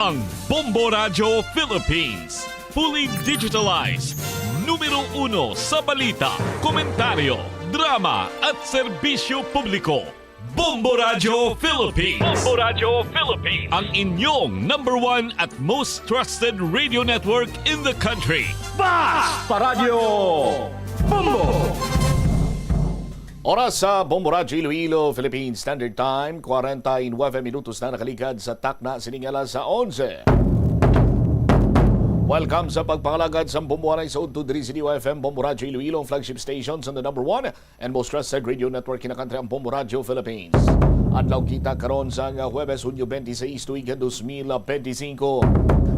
Ang Bombo Radio Philippines. Fully digitalized. Numero 1 sa balita, komentaryo, drama at serbisyo publiko. Bombo Radio Philippines. Bombo Radio Philippines. Ang inyong #1 at most trusted radio network in the country. Basta Radio Bombo! Oras sa Bombo Radio Iloilo, Philippine Standard Time, 49 minutos na nakaligad sa takna siningala sa 11. Welcome sa pagpangalagad sa Bombo Anay sa Udto Diri City FM, Bombo Radio Iloilo, flagship stations on the #1 and most trusted radio network in the country, ang Bombo Radio Philippines. Adlaw kita karon sa Huwebes, Hunyo 26, tuiga 2025.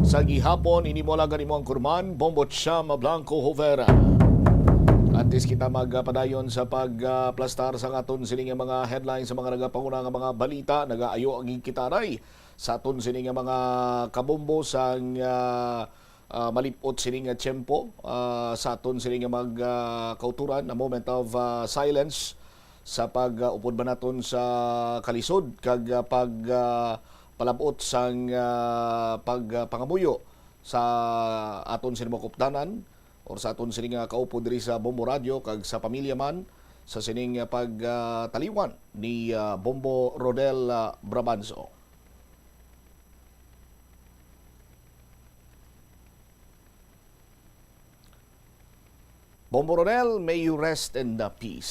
Sa gihapon, inimolagan imo ang kurman, Bombo Cham Blanco Hovera. Antes kita magpadayon sa pagplastar sa aton sining mga headlines sa mga nagapangunang mga balita, nagaayo ang kitaray sa aton sining mga kabombo sa malipot sining tiyempo sa aton sining kauturan na moment of silence sa pag-upod ba naton sa kalisod kag palabot sang pagpangamuyo sa aton sining kuptanan or sa aton sining kaupo diri sa Bombo Radio kag sa pamilya man sa sining pagtaliwan ni Bombo Rodel Brabanzo. Bombo Rodel, may you rest in the peace.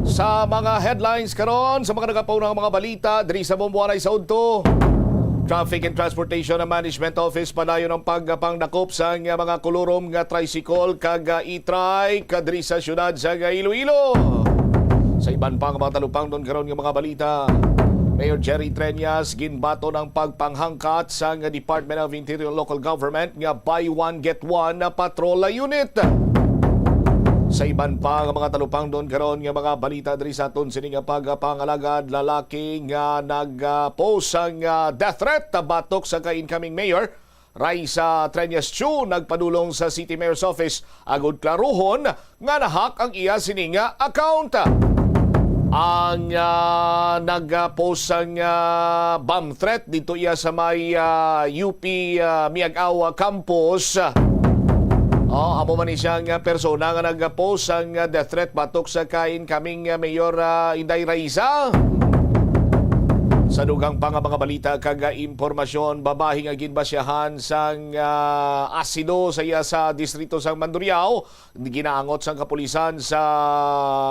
Sa mga headlines karon, sa mga nagapaunang mga balita diri sa Bombo Anay sa Udto, Traffic and Transportation Management Office padayon ang pagpangdakop sa mga kolorom nga tricycle kag e-trike kadiri sa syudad sa Iloilo. Sa iban pang mga talupang doon karon nga mga balita, Mayor Jerry Treñas ginbato ng pagpanghangkat sa Department of Interior and Local Government nga buy one get one na patrol unit. Sa iban pa nga mga talupang doon karon nga mga balita diri sa aton sining pagpangalagad, lalaki nga nag-post ang death threat batok sa ka-incoming mayor Raisa Treñas Chu, nagpadulong sa City Mayor's Office agud klaruhon nga nahack ang iya sining account. Ang nag-post ang bomb threat dito iya sa may UP Miag-Aw Campus. Amo man siyang persona nga nag-post ang death threat batok sa ka-incoming Mayor Inday Raisa. Sa dugang pa nga mga balita kag impormasyon, babae nga ginbasyahan sang asido sa iya sa distrito sang Mandurriao, ginaangot sang kapulisan sa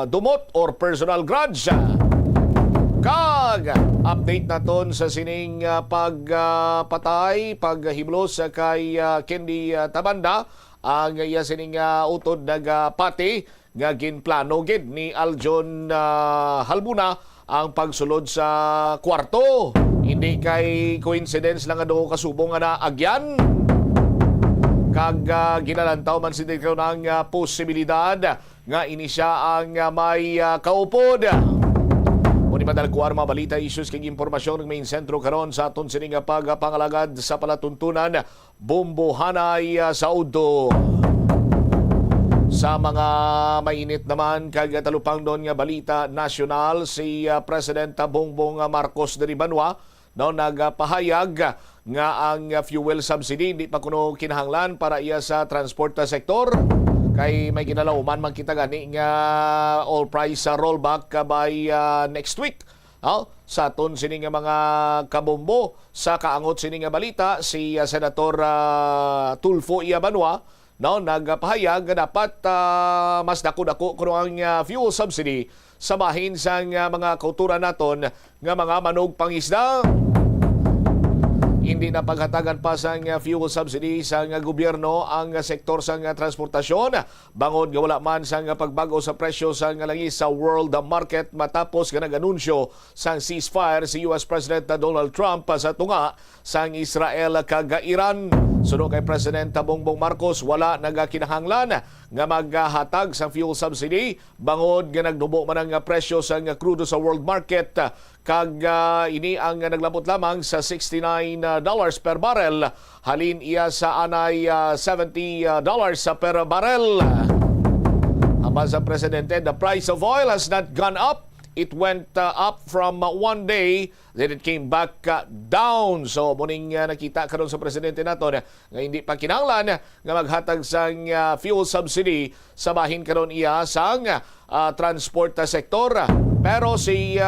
dumot or personal grudge. Kag update naton sa sining pagpatay, paghiblos sa kay Kendi Tabanda, ang iya sining utod nagpati nga ginplano gid ni Aljon Halbuna ang pagsulod sa kwarto. Hindi kay coincidence lang nga doon kasubong nga naagyan. Kag ginalantaw man si Dikro ng posibilidad nga ini siya ang may kaupod. Muni madalkuar mga balita, issues kag impormasyon ng main sentro karon sa aton sining pagpangalagad sa palatuntunan Bombo Hanay sa Udto. Sa mga mainit naman kag talupang doon nga balita nasyonal, si President Bongbong Marcos diri Banwa nagpahayag nga ang fuel subsidy hindi pa kuno kinahanglan para iya sa transport sektor. Kay may ginalauman man kita gani nga all price rollback by next week. Sa aton sining mga kabombo, sa kaangot sining nga balita, si Senator Tulfo Iyabanwa nagpahayag nga dapat mas dako-dako kuno ang fuel subsidy sa bahin sa mga kauturan naton nga mga manog pangisda. Hindi na paghatagan pa sa fuel subsidy sa gobyerno ang sektor sa transportasyon. Bangod nga wala man sa pagbago sa presyo sa langis sa world market matapos nga nag-anunsyo sa ceasefire si US President Donald Trump sa tunga sa Israel kag Iran. Sunod kay President Bongbong Marcos, wala nagakinahanglan nga maghatag sa fuel subsidy bangod nga nagdubo man ang presyo sa crudo sa world market kag ini ang naglabot lamang sa $69 per barrel halin iya sa anay $70 per barrel. Apan sa presidente, the price of oil has not gone up, it went up from one day, then it came back down. So, muning nakita karon sa presidente nato nga hindi pa kinahanglan nga maghatag sang fuel subsidy sa bahin karon iya sang transport sektor. Pero si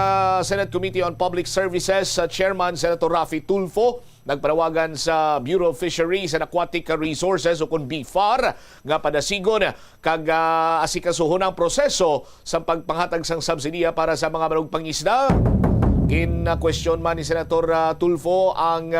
Senate Committee on Public Services Chairman Senator Raffy Tulfo nagpanawagan sa Bureau of Fisheries and Aquatic Resources o kung BFAR nga padasigon kag asikasuhon ang proseso sa pagpanghatag sang subsidiya para sa mga manong pangisda. Question man ni Senator Tulfo ang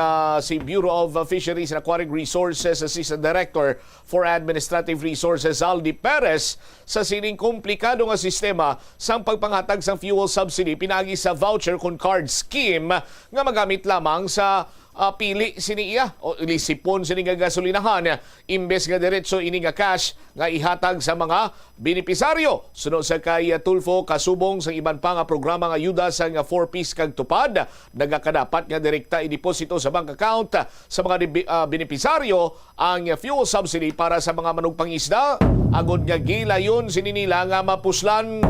si Bureau of Fisheries and Aquatic Resources Assistant Director for Administrative Resources Aldi Perez sa sining komplikado nga sistema sang pagpanghatag sang fuel subsidy pinagi sa voucher con card scheme nga magamit lamang sa pili siniya o ilisipon sini nga gasolinahan imbes nga diretso ini nga cash nga ihatag sa mga benepisaryo. Sunod sa kay Tulfo kasubong sa iban pa nga programa nga ayuda sa nga 4-piece kag tupad nagakadapat nga direkta i-deposito sa bank account sa mga benepisaryo ang fuel subsidy para sa mga manong pangisda agod nga gilayon sini nila nga mapuslan.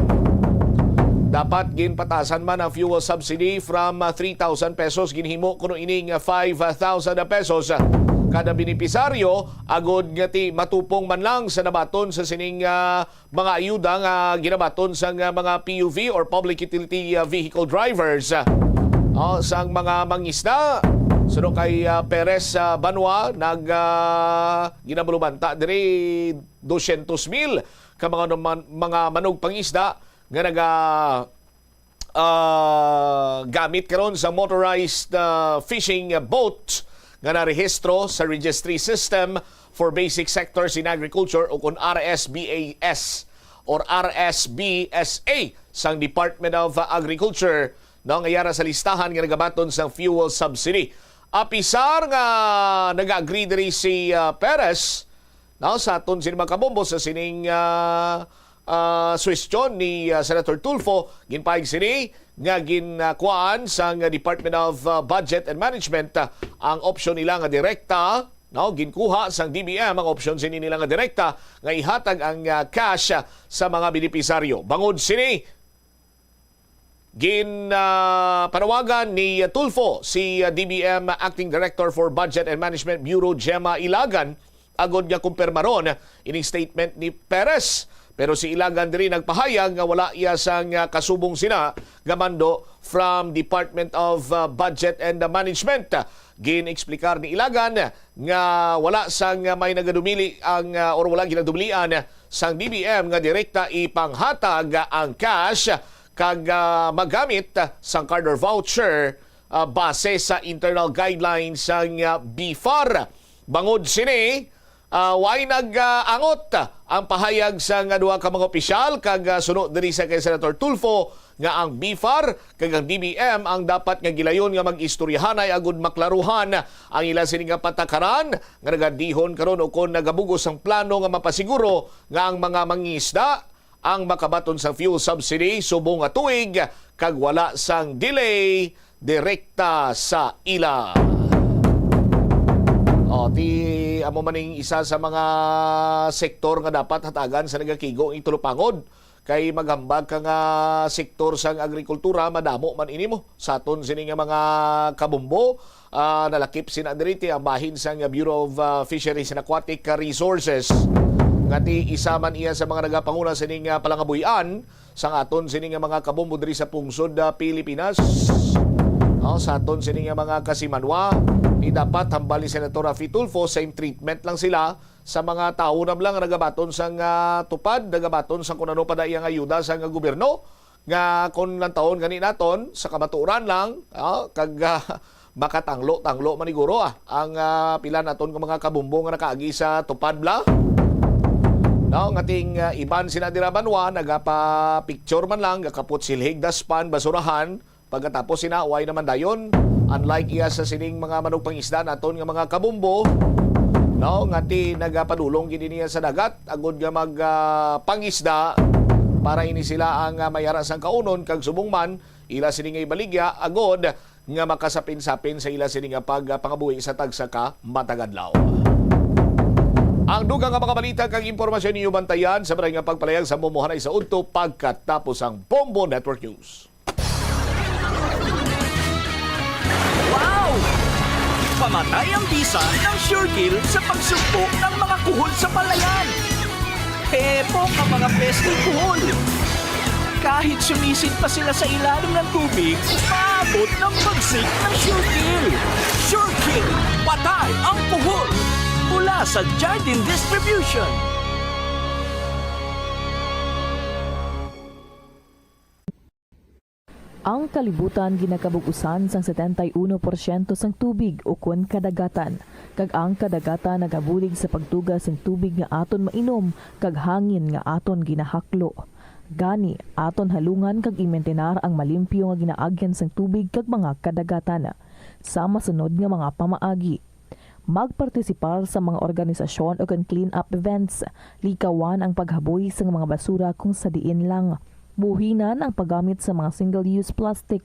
Dapat ginpatasan man ang fuel subsidy from 3,000 pesos ginhimo kuno ining 5,000 pesos kada benepisaryo agod nga ti matupong man lang sa nabaton sa sining mga ayuda nga ginabaton sa mga PUV or public utility vehicle drivers sang mga mangisda. Suno kay Perez Banwa ginabulubanta diri 200,000 ka mga manog pangisda nga gamit karon sa motorized fishing boat nga narehistro sa registry system for basic sectors in agriculture o kung RSBAS or RSBSA sang Department of Agriculture ngayara sa listahan nga nagabaton sa fuel subsidy. Apisar nga nag-agree diri si Perez sa aton sini makabombo sa sining suwestyon ni Senator Tulfo ginpaig sini nga ginkuan sa Department of Budget and Management ang option nila nga direkta ginkuha sa DBM ang option sini nila nga direkta nga ihatag ang cash sa mga benepisaryo. Bangod sini panawagan ni Tulfo si DBM Acting Director for Budget and Management Bureau Gemma Ilagan agod nga kumpirmaron ining statement ni Perez. Pero si Ilagan diri nagpahayag nga wala iya sang kasubong sina gamando from Department of Budget and Management. Gin-eksplikar ni Ilagan nga wala sang may nagadumili ang or wala ginadumilian sang DBM nga direkta ipanghatag ang cash kag magamit sang card or voucher base sa internal guidelines sang BFAR. Bangod sini way nag-angot ang pahayag sa duha ka mga opisyal kag sunod diri sa kay Senator Tulfo nga ang BFAR kag ang DBM ang dapat nga gilayon nga mag-istoryahanay agud maklaruhan ang ila sini nga patakaran nga nagadihon karon o kon nagabugos ang plano nga mapasiguro nga ang mga mangisda ang makabaton sa fuel subsidy subong nga tuig kag wala sang delay direkta sa ila. Amo maning isa sa mga sektor nga dapat hatagan sa nagakigo ang tulupangod kay maghambag ka nga sektor sang agrikultura madamo man inimo sa aton sini nga mga kabumbo nalakip sina diri ang bahin sang Bureau of Fisheries and Aquatic Resources ngati isa man iya sa mga nagapanguna sining palangabuyan sang aton sini nga mga kabumbo diri sa pungsod Pilipinas. Sa aton sini nga mga kasimanwa dapat hambal ni Senator Raffy Tulfo same treatment lang sila sa mga tao na lang nagabaton sang tupad nagabaton sa kunano pa daiyang ayuda sa gobyerno nga kon lang taon gani naton sa kamaturan lang kag makatanglo-tanglo maniguro ang pila naton nga mga kabumbo nga nakaagi sa tupad bla. Ngating iban sinadira banwa nagapa picture man lang gakapot silhig daspan basurahan pagkatapos sinaway naman dayon. Unlike iya sa sining mga manong pangisda naton nga mga kabumbo, ngati nagapadulong gid niya sa dagat agud nga magpangisda para ini sila ang mayara sang kaunon kag subong man ila sini nga ibaligya agod nga makasapin-sapin sa ila sini nga pagpangabuhi sa tagsaka matagadlaw. Ang dugang nga mga balita kag impormasyon ninyo bantayan sa maray nga pagpalayag sa mumuhanay sa udto pagkatapos ang Bombo Network News. Mamatay ang bisa ng Surekill sa pagsugpo ng mga kuhol sa palayan. Pepong ang mga pesteng kuhol. Kahit sumisid pa sila sa ilalim ng tubig, maabot ng pagsik ng Surekill. Surekill, patay ang kuhol. Mula sa Jardine Distribution. Ang kalibutan ginakabugusan sang 71% sang tubig o kun kadagatan. Kag ang kadagatan nagabulig sa pagtuga sang tubig nga aton mainom kag hangin nga aton ginahaklo. Gani aton halungan kag imentenar ang malimpyo nga ginaagyan sang tubig kag mga kadagatan. Sa masunod nga mga pamaagi. Magpartisipar sa mga organisasyon o clean up events. Likawan ang paghaboy sa mga basura kung sa diin lang. Buhinan ang paggamit sa mga single-use plastic.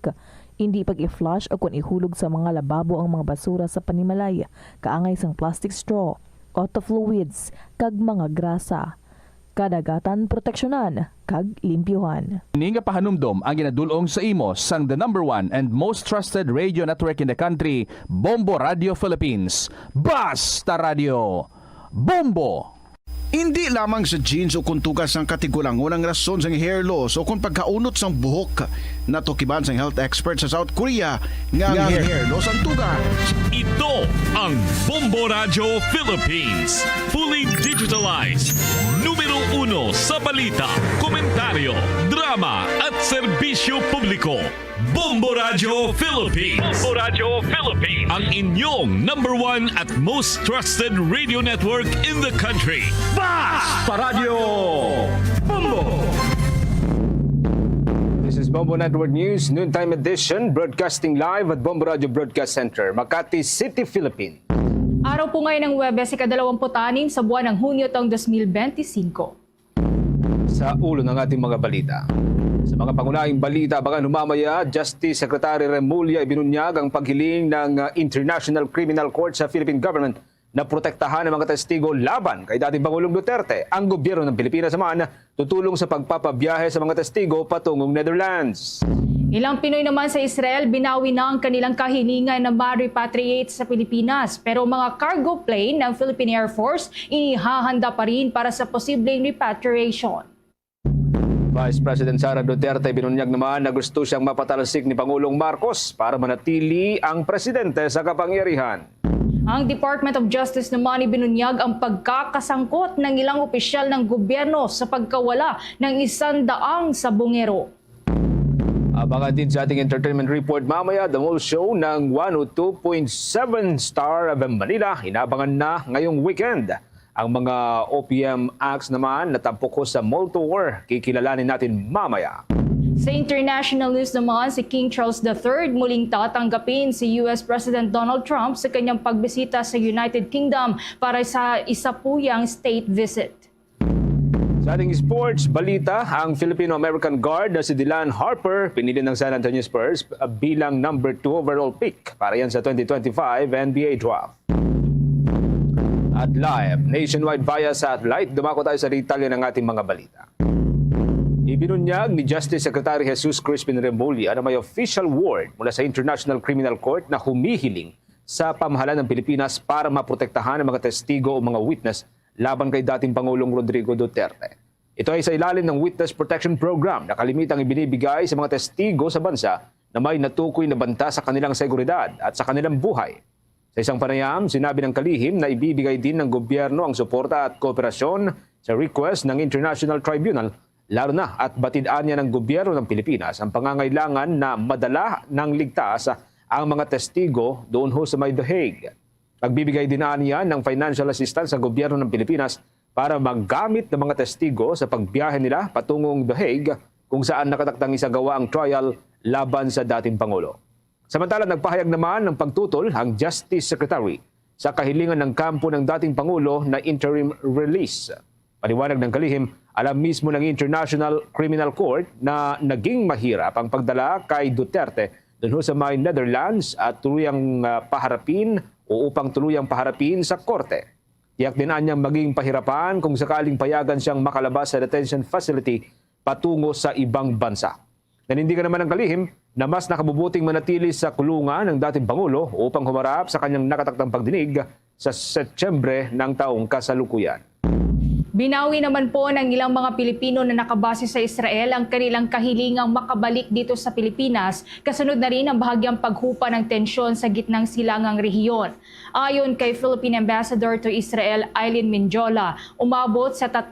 Hindi pag-i-flush o kung ihulog sa mga lababo ang mga basura sa panimalay, kaangay sang plastic straw, auto fluids, kag mga grasa. Kadagatan proteksyonan, kag limpyuhan. Ini nga pahanumdom ang ginadulong sa imo sang the #1 and most trusted radio network in the country, Bombo Radio Philippines. Basta Radio Bombo! Hindi lamang sa jeans o kuntugas ng katigulangon ang rason sa hair loss o kung pagkaunot sang buhok. Natukiban sang health expert sa South Korea nga ang hair loss ang tugas. Ito ang Bombo Radio Philippines. Fully digitalized. Numero 1 sa balita, komentaryo, drama at serbisyo publiko. Bombo Radio Philippines. Bombo Radio Philippines. Ang inyong #1 at most trusted radio network in the country. Basta Radio Bombo! This is Bombo Network News, noontime edition, broadcasting live at Bombo Radio Broadcast Center, Makati City, Philippines. Araw po ngayon ng Huwebes, ika-26 sa buwan ng Hunyo taong 2025. Sa ulo ng ating mga balita. Sa mga pangunahing balita, abangan humamaya, Justice Secretary Remulla ibinunyag ang paghiling ng International Criminal Court sa Philippine Government na protektahan ang mga testigo laban kay dating Pangulong Duterte. Ang gobyerno ng Pilipinas naman tutulong sa pagpapabiyahe sa mga testigo patungong Netherlands. Ilang Pinoy naman sa Israel binawi na ang kanilang kahilingan na ma-repatriate sa Pilipinas. Pero mga cargo plane ng Philippine Air Force inihahanda pa rin para sa posibleng repatriation. Vice President Sara Duterte binunyag naman na gusto siyang mapatalsik ni Pangulong Marcos para manatili ang presidente sa kapangyarihan. Ang Department of Justice naman ibinunyag ang pagkakasangkot ng ilang opisyal ng gobyerno sa pagkawala ng 100 sabongero. Abangan din sa ating entertainment report mamaya, the mall show ng 102.7 Star FM Manila. Inabangan na ngayong weekend. Ang mga OPM acts naman natampok ko sa mall tour. Kikilalanin natin mamaya. Sa international news naman, si King Charles III muling tatanggapin si US President Donald Trump sa kanyang pagbisita sa United Kingdom para sa isapuyang state visit. Sa ating sports balita, ang Filipino-American guard na si Dylan Harper pinili ng San Antonio Spurs bilang number 2 overall pick para yan sa 2025 NBA Draft. At live, nationwide via satellite, dumako tayo sa detalye ng ating mga balita. Ibinunyag ni Justice Secretary Jesus Crispin Remulla na may official word mula sa International Criminal Court na humihiling sa pamahalaan ng Pilipinas para maprotektahan ang mga testigo o mga witness laban kay dating Pangulong Rodrigo Duterte. Ito ay sa ilalim ng Witness Protection Program na kalimitang ibinibigay sa mga testigo sa bansa na may natukoy na banta sa kanilang seguridad at sa kanilang buhay. Sa isang panayam, sinabi ng kalihim na ibibigay din ng gobyerno ang suporta at kooperasyon sa request ng International Tribunal, lalo na at batidaan niya ng gobyerno ng Pilipinas ang pangangailangan na madala ng ligtas ang mga testigo doon ho sa may The Hague. Magbibigay din niya ng financial assistance sa gobyerno ng Pilipinas para maggamit ng mga testigo sa pagbiyahe nila patungong The Hague kung saan nakataktang isagawa ang trial laban sa dating Pangulo. Samantala, nagpahayag naman ng pagtutol ang Justice Secretary sa kahilingan ng kampo ng dating Pangulo na interim release. Paliwanag ng kalihim, alam mismo ng International Criminal Court na naging mahirap ang pagdala kay Duterte doon sa may Netherlands at tuluyang paharapin o upang tuluyang paharapin sa korte. Tiyak din niyang maging pahirapan kung sakaling payagan siyang makalabas sa detention facility patungo sa ibang bansa. Nanindigan naman ng kalihim na mas nakabubuting manatili sa kulungan ng dating Pangulo upang humarap sa kanyang nakatakdang pagdinig sa Setyembre ng taong kasalukuyan. Binawi naman po ng ilang mga Pilipino na nakabase sa Israel ang kanilang kahilingang makabalik dito sa Pilipinas, kasunod na rin ang bahagyang paghupa ng tensyon sa gitnang silangang rehiyon. Ayon kay Philippine Ambassador to Israel Eileen Minjola, umabot sa 340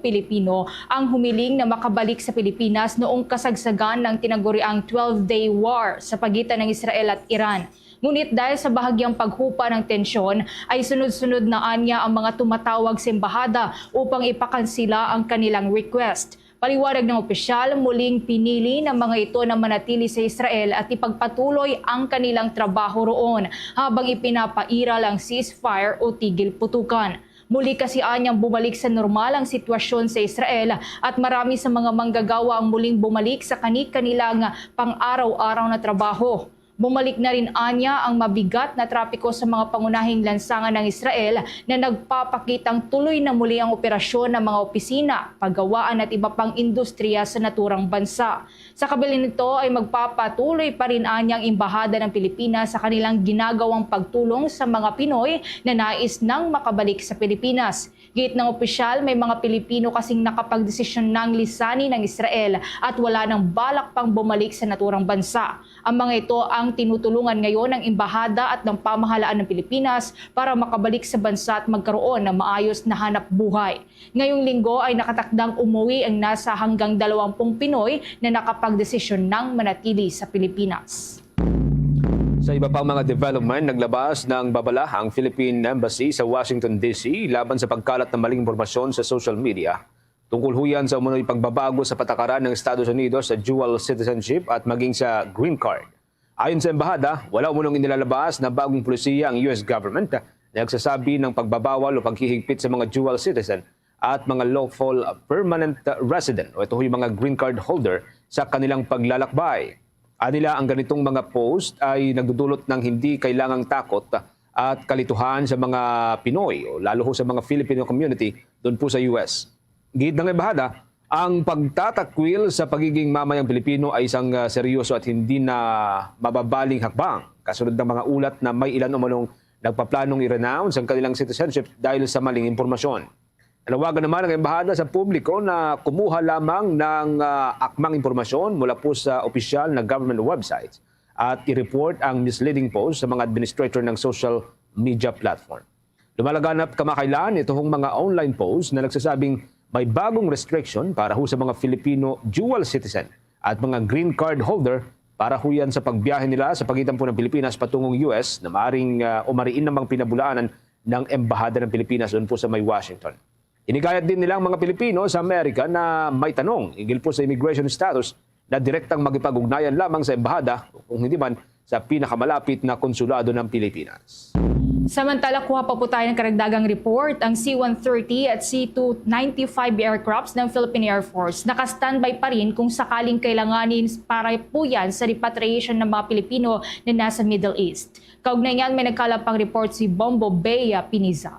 Pilipino ang humiling na makabalik sa Pilipinas noong kasagsagan ng tinaguriang 12-day war sa pagitan ng Israel at Iran. Ngunit dahil sa bahagyang paghupa ng tensyon ay sunod-sunod na anya ang mga tumatawag sa embahada upang ipakansila ang kanilang request. Paliwanag ng opisyal, muling pinili ng mga ito na manatili sa Israel at ipagpatuloy ang kanilang trabaho roon habang ipinapairal ang ceasefire o tigil putukan. Muli kasi anyang bumalik sa normal ang sitwasyon sa Israel at marami sa mga manggagawa ang muling bumalik sa kanilang pang-araw-araw na trabaho. Bumalik na rin anya ang mabigat na trapiko sa mga pangunahing lansangan ng Israel na nagpapakitang tuloy na muli ang operasyon ng mga opisina, paggawaan at iba pang industriya sa naturang bansa. Sa kabila nito ay magpapatuloy pa rin anyang embahada ng Pilipinas sa kanilang ginagawang pagtulong sa mga Pinoy na nais nang makabalik sa Pilipinas. Git ng opisyal, may mga Pilipino kasing nakapagdesisyon ng lisanin ng Israel at wala nang balak pang bumalik sa naturang bansa. Ang mga ito ang tinutulungan ngayon ng embahada at ng pamahalaan ng Pilipinas para makabalik sa bansa at magkaroon ng maayos na hanap buhay. Ngayong linggo ay nakatakdang umuwi ang nasa hanggang 20 Pinoy na nakapagdesisyon ng manatili sa Pilipinas. Sa iba pang mga development, naglabas ng babala ang Philippine Embassy sa Washington, D.C. laban sa pagkalat ng maling impormasyon sa social media. Tungkol huyan sa umunoy pagbabago sa patakaran ng Estados Unidos sa dual citizenship at maging sa green card. Ayon sa embahada, wala umunong inilalabas na bagong pulisiya ang US government na nagsasabi ng pagbabawal o paghihigpit sa mga dual citizen at mga lawful permanent resident o ito yung mga green card holder sa kanilang paglalakbay. Anila ang ganitong mga post ay nagdudulot ng hindi kailangang takot at kalituhan sa mga Pinoy o lalo ho sa mga Filipino community doon po sa US. Gid ng embahada, ang pagtatakwil sa pagiging mamayang Pilipino ay isang seryoso at hindi na mababaling hakbang. Kasunod ng mga ulat na may ilan umanong nagpaplanong i-renounce ang kanilang citizenship dahil sa maling impormasyon. Nanawagan naman ang embahada sa publiko na kumuha lamang ng akmang impormasyon mula po sa opisyal na government websites at i-report ang misleading post sa mga administrator ng social media platform. Lumalaganap kamakailan itong mga online posts na nagsasabing may bagong restriction para ho sa mga Filipino dual citizen at mga green card holder para ho yan sa pagbiyahe nila sa pagitan po ng Pilipinas patungong US na maaaring umariin namang pinabulaanan ng embahada ng Pilipinas doon po sa may Washington. Inigayat din nilang mga Pilipino sa Amerika na may tanong hinggil po sa immigration status na direktang magipag-ugnayan lamang sa embahada kung hindi man sa pinakamalapit na konsulado ng Pilipinas. Samantala, kuha pa po tayo ng karagdagang report. Ang C-130 at C-295 aircrafts ng Philippine Air Force naka-standby pa rin kung sakaling kailanganin para po yan sa repatriation ng mga Pilipino na nasa Middle East. Kaugnay niyan, may nagkalapang report si Bombo Bea Piniza.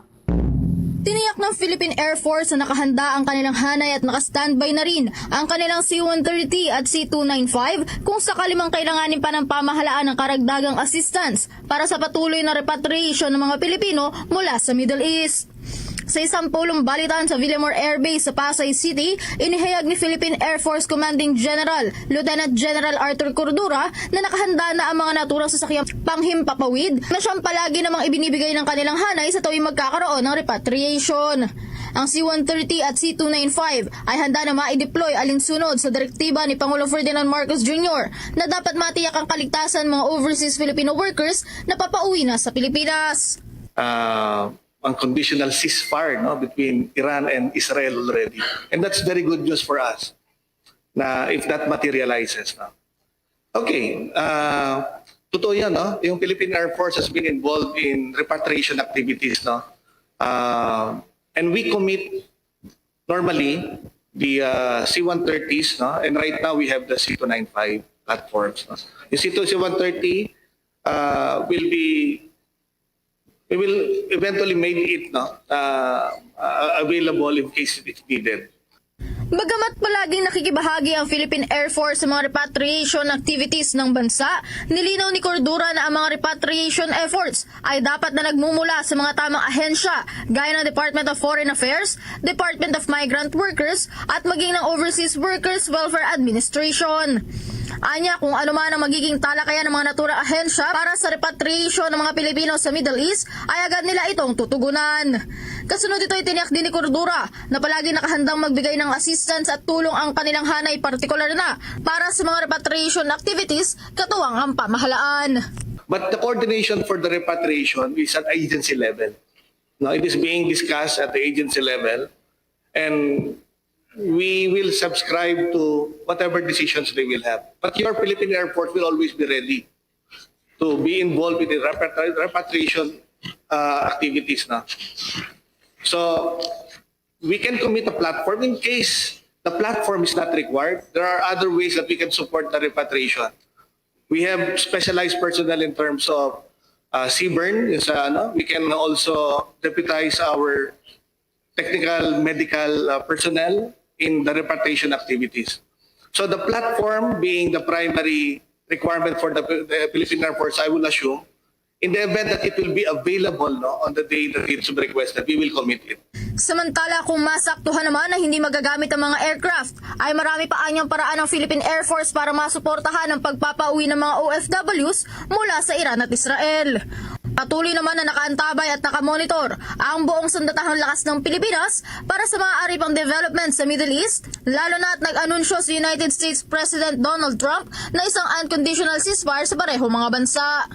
Tiniyak ng Philippine Air Force na nakahanda ang kanilang hanay at naka-standby na rin ang kanilang C-130 at C-295 kung sakali mang kailanganin pa ng pamahalaan ng karagdagang assistance para sa patuloy na repatriation ng mga Pilipino mula sa Middle East. Sa isang pulong balitan sa Villamor Air Base sa Pasay City, inihayag ni Philippine Air Force Commanding General Lieutenant General Arthur Cordura na nakahanda na ang mga naturang sasakyang panghimpapawid na siyang palagi namang ibinibigay ng kanilang hanay sa tuwing magkakaroon ng repatriation. Ang C-130 at C-295 ay handa na ma-deploy alinsunod sa direktiba ni Pangulo Ferdinand Marcos Jr. na dapat matiyak ang kaligtasan mga overseas Filipino workers na papauwi na sa Pilipinas. Unconditional ceasefire between Iran and Israel already. And that's very good news for us na if that materializes. Okay, totoo yan. Yung Philippine Air Force has been involved in repatriation activities. And we commit normally the C-130s, and right now we have the C-295 platforms. The C-130 we will eventually make it available in case it's needed. Bagamat palaging nakikibahagi ang Philippine Air Force sa mga repatriation activities ng bansa, nilinaw ni Cordura na ang mga repatriation efforts ay dapat na nagmumula sa mga tamang ahensya gaya ng Department of Foreign Affairs, Department of Migrant Workers at maging ng Overseas Workers Welfare Administration. Anya, kung ano man ang magiging talakayan ng mga naturang ahensya para sa repatriation ng mga Pilipino sa Middle East, ay agad nila itong tutugunan. Kasunod ito ay tiniyak din ni Cordura na palagi nakahandang magbigay ng assistance at tulong ang kanilang hanay, partikular na para sa mga repatriation activities katuwang ang pamahalaan. But the coordination for the repatriation is at agency level. Now, it is being discussed at the agency level, and we will subscribe to whatever decisions they will have. But your Philippine Air Force will always be ready to be involved with the repatriation activities now. So, we can commit a platform in case the platform is not required. There are other ways that we can support the repatriation. We have specialized personnel in terms of CBRN. We can also deputize our technical medical personnel in the repatriation activities. So the platform being the primary requirement for the Philippine Air Force, I will assume, in the event that it will be available on the day that it's requested, we will commit it. Samantala, kung masaktuhan naman na hindi magagamit ang mga aircraft, ay marami pa anyang paraan ng Philippine Air Force para masuportahan ang pagpapauwi ng mga OFWs mula sa Iran at Israel. Patuloy naman na nakaantabay at nakamonitor ang buong sandatahang lakas ng Pilipinas para sa maaari pang development sa Middle East, lalo na at nag-anunsyo si United States President Donald Trump na isang unconditional ceasefire sa parehong mga bansa.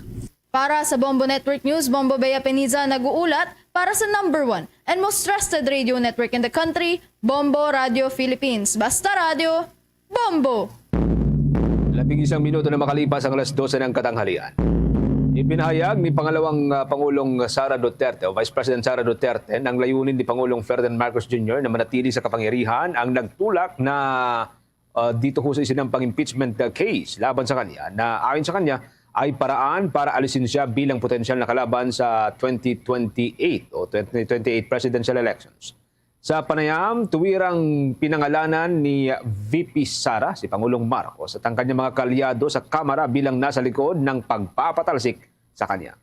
Para sa Bombo Network News, Bombo Bea Peniza nag-uulat para sa #1 and most trusted radio network in the country, Bombo Radio Philippines. Basta Radio, Bombo! 11 minuto na makalipas ang 12:00 ng katanghalian. Ipinahayag ni Pangalawang Pangulong Sara Duterte o Vice President Sara Duterte ng layunin ni Pangulong Ferdinand Marcos Jr. na manatili sa kapangyarihan ang nagtulak na dito ho sa isinampang impeachment case laban sa kanya na ayon sa kanya ay paraan para alisin siya bilang potensyal na kalaban sa 2028 o 2028 presidential elections. Sa panayam, tuwirang pinangalanan ni VP Sara, si Pangulong Marcos, at ang kanyang mga kalyado sa Kamara bilang nasa likod ng pagpapatalsik sa kanya.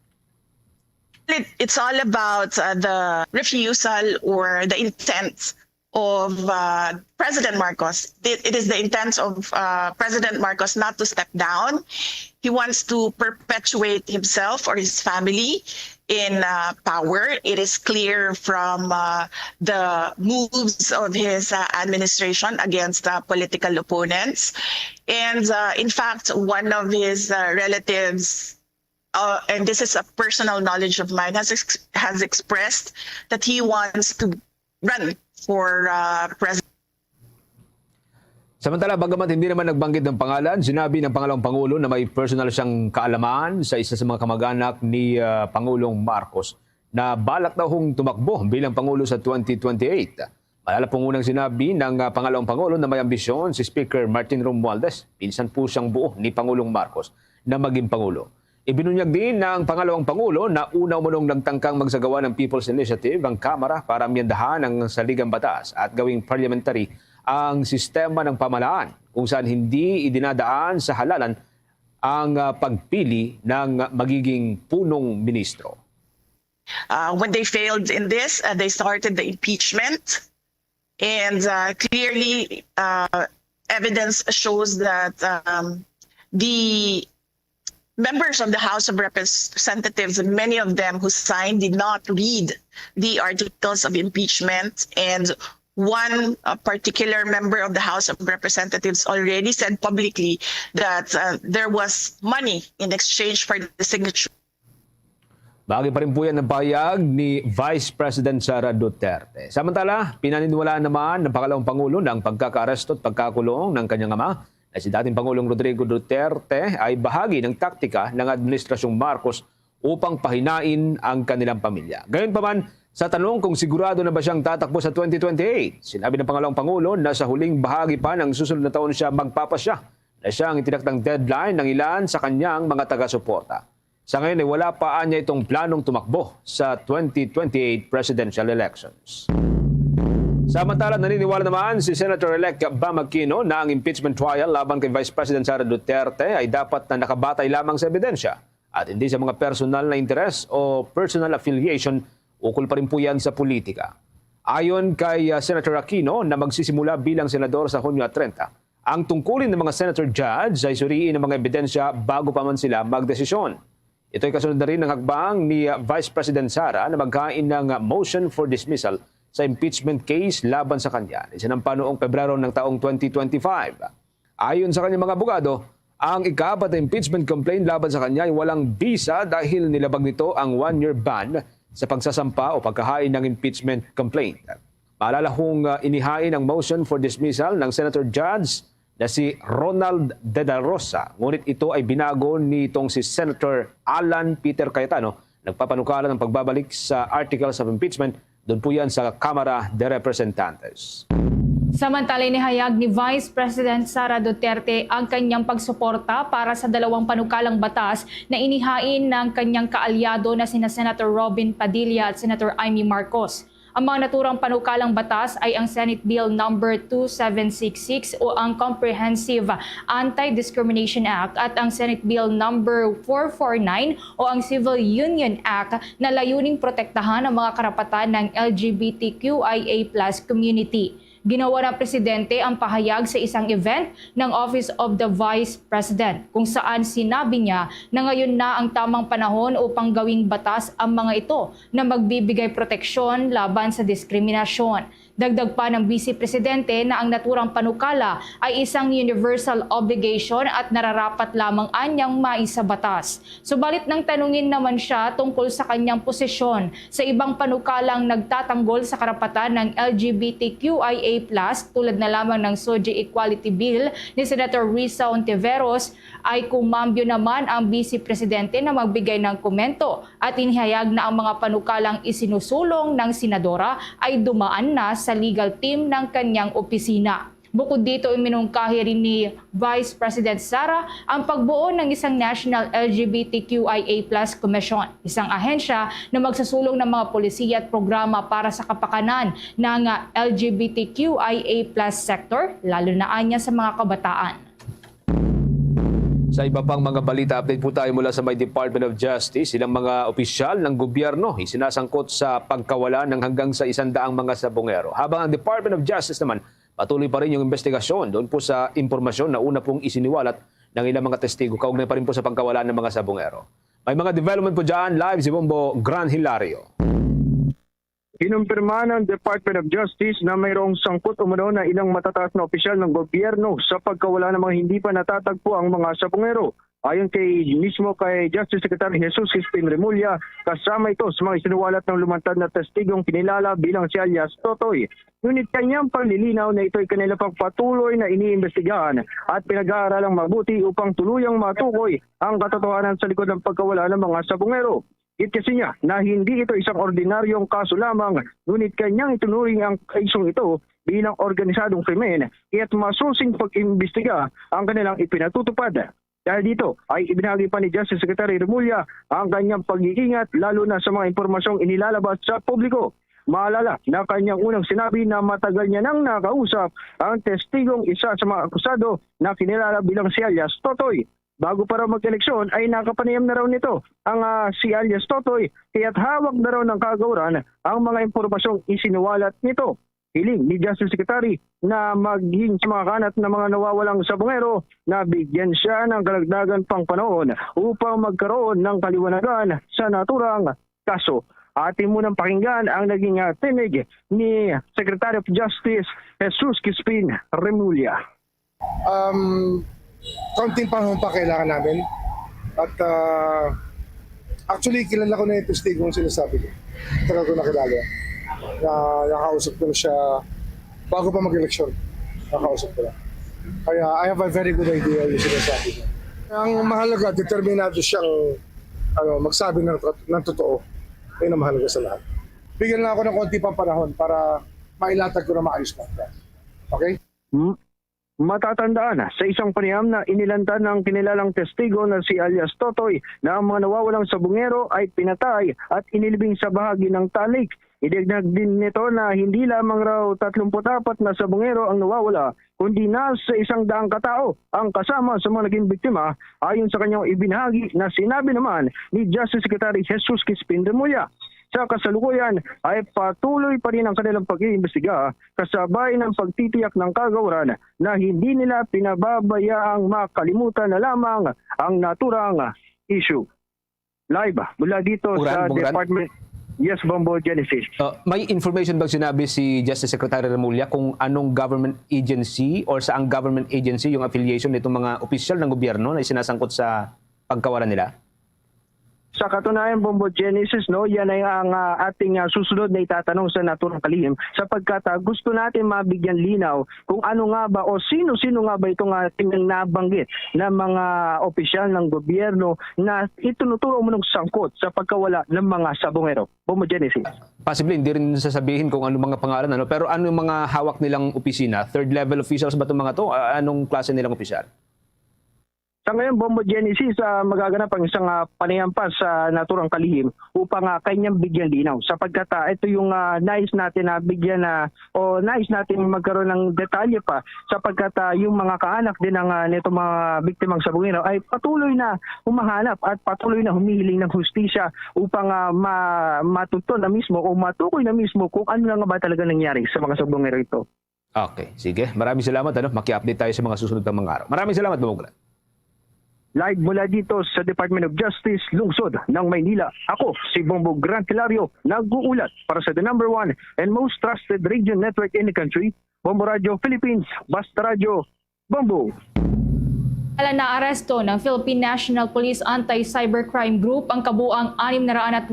It's all about the refusal or the intent of President Marcos. It is the intent of President Marcos not to step down. He wants to perpetuate himself or his family in power. It is clear from the moves of his administration against political opponents. And in fact, one of his relatives, and this is a personal knowledge of mine, has expressed that he wants to run for president. Samantala, bagamat hindi naman nagbanggit ng pangalan, sinabi ng Pangalawang Pangulo na may personal siyang kaalaman sa isa sa mga kamag-anak ni Pangulong Marcos na balak daw hong tumakbo bilang Pangulo sa 2028. Malala pong unang sinabi ng Pangalawang Pangulo na may ambisyon si Speaker Martin Romualdez, pinsan po siyang buo ni Pangulong Marcos, na maging Pangulo. Ibinunyag din ng Pangalawang Pangulo na una umunong nagtangkang magsagawa ng People's Initiative ang Kamara para amyendahan ang saligang batas at gawing parliamentary ang sistema ng pamahalaan kung saan hindi idinadaan sa halalan ang pagpili ng magiging punong ministro. When they failed in this, they started the impeachment. And clearly, evidence shows that the members of the House of Representatives, many of them who signed, did not read the articles of impeachment. And one particular member of the House of Representatives already said publicly that there was money in exchange for the signature. Bagay pa rin po yan ng pahayag ni Vice President Sara Duterte. Samantala, pinaniniwalaan naman ng Pangalawang Pangulo na ang pagkakaaresto at pagkakulong ng kanyang ama na si dating Pangulong Rodrigo Duterte ay bahagi ng taktika ng Administrasyong Marcos upang pahinain ang kanilang pamilya. Gayunpaman, sa tanong kung sigurado na ba siyang tatakbo sa 2028, sinabi ng Pangalawang Pangulo na sa huling bahagi pa ng susunod na taon siya magpapasya na siya ang itinakdang deadline ng ilan sa kanyang mga taga-suporta. Sa ngayon ay wala pa niya itong planong tumakbo sa 2028 presidential elections. Samantala, naniniwala naman si Senator-elect Bam Aquino na ang impeachment trial laban kay Vice President Sara Duterte ay dapat na nakabatay lamang sa ebidensya at hindi sa mga personal na interes o personal affiliation, ukol pa rin po yan sa politika. Ayon kay Senator Aquino na magsisimula bilang senador sa Hunyo 30, ang tungkulin ng mga senator judge ay suriin ang mga ebidensya bago pa man sila magdesisyon. Ito ay kasunod na rin ng hakbang ni Vice President Sara na maghain ng motion for dismissal sa impeachment case laban sa kanya. Isinampa noong Pebrero ng taong 2025. Ayon sa kanyang mga abogado, ang ika-4 na impeachment complaint laban sa kanya ay walang bisa dahil nilabag nito ang 1-year ban sa pagsasampa o pagkahain ng impeachment complaint. Maalala kung inihain ang motion for dismissal ng Senator Judge na si Ronald De La Rosa. Ngunit ito ay binago nitong si Senator Alan Peter Cayetano, nagpapanukala ng pagbabalik sa articles of impeachment. Doon po yan sa Kamara de Representantes. Samantala, inihayag ni Vice President Sara Duterte ang kanyang pagsuporta para sa 2 panukalang batas na inihain ng kanyang kaalyado na sina Senator Robin Padilla at Senator Amy Marcos. Ang mga naturang panukalang batas ay ang Senate Bill No. 2766 o ang Comprehensive Anti-Discrimination Act at ang Senate Bill No. 449 o ang Civil Union Act na layuning protektahan ang mga karapatan ng LGBTQIA+ community. Ginawa ng Presidente ang pahayag sa isang event ng Office of the Vice President kung saan sinabi niya na ngayon na ang tamang panahon upang gawing batas ang mga ito na magbibigay proteksyon laban sa diskriminasyon. Dagdag pa ng Vice Presidente na ang naturang panukala ay isang universal obligation at nararapat lamang anyang maisabatas. Subalit nang tanungin naman siya tungkol sa kanyang posisyon sa ibang panukalang nagtatanggol sa karapatan ng LGBTQIA+ tulad na lamang ng SOGI Equality Bill ni Senator Risa Ontiveros, ay kumambyo naman ang Vice Presidente na magbigay ng komento at inihayag na ang mga panukalang isinusulong ng senadora ay dumaan na sa legal team ng kanyang opisina. Bukod dito, iminungkahi rin ni Vice President Sara ang pagbuo ng isang National LGBTQIA+ Commission, isang ahensya na magsasulong ng mga polisiya at programa para sa kapakanan ng LGBTQIA+ sector, lalo na anya sa mga kabataan. Sa iba pang mga balita, update po tayo mula sa may Department of Justice. Ilang mga opisyal ng gobyerno isinasangkot sa pagkawala ng hanggang sa 100 mga sabongero. Habang ang Department of Justice naman, patuloy pa rin yung investigasyon doon po sa impormasyon na una pong isiniwalat ng ilang mga testigo. Kaugnay pa rin po sa pagkawala ng mga sabongero. May mga development po dyan. Live si Bombo Gran Hilario. Kinumpirma ng Department of Justice na mayroong sangkot umano na ilang matataas na opisyal ng gobyerno sa pagkawala ng mga hindi pa natatagpo ang mga sabongero. Ayon mismo kay Justice Secretary Jesus Crispin Remulla, kasama ito sa mga isinuwalat ng lumantad na testigong kinilala bilang si alias Totoy. Ngunit kanyang paglilinaw na ito'y kanila pagpatuloy na iniimbestigahan at pinag-aaralang mabuti upang tuluyang matukoy ang katotohanan sa likod ng pagkawala ng mga sabongero. Kasi niya na hindi ito isang ordinaryong kaso lamang, ngunit kanyang itunuring ang kaisong ito bilang organisadong krimen at masusing pag-imbestiga ang kanilang ipinatutupad. Dahil dito ay ibinahagi pa ni Justice Secretary Remulla ang kanyang pag-iingat lalo na sa mga impormasyong inilalabas sa publiko. Maalala na kanyang unang sinabi na matagal niya nang nakausap ang testigong isa sa mga akusado na kinilala bilang si alias Totoy. Bago para mag-eleksyon ay nakapanayam na raw nito ang si alias Totoy, kaya't hawak na raw ng kagawaran ang mga impormasyong isinuwalat nito. Hiling ni Justice Secretary na maging sa mga kanat ng mga nawawalang sabongero na bigyan siya ng kalagdagan pang panahon upang magkaroon ng kaliwanagan sa naturang kaso. Atin munang pakinggan ang naging tinig ni Secretary of Justice Jesus Crispin Remulla. Kaunting panahon pa kailangan namin at actually kilala ko na yung testigong sinasabi ko. Tagal ko nakilala na nakausap ko na siya bago pa mag-eleksyon. Nakausap ko na. Kaya I have a very good idea yung sinasabi ko. Ang mahalaga, determinado siyang magsabi ng totoo. Yun ang mahalaga sa lahat. Bigyan lang ako ng konti pang panahon para mailatag ko na maayos na. Okay? Matatandaan sa isang panayam na inilantad ng kinilalang testigo na si alias Totoy na ang mga nawawalang sabongero ay pinatay at inilibing sa bahagi ng talik. Idagdag din nito na hindi lamang raw 34 na sabongero ang nawawala, kundi nasa 100 katao ang kasama sa mga naging biktima ayon sa kanyang ibinahagi na sinabi naman ni Justice Secretary Jesus Crispin Remulla. Sa kasalukuyan ay patuloy pa rin ang kanilang pag-iimbestiga kasabay ng pagtitiyak ng kagawaran na hindi nila pinababayaang makalimutan na lamang ang naturang issue. Live mula dito sa Department. Yes, Bombo Genesis. May information bang sinabi si Justice Secretary Remulla kung anong government agency or saang government agency yung affiliation nitong mga opisyal ng gobyerno na isinasangkot sa pagkawalan nila? Sa katunayan, Bombo Genesis, no, yan ay ang ating susunod na itatanong sa naturang kalihim sapagkat gusto natin mabigyan linaw kung ano nga ba o sino-sino nga ba itong ating nabanggit na mga opisyal ng gobyerno na itunuturo mo ng sangkot sa pagkawala ng mga sabongero. Bombo Genesis. Possibly, hindi rin sasabihin kung ano mga pangalan, pero ano yung mga hawak nilang opisina? Third level officials ba itong mga to? Anong klase nilang opisyal? Sa ngayon, Bombo Genesis, magaganap ang isang panayampas sa naturang kalihim upang kanyang bigyan linaw. Sapagkat ito yung nais natin na bigyan o nais natin magkaroon ng detalye pa sapagkat yung mga kaanak din ng nito mga biktimang sabongero ay patuloy na humahanap at patuloy na humihiling ng hustisya upang matuto na mismo o matukoy na mismo kung ano nga ba talaga nangyari sa mga sabongero ito. Okay, sige. Maraming salamat. Maki-update tayo sa mga susunod ng mga araw. Maraming salamat, Bombo. Live mula dito sa Department of Justice, lungsod ng Maynila. Ako, si Bombo Grant Hilario, nag-uulat para sa the number 1 and most trusted radio network in the country, Bombo Radio Philippines, Basta Radio, Bombo. Na aresto ng Philippine National Police Anti-Cybercrime Group ang kabuang 608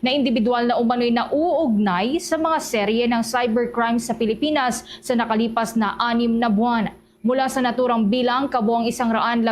na individual na umano'y nauugnay sa mga serye ng cybercrime sa Pilipinas sa nakalipas na 6 na buwan. Mula sa naturang bilang, kabuang 116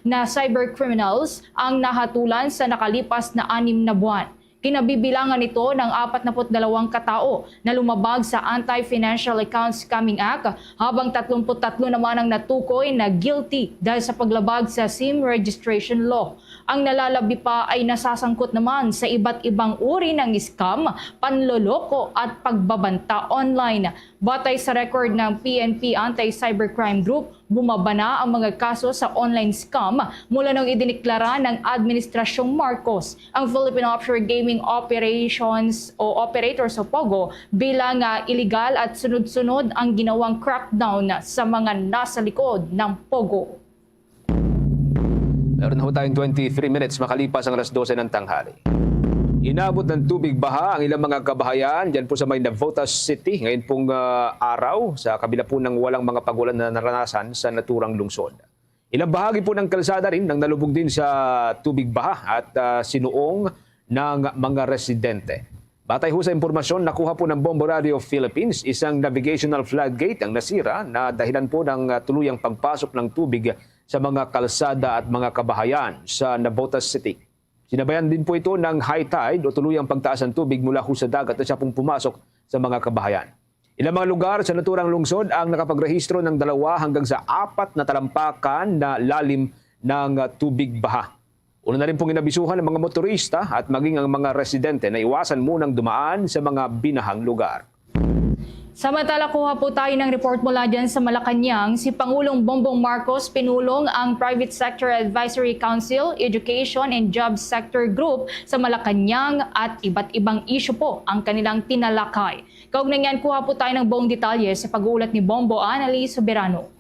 na cybercriminals ang nahatulan sa nakalipas na 6 na buwan. Kinabibilangan nito ng 42 katao na lumabag sa Anti-Financial Accounts Scamming Act habang 33 naman ang natukoy na guilty dahil sa paglabag sa SIM registration law. Ang nalalabi pa ay nasasangkot naman sa iba't ibang uri ng scam, panloloko at pagbabanta online. Batay sa record ng PNP Anti-Cybercrime Group, bumaba na ang mga kaso sa online scam mula nang idiniklara ng Administrasyong Marcos ang Philippine Offshore Gaming Operations o Operators o POGO bilang illegal at sunod-sunod ang ginawang crackdown sa mga nasa likod ng POGO. Meron na tayong 23 minutes makalipas ang 12:00 ng tanghali. Inabot ng tubig baha ang ilang mga kabahayan dyan po sa may Navotas City ngayon pong araw sa kabila po ng walang mga pagulan na naranasan sa naturang lungsod. Ilang bahagi po ng kalsada rin nang nalubog din sa tubig baha at sinuong ng mga residente. Batay ho sa impormasyon nakuha po ng Bombo Radio Philippines, isang navigational floodgate ang nasira na dahilan po ng tuluyang pagpasok ng tubig sa mga kalsada at mga kabahayan sa Navotas City. Sinabayan din po ito ng high tide o tuluyang pagtaas ng tubig mula sa dagat at siya pong pumasok sa mga kabahayan. Ilang mga lugar sa naturang lungsod ang nakapagrehistro ng 2 hanggang sa 4 na talampakan na lalim ng tubig baha. Una na rin pong inabisuhan ng mga motorista at maging ang mga residente na iwasan munang dumaan sa mga binahang lugar. Samantala, kuha po tayo ng report mula dyan sa Malacanang. Si Pangulong Bongbong Marcos pinulong ang Private Sector Advisory Council, Education and Jobs Sector Group sa Malacanang at iba't ibang isyu po ang kanilang tinalakay. Kaugnay niyan, kuha po tayo ng buong detalye sa pag-uulat ni Bombo Annalise Soberano.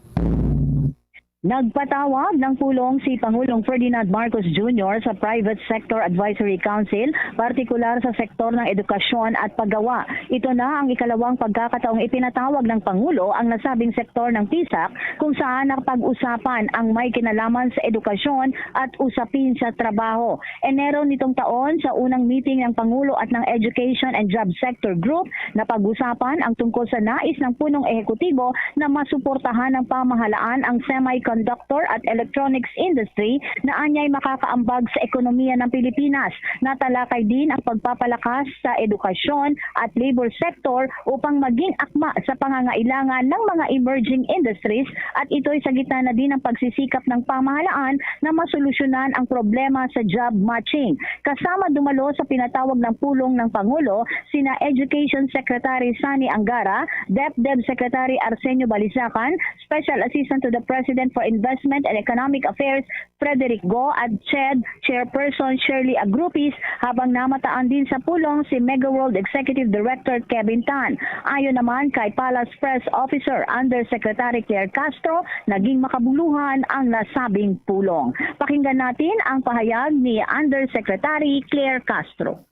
Nagpatawag ng pulong si Pangulong Ferdinand Marcos Jr. sa Private Sector Advisory Council, partikular sa sektor ng edukasyon at paggawa. Ito na ang ikalawang pagkakataong ipinatawag ng Pangulo ang nasabing sektor ng PISAC kung saan nakapag-usapan ang may kinalaman sa edukasyon at usapin sa trabaho. Enero nitong taon sa unang meeting ng Pangulo at ng Education and Job Sector Group na pag-usapan ang tungkol sa nais ng punong ehekutibo na masuportahan ng pamahalaan ang semi-curricular semiconductor at electronics industry na anyay makakaambag sa ekonomiya ng Pilipinas. Natalakay din ang pagpapalakas sa edukasyon at labor sector upang maging akma sa pangangailangan ng mga emerging industries at ito'y sa gitna na din ng pagsisikap ng pamahalaan na masolusyonan ang problema sa job matching. Kasama dumalo sa pinatawag ng pulong ng Pangulo sina Education Secretary Sani Angara, DepEd Secretary Arsenio Balisacan, Special Assistant to the President for Investment and Economic Affairs Frederick Go at CHED Chairperson Shirley Agrupis, habang namataan din sa pulong si Mega World Executive Director Kevin Tan. Ayon naman kay Palace Press Officer Undersecretary Claire Castro, naging makabuluhan ang nasabing pulong. Pakinggan natin ang pahayag ni Undersecretary Claire Castro.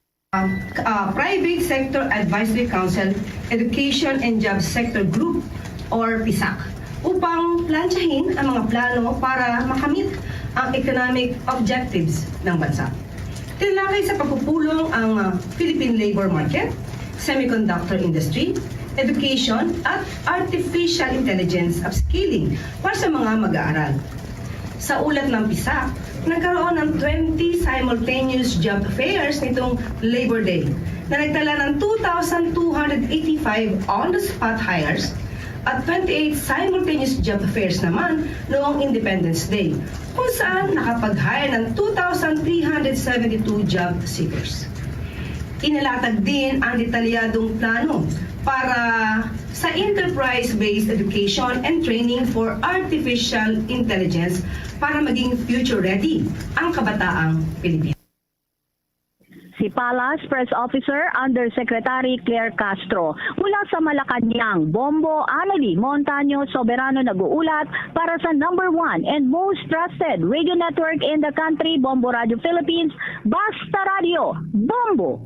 Private Sector Advisory Council, Education and Job Sector Group or PISAC upang plansyahin ang mga plano para makamit ang economic objectives ng bansa. Tinalakay sa pagpupulong ang Philippine labor market, semiconductor industry, education at artificial intelligence upskilling para sa mga mag-aaral. Sa ulat ng PISAC, nagkaroon ng 20 simultaneous job fairs nitong Labor Day na nagtala ng 2,285 on-the-spot hires at 28 simultaneous job fairs naman noong Independence Day, kung saan nakapag-hire ng 2,372 job seekers. Inalatag din ang detalyadong plano para sa enterprise-based education and training for artificial intelligence para maging future-ready ang kabataang Pilipinas. Si Palace Press Officer Undersecretary Claire Castro. Mula sa Malacanang, Bombo Anali Montaño Soberano nag-uulat para sa #1 and most trusted radio network in the country, Bombo Radio Philippines, Basta Radio, Bombo!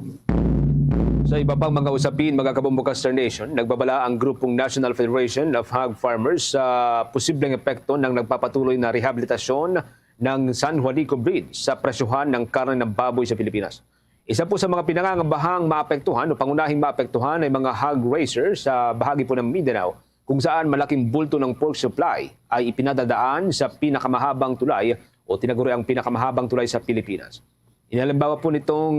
Sa iba pang mga usapin, mga kabombo Castor Nation, nagbabala ang grupong National Federation of Hog Farmers sa posibleng epekto ng nagpapatuloy na rehabilitasyon ng San Juanico Bridge sa presyuhan ng karne ng baboy sa Pilipinas. Isa po sa mga pinangangambahang maapektuhan o pangunahing maapektuhan ay mga hog raisers sa bahagi po ng Mindanao, kung saan malaking bulto ng pork supply ay ipinadadaan sa pinakamahabang tulay o tinaguri ang pinakamahabang tulay sa Pilipinas. Inalimbawa po nitong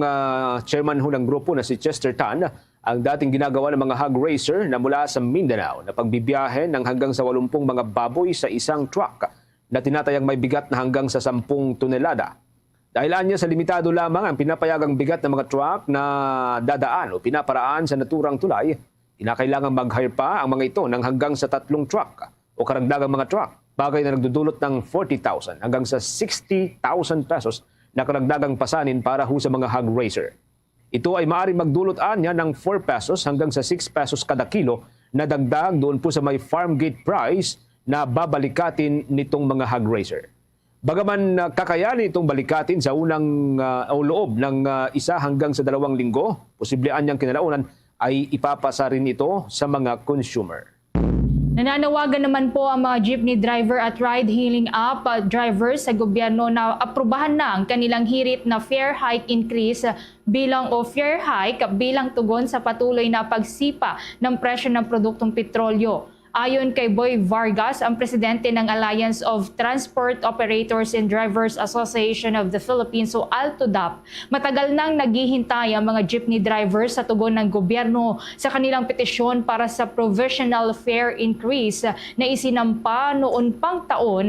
chairman ho ng grupo na si Chester Tan ang dating ginagawa ng mga hog raiser na mula sa Mindanao na pagbibiyahe ng hanggang sa 80 mga baboy sa isang truck na tinatayang may bigat na hanggang sa 10 tonelada. Dahil anya sa limitado lamang ang pinapayagang bigat ng mga truck na dadaan o pinaparaan sa naturang tulay, kinakailangan mag-hire pa ang mga ito ng hanggang sa 3 truck o karagdagang mga truck, bagay na nagdudulot ng 40,000 hanggang sa 60,000 pesos na karagdagang pasanin para ho sa mga hog raiser. Ito ay maaaring magdulot niya ng 4 pesos hanggang sa 6 pesos kada kilo na dagdag doon po sa may farm gate price na babalikatin nitong mga hog raiser. Bagaman kakayanin itong balikatin sa unang o loob ng 1 hanggang sa 2 linggo, posible anyang kinalaunan ay ipapasa rin ito sa mga consumer. Nananawagan naman po ang mga jeepney driver at ride-hailing app drivers sa gobyerno na aprubahan na ang kanilang hirit na fare hike increase bilang tugon sa patuloy na pagsipa ng presyo ng produktong petrolyo. Ayon kay Boy Vargas, ang presidente ng Alliance of Transport Operators and Drivers Association of the Philippines o ALTODAP, matagal nang naghihintay ang mga jeepney drivers sa tugon ng gobyerno sa kanilang petisyon para sa provisional fare increase na isinampa noon pang taon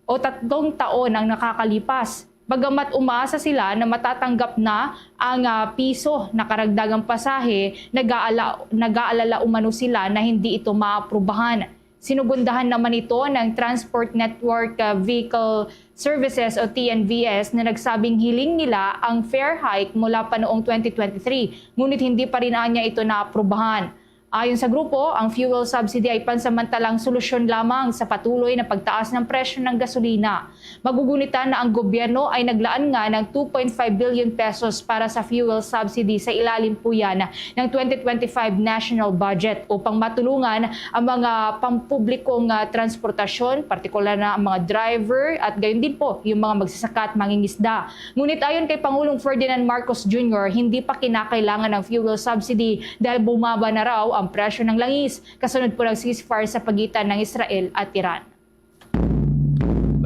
o 3 taon ang nakakalipas. Bagamat umaasa sila na matatanggap na ang piso na karagdagang pasahe, nag-aalala umano sila na hindi ito maaprubahan. Sinugundahan naman ito ng Transport Network Vehicle Services o TNVS na nagsabing hiling nila ang fare hike mula pa noong 2023, ngunit hindi pa rin niya ito naaprubahan. Ayon sa grupo, ang fuel subsidy ay pansamantalang solusyon lamang sa patuloy na pagtaas ng presyo ng gasolina. Magugunitan na ang gobyerno ay naglaan nga ng 2.5 billion pesos para sa fuel subsidy sa ilalim po yan ng 2025 national budget upang matulungan ang mga pampublikong transportasyon, partikular na ang mga driver at gayon din po yung mga magsasaka at mangingisda. Ngunit ayon kay Pangulong Ferdinand Marcos Jr., hindi pa kinakailangan ng fuel subsidy dahil bumaba na raw ang presyo ng langis, kasunod po ng ceasefire sa pagitan ng Israel at Iran.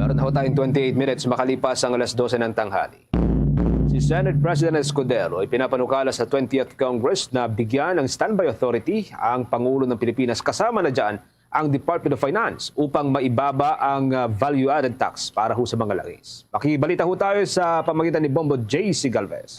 Meron na ho tayong 28 minutes makalipas ang alas 12 ng tanghali. Si Senate President Escudero ay pinapanukala sa 20th Congress na bigyan ng standby authority ang Pangulo ng Pilipinas, kasama na dyan ang Department of Finance, upang maibaba ang value-added tax para ho sa mga langis. Makibalita ho tayo sa pamagitan ni Bombo J.C. Galvez.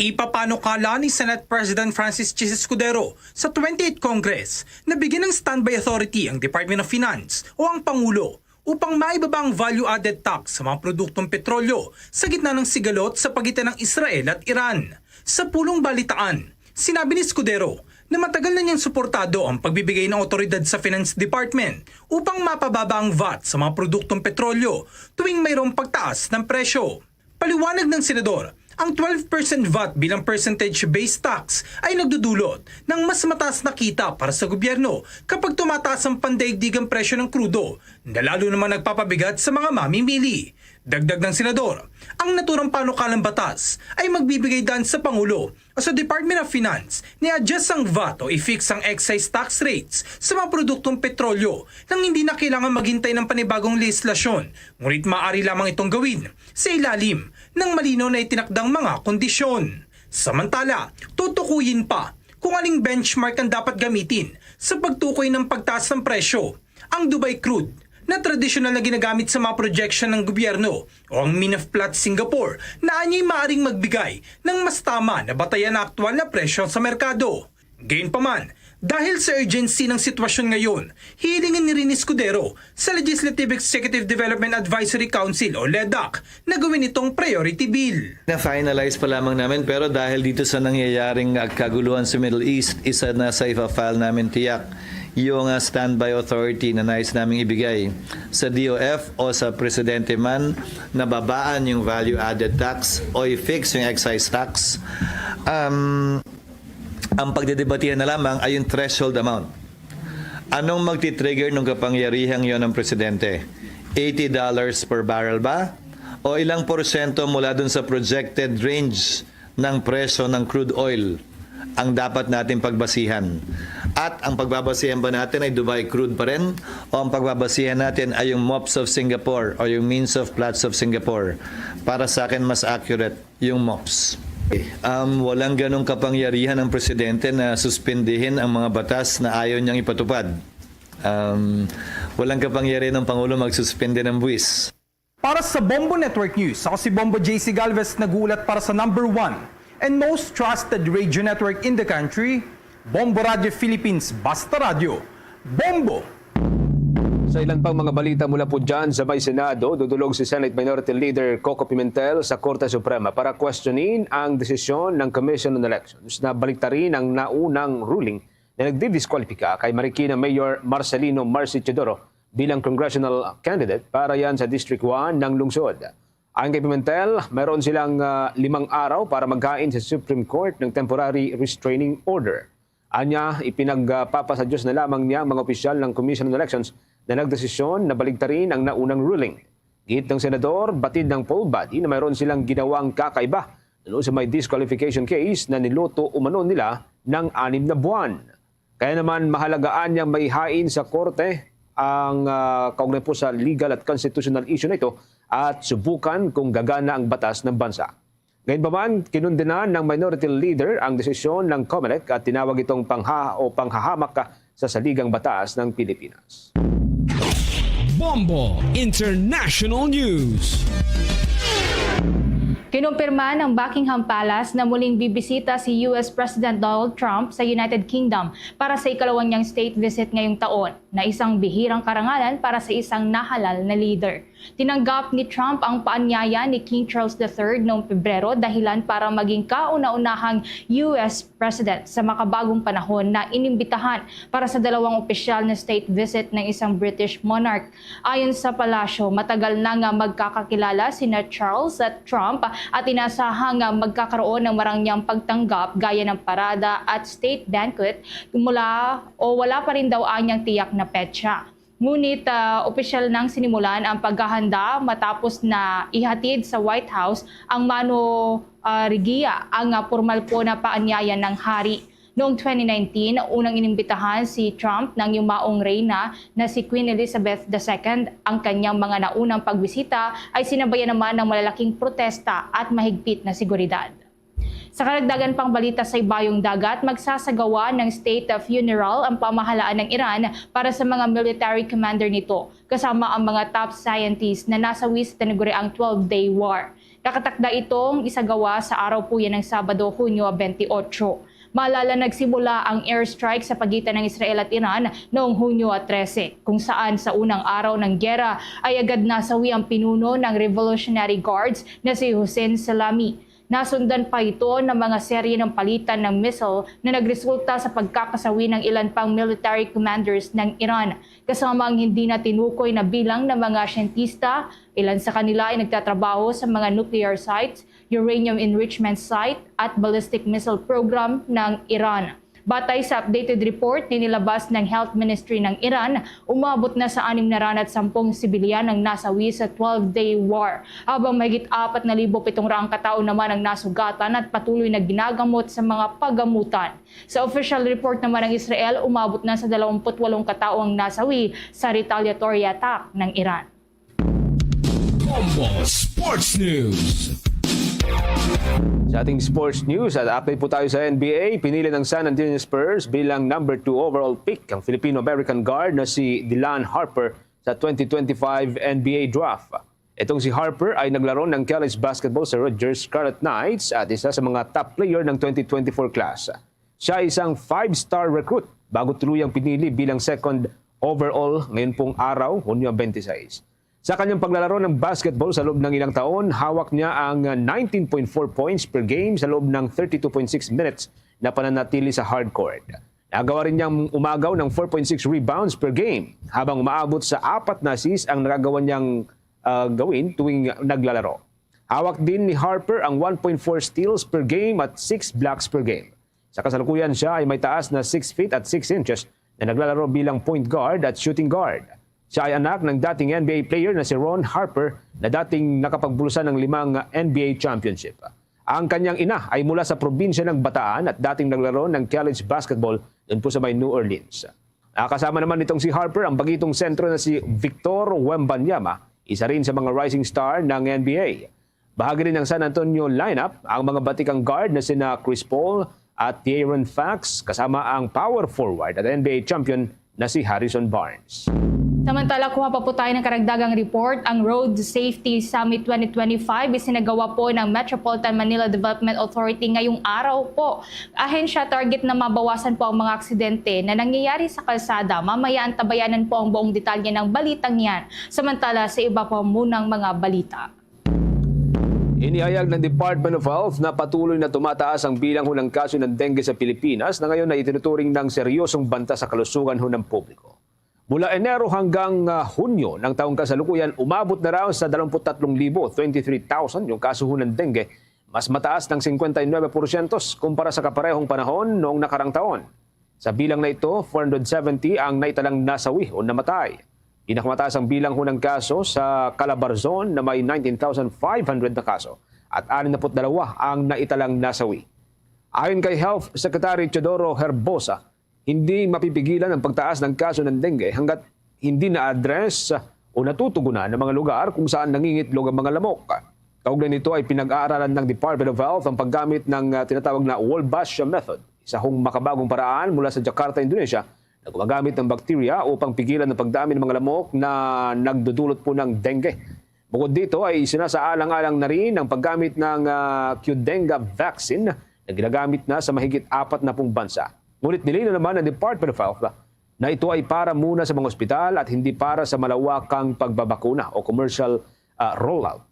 Ipapanukala ni Senate President Francis Chis Escudero sa 28th Congress na bigyan ng standby authority ang Department of Finance o ang Pangulo upang maibaba ang value-added tax sa mga produktong petrolyo sa gitna ng sigalot sa pagitan ng Israel at Iran. Sa pulong balitaan, sinabi ni Escudero na matagal na niyang suportado ang pagbibigay ng otoridad sa Finance Department upang mapababa ang VAT sa mga produktong petrolyo tuwing mayroong pagtaas ng presyo. Paliwanag ng senador, ang 12% VAT bilang percentage-based tax ay nagdudulot ng mas mataas na kita para sa gobyerno kapag tumataas ang pandaigdigang presyo ng krudo, na lalo naman nagpapabigat sa mga mamimili. Dagdag ng senador, ang naturang panukalang batas ay magbibigay daan sa Pangulo o sa Department of Finance na i-adjust ang VAT o i-fix ang excise tax rates sa mga produktong petrolyo nang hindi na kailangan maghintay ng panibagong legislasyon, ngunit maaari lamang itong gawin sa ilalim ng malinaw na itinakdang mga kondisyon. Samantala, tutukuyin pa kung aling benchmark ang dapat gamitin sa pagtukoy ng pagtaas ng presyo, ang Dubai crude na tradisyonal na ginagamit sa mga projection ng gobyerno o ang Minaf Platts Singapore na anya'y maaaring magbigay ng mas tama na batayan na aktual na presyo sa merkado. Gayunpaman, dahil sa urgency ng sitwasyon ngayon, hilingin ni rin Escudero sa Legislative Executive Development Advisory Council o LEDAC na gawin itong priority bill. Na-finalize pa lamang namin, pero dahil dito sa nangyayaring kaguluhan sa Middle East, isa na sa ipa-file namin tiyak yung standby authority na nais naming ibigay sa DOF o sa Presidente man na babaan yung value-added tax o i-fix yung excise tax. Ang pagdedebatihan na lamang ay yung threshold amount. Anong magti-trigger ng kapangyarihang yon ng Presidente? $80 per barrel ba? O ilang porsyento mula dun sa projected range ng presyo ng crude oil ang dapat natin pagbasihan? At ang pagbabasihan ba natin ay Dubai crude pa rin? O ang pagbabasihan natin ay yung MOPS of Singapore o yung Means of Platts of Singapore? Para sa akin, mas accurate yung MOPS. Walang ganong kapangyarihan ng Presidente na suspindihin ang mga batas na ayaw niyang ipatupad. Walang kapangyarihan ng Pangulo magsuspende ng buwis. Para sa Bombo Network News, ako si Bombo J.C. Galvez, nagulat para sa number 1 and most trusted radio network in the country, Bombo Radio Philippines, Basta Radio, Bombo! Sa ilan pang mga balita mula po dyan sa May Senado, dudulog si Senate Minority Leader Coco Pimentel sa Korte Suprema para questionin ang desisyon ng Commission on Elections na baliktarin ang naunang ruling na nagdidiskwalipika kay Marikina Mayor Marcelino Marcy Teodoro bilang congressional candidate para yan sa District 1 ng lungsod. Ayon kay Pimentel, mayroon silang 5 araw para maghain sa Supreme Court ng temporary restraining order. Anya, ipinagpapasa Diyos na lamang niya ang mga opisyal ng Commission on Elections na nagdesisyon na baligtarin ang naunang ruling. Gihit ng senador, batid ng poll body na mayroon silang ginawang kakaiba lalo sa may disqualification case na niluto umano nila ng 6 na buwan. Kaya naman mahalagaan niyang maihain sa korte ang kaugnay po sa legal at constitutional issue na ito at subukan kung gagana ang batas ng bansa. Gayunpaman, kinundenan ng Minority Leader ang desisyon ng COMELEC at tinawag itong panghahamak sa saligang batas ng Pilipinas. Bombo International News. Kinumpirma ng Buckingham Palace na muling bibisita si US President Donald Trump sa United Kingdom para sa ikalawang niyang state visit ngayong taon na isang bihirang karangalan para sa isang nahalal na leader. Tinanggap ni Trump ang paanyaya ni King Charles III noong Pebrero dahilan para maging kauna-unahang US President sa makabagong panahon na inimbitahan para sa dalawang opisyal na state visit ng isang British monarch. Ayon sa palasyo, matagal na nga magkakakilala sina Charles at Trump at inasahang magkakaroon ng marangyang pagtanggap gaya ng parada at state banquet wala pa rin daw anyang tiyak na petsa. Ngunit opisyal nang sinimulan ang paghahanda matapos na ihatid sa White House ang Mano Regia, ang formal po na paanyaya ng hari. Noong 2019, unang inimbitahan si Trump ng yumaong reyna na si Queen Elizabeth II. Ang kanyang mga naunang pagbisita ay sinabayan naman ng malalaking protesta at mahigpit na seguridad. Sa karagdagan pang balita sa ibayong dagat, magsasagawa ng state funeral ang pamahalaan ng Iran para sa mga military commander nito, kasama ang mga top scientists na nasawi sa tinaguriang 12-day war. Nakatakda itong isagawa sa araw po yan ng Sabado, Hunyo 28. Maalala nagsimula ang airstrike sa pagitan ng Israel at Iran noong Hunyo 13, kung saan sa unang araw ng giyera ay agad nasawi ang pinuno ng Revolutionary Guards na si Hossein Salami. Nasundan pa ito ng mga serye ng palitan ng missile na nagresulta sa pagkakasawi ng ilan pang military commanders ng Iran, kasama ang hindi na tinukoy na bilang ng mga siyentista. Ilan sa kanila ay nagtatrabaho sa mga nuclear sites, uranium enrichment site at ballistic missile program ng Iran. Batay sa updated report nilabas ng Health Ministry ng Iran, umabot na sa 610 sibilyan ang nasawi sa 12-day war, habang mahigit 4,700 katao naman ang nasugatan at patuloy na ginagamot sa mga paggamutan. Sa official report naman ng Israel, umabot na sa 28 katao ang nasawi sa retaliatory attack ng Iran. Bombo Sports News. Sa ating sports news at update po tayo sa NBA, pinili ng San Antonio Spurs bilang number 2 overall pick ang Filipino-American guard na si Dylan Harper sa 2025 NBA Draft. Itong si Harper ay naglaro ng college basketball sa Rutgers Scarlet Knights at isa sa mga top player ng 2024 class. Siya ay isang 5-star recruit bago tuluyang pinili bilang second overall ngayon pong araw, Hunyo 26. Sa kanyang paglalaro ng basketball sa loob ng ilang taon, hawak niya ang 19.4 points per game sa loob ng 32.6 minutes na pananatili sa hardcourt. Nagawa rin niyang umagaw ng 4.6 rebounds per game, habang umaabot sa 4 na assists ang nagagawa niyang gawin tuwing naglalaro. Hawak din ni Harper ang 1.4 steals per game at 6 blocks per game. Sa kasalukuyan siya ay may taas na 6 feet at 6 inches na naglalaro bilang point guard at shooting guard. Siya ay anak ng dating NBA player na si Ron Harper na dating nakapagbulusan ng 5 NBA championship. Ang kanyang ina ay mula sa probinsya ng Bataan at dating naglaro ng college basketball doon po sa may New Orleans. Kasama naman nitong si Harper ang bagitong sentro na si Victor Wembanyama, isa rin sa mga rising star ng NBA. Bahagi rin ng San Antonio lineup ang mga batikang guard na sina Chris Paul at De'Aaron Fox, kasama ang power forward at NBA champion na si Harrison Barnes. Samantala, kuha pa po tayo ng karagdagang report. Ang Road Safety Summit 2025 isinagawa po ng Metropolitan Manila Development Authority ngayong araw po. Ahensya target na mabawasan po ang mga aksidente na nangyayari sa kalsada. Mamaya antabayanan po ang buong detalye ng balitang yan. Samantala, sa iba pa munang mga balita. Inihayag ng Department of Health na patuloy na tumataas ang bilang ng kaso ng dengue sa Pilipinas na ngayon ay itinuturing ng seryosong banta sa kalusugan ng publiko. Mula Enero hanggang Hunyo ng taong kasalukuyan, umabot na raw sa 23,000 yung kaso ng dengue, mas mataas ng 59% kumpara sa kaparehong panahon noong nakarang taon. Sa bilang na ito, 470 ang naitalang nasawi o namatay. Pinakamataas ang bilang ng kaso sa Calabarzon na may 19,500 na kaso at 62 ang naitalang nasawi. Ayon kay Health Secretary Teodoro Herbosa, hindi mapipigilan ang pagtaas ng kaso ng dengue hanggat hindi na-address o natutugunan ng mga lugar kung saan nangingitlog ang mga lamok. Kaugnay nito ay pinag-aaralan ng Department of Health ang paggamit ng tinatawag na Wolbachia Method, isa hong makabagong paraan mula sa Jakarta, Indonesia, na gumagamit ng bakterya upang pigilan ang pagdami ng mga lamok na nagdudulot po ng dengue. Bukod dito ay sinasaalang-alang na rin ang paggamit ng Qdenga vaccine na ginagamit na sa mahigit 40 bansa. Ngunit nilinaw naman ng Department of Health na ito ay para muna sa mga ospital at hindi para sa malawakang pagbabakuna o commercial rollout.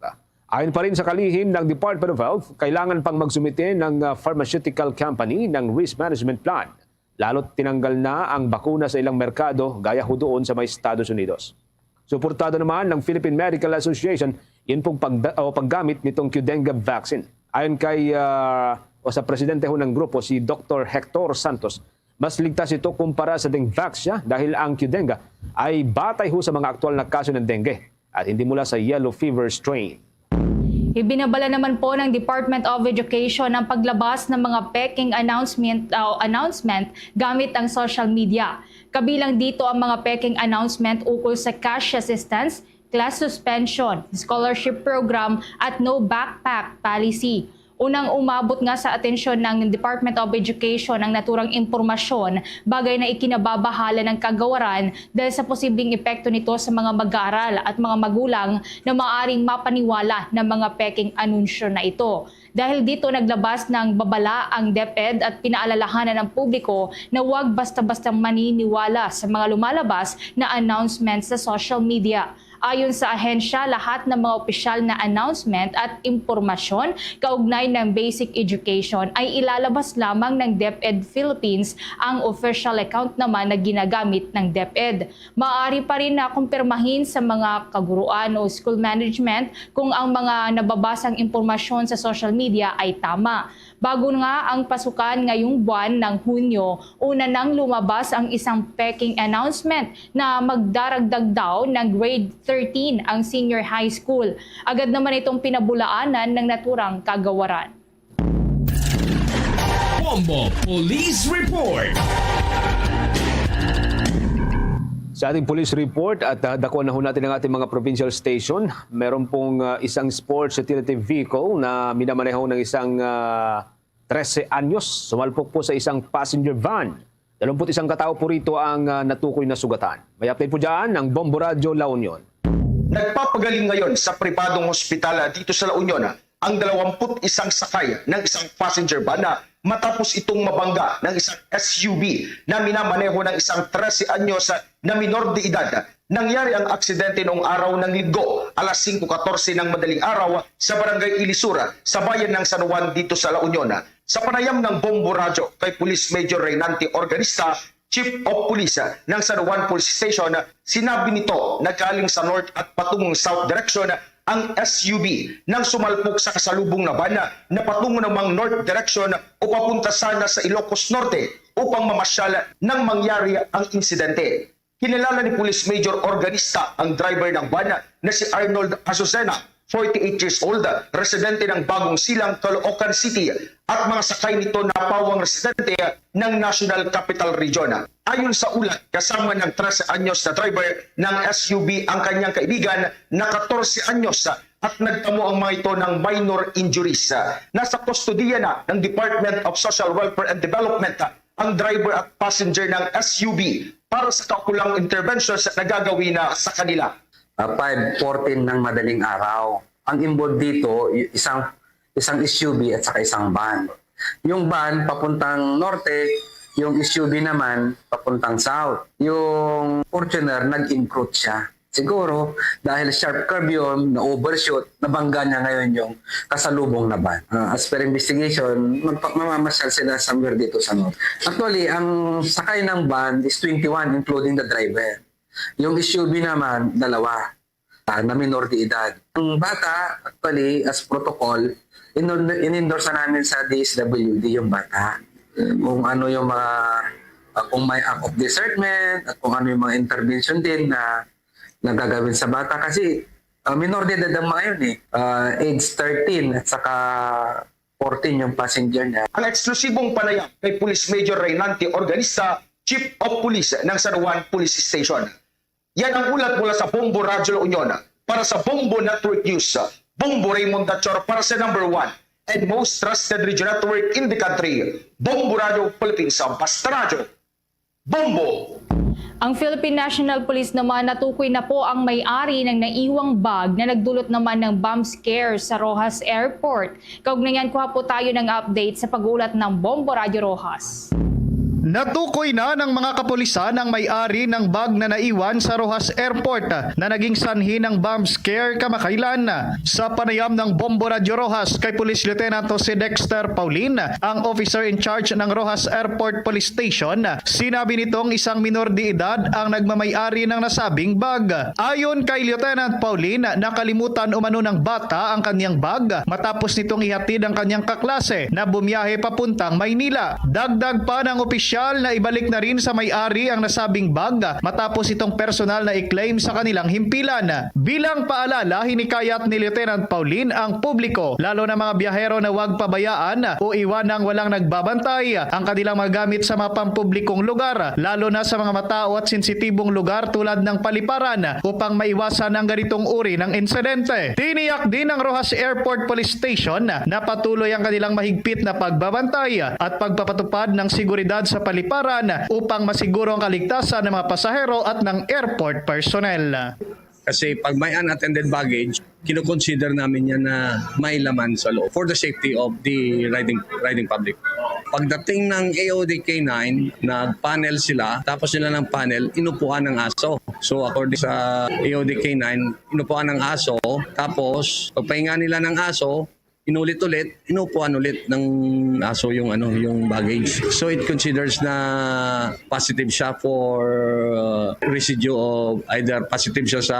Ayon pa rin sa kalihim ng Department of Health, kailangan pang magsumite ng pharmaceutical company ng risk management plan, lalo't tinanggal na ang bakuna sa ilang merkado gaya ho doon sa may Estados Unidos. Suportado naman ng Philippine Medical Association yun pong paggamit nitong Qdenga vaccine. Ayon kay sa presidente ho ng grupo, si Dr. Hector Santos, mas ligtas ito kumpara sa Dengvaxia dahil ang Qdenga ay batay ho sa mga aktual na kaso ng dengue at hindi mula sa yellow fever strain. Ibinabala naman po ng Department of Education ang paglabas ng mga peking announcement gamit ang social media. Kabilang dito ang mga peking announcement ukol sa cash assistance, class suspension, scholarship program at no backpack policy. Unang umabot nga sa atensyon ng Department of Education ang naturang impormasyon, bagay na ikinababahala ng kagawaran dahil sa posibleng epekto nito sa mga mag-aaral at mga magulang na maaaring mapaniwala ng mga peking anunsyo na ito. Dahil dito naglabas ng babala ang DepEd at pinaalalahanan ng publiko na huwag basta-basta maniniwala sa mga lumalabas na announcements sa social media. Ayon sa ahensya, lahat ng mga opisyal na announcement at impormasyon kaugnay ng basic education ay ilalabas lamang ng DepEd Philippines. Ang official account naman na ginagamit ng DepEd. Maaari pa rin na kumpirmahin sa mga kaguruan o school management kung ang mga nababasang impormasyon sa social media ay tama. Bago nga ang pasukan ngayong buwan ng Hunyo, una nang lumabas ang isang peking announcement na magdaragdag daw ng grade 13 ang senior high school. Agad naman itong pinabulaanan ng naturang kagawaran. Bombo Police Report. Sa ating police report at dakuan na ho natin ang ating mga provincial station, meron pong isang sports utility vehicle na minamaneho ng isang 13 anyos. Sumalpok po sa isang passenger van. 21 katao po rito ang natukoy na sugatan. May update po dyan ng Bombo Radio La Union. Nagpapagaling ngayon sa pribadong ospital dito sa La Union ang 21 sakay ng isang passenger van na matapos itong mabangga ng isang SUV na minamaneho ng isang 13 anyos na minor de edad. Nangyari ang aksidente noong araw ng Linggo, alas 5:14 ng madaling araw sa barangay Ilisura, sa bayan ng San Juan dito sa La Union. Sa panayam ng Bombo Radio kay Police Major Reynante Organista, Chief of Police ng San Juan Police Station, sinabi nito na galing sa north at patungong south direction ang SUV nang sumalpok sa kasalubong na van na patungo namang north direction o papunta sana sa Ilocos Norte upang mamasyal nang mangyari ang insidente. Kinilala ni Police Major Organista ang driver ng van na si Arnold Azucena, 48 years old, residente ng Bagong Silang, Caloocan City, at mga sakay nito na pawang residente ng National Capital Region. Ayon sa ulat, kasama ng 13 anyos na driver ng SUV ang kanyang kaibigan na 14 anyos at nagtamo ang mga ito ng minor injuries. Nasa kustodiya na ng Department of Social Welfare and Development ang driver at passenger ng SUV para sa kaukulang interventions na gagawin sa kanila. 5:14 ng madaling araw. Ang involved dito, isang SUV at saka isang van. Yung van papuntang norte, yung SUV naman papuntang south. Yung Fortuner nag-encroach siya. Siguro dahil sharp curve yun, na-overshoot, nabangga niya ngayon yung kasalubong na van. As per investigation, mamamasyal sila somewhere dito sa north. Actually, ang sakay ng van is 21 including the driver. Yung SUV naman, 2 na minor de edad. Ang bata, actually, as protocol, in-endorse na namin sa DSWD yung bata. Kung ano yung mga, kung may act of desertment, at kung ano yung mga intervention din na nagagawin sa bata. Kasi minor de edad ang mga yun age 13 at saka 14 yung passenger niya. Ang eksklusibong panayam kay Police Major Reynante Organista, Chief of Police ng San Juan Police Station. Yan ang ulat mula sa Bombo Radio La Union. Para sa Bombo Network News, Bombo Raymond Dachor para sa number 1 and most trusted radio network in the country, Bombo Radio Philippines, Basta Radio, Bombo! Ang Philippine National Police naman natukoy na po ang may-ari ng naiwang bag na nagdulot naman ng bomb scare sa Roxas Airport. Kaugnayan kuha po tayo ng update sa pag-ulat ng Bombo Radio Roxas. Natukoy na ng mga kapulisan ang may-ari ng bag na naiwan sa Roxas Airport na naging sanhi ng bomb scare kamakailan. Sa panayam ng Bombo Radio Roxas kay Police Lieutenant Jose Dexter Paulin, ang officer in charge ng Roxas Airport Police Station, sinabi nitong isang minor de edad ang nagmamay-ari ng nasabing bag. Ayon kay Lieutenant Paulin, nakalimutan umano ng bata ang kanyang bag matapos nitong ihatid ang kanyang kaklase na bumiyahe papuntang Maynila. Dagdag pa ng opisyal opisyal na ibalik na rin sa may-ari ang nasabing bag matapos itong personal na i-claim sa kanilang himpilan. Bilang paalala, hinikayat ni Lieutenant Pauline ang publiko, lalo na mga biyahero na huwag pabayaan o iwan ng walang nagbabantay ang kanilang mga gamit sa mga pampublikong lugar, lalo na sa mga matao at sensitibong lugar tulad ng paliparan upang maiwasan ang ganitong uri ng insidente. Tiniyak din ng Roxas Airport Police Station na patuloy ang kanilang mahigpit na pagbabantay at pagpapatupad ng seguridad sa paliparan upang masiguro ang kaligtasan ng mga pasahero at ng airport personnel. Kasi pag may unattended baggage, kinoconsider namin yan na may laman sa loob for the safety of the riding public. Pagdating ng AOD K9, nag-panel sila, tapos sila ng panel, inupuan ng aso. So according sa AOD K9, inupuan ng aso, tapos pagpahinga nila ng aso, inulit-ulit, inupuan ulit ng aso yung baggage. So it considers na positive siya for residue of either positive siya sa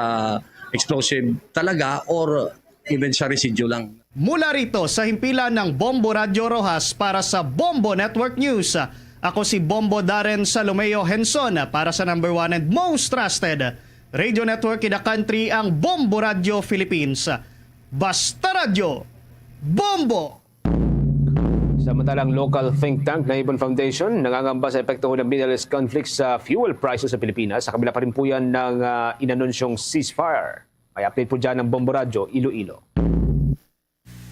explosive talaga or even sa residue lang. Mula rito sa himpilan ng Bombo Radio Roxas para sa Bombo Network News, ako si Bombo Darren Salomeo Henson para sa number 1 and most trusted radio network in the country, ang Bombo Radio Philippines. Basta Radio, Bombo! Samantalang local think tank na Ibon Foundation nangangamba sa epekto ng Middle East conflict sa fuel prices sa Pilipinas. Sa kabila pa rin po yan ng inanunsyong ceasefire. May update po dyan ng Bombo Radio, Iloilo.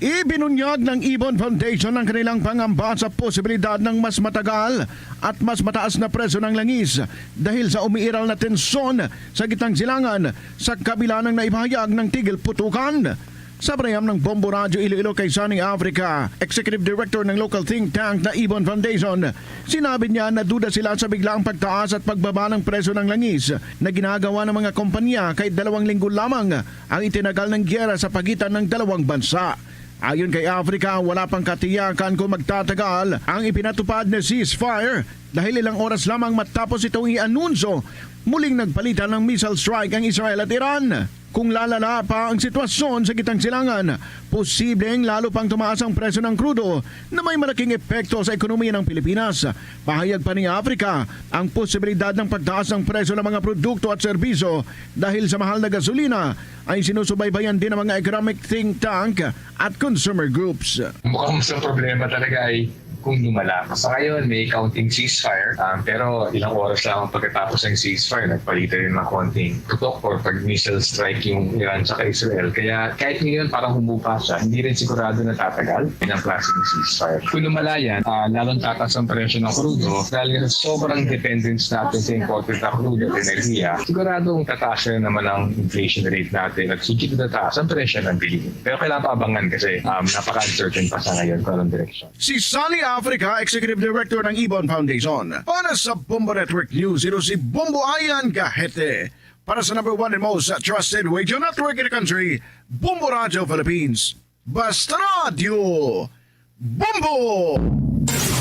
Ibinunyag ng Ibon Foundation ang kanilang pangamba sa posibilidad ng mas matagal at mas mataas na presyo ng langis dahil sa umiiral na tensyon sa gitnang silangan sa kabila ng naipahayag ng tigil putukan. Sa panayam ng Bombo Radio Iloilo kay Sunny Africa, Executive Director ng local think tank na Ibon Foundation, sinabi niya na duda sila sa biglaang pagtaas at pagbaba ng presyo ng langis na ginagawa ng mga kompanya kahit 2 linggo lamang ang itinagal ng gyera sa pagitan ng dalawang bansa. Ayon kay Africa, wala pang katiyakan kung magtatagal ang ipinatupad na ceasefire dahil ilang oras lamang matapos itong i-anunso, muling nagpalitan ng missile strike ang Israel at Iran. Kung lalala pa ang sitwasyon sa gitnang silangan, posibleng lalo pang tumaas ang presyo ng krudo na may malaking epekto sa ekonomiya ng Pilipinas. Pahayag pa ni Africa ang posibilidad ng pagtaas ng presyo ng mga produkto at serbisyo dahil sa mahal na gasolina ay sinusubaybayan din ng mga economic think tank at consumer groups. Mukhang sa problema talaga ay kung lumala. Sa ngayon, may counting ceasefire, pero ilang oras lang pagkatapos ng ceasefire, nagpalitan rin ng konting tutok or pag-missile strike yung Iran sa Israel. Kaya kahit ngayon parang humupa siya, hindi rin sigurado na tatagal ng klaseng ceasefire. Kung lumala yan, lalong tataas ang presyo ng crudo dahil sobrang dependence natin sa imported na crudo at enerhiya, siguradong tataas rin naman ang inflation rate natin at sigit na tataas ang presyo ng bilihin. Pero kailangan pa abangan kasi napaka-uncertain pa sa ngayon kung anong direksyon. Si Sunny Africa, Executive Director ng Ibon Foundation. Para sa Bombo Network News, ito si Bombo Ayan Gahete. Para sa number 1 and most trusted radio network in the country, Bombo Radio Philippines. Basta Radio, Bombo!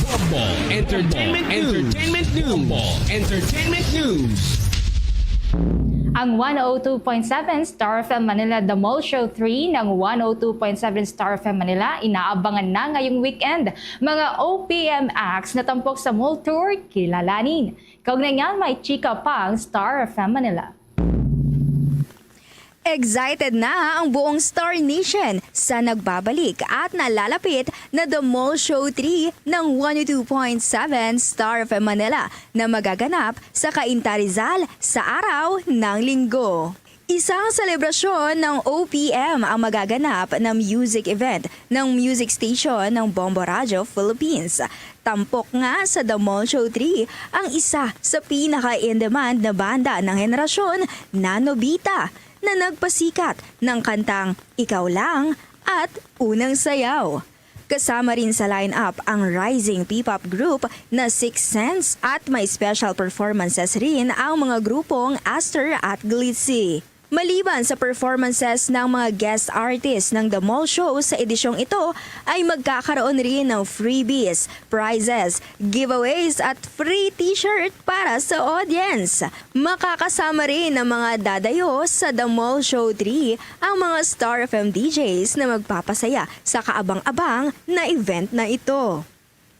Bombo Entertainment News. Bombo Entertainment News. Ang 102.7 Star FM Manila The Mall Show 3 ng 102.7 Star FM Manila inaabangan na ngayong weekend. Mga OPM acts na tampok sa mall tour, kilalanin. Kaugnay niyan, may chika pa ang Star FM Manila. Excited na ang buong Star Nation sa nagbabalik at nalalapit na The Mall Show 3 ng 102.7 Star FM Manila na magaganap sa Cainta Rizal sa araw ng Linggo. Isang selebrasyon ng OPM ang magaganap na music event ng music station ng Bombo Radio Philippines. Tampok nga sa The Mall Show 3 ang isa sa pinaka-in-demand na banda ng henerasyon na Nobita na nagpasikat ng kantang Ikaw Lang at Unang Sayaw. Kasama rin sa lineup ang rising P-pop group na Sixth Sense at may special performances rin ang mga grupong Aster at Glitzy. Maliban sa performances ng mga guest artists ng The Mall Show sa edisyong ito, ay magkakaroon rin ng freebies, prizes, giveaways at free t-shirt para sa audience. Makakasama rin ng mga dadayo sa The Mall Show 3 ang mga Star FM DJs na magpapasaya sa kaabang-abang na event na ito.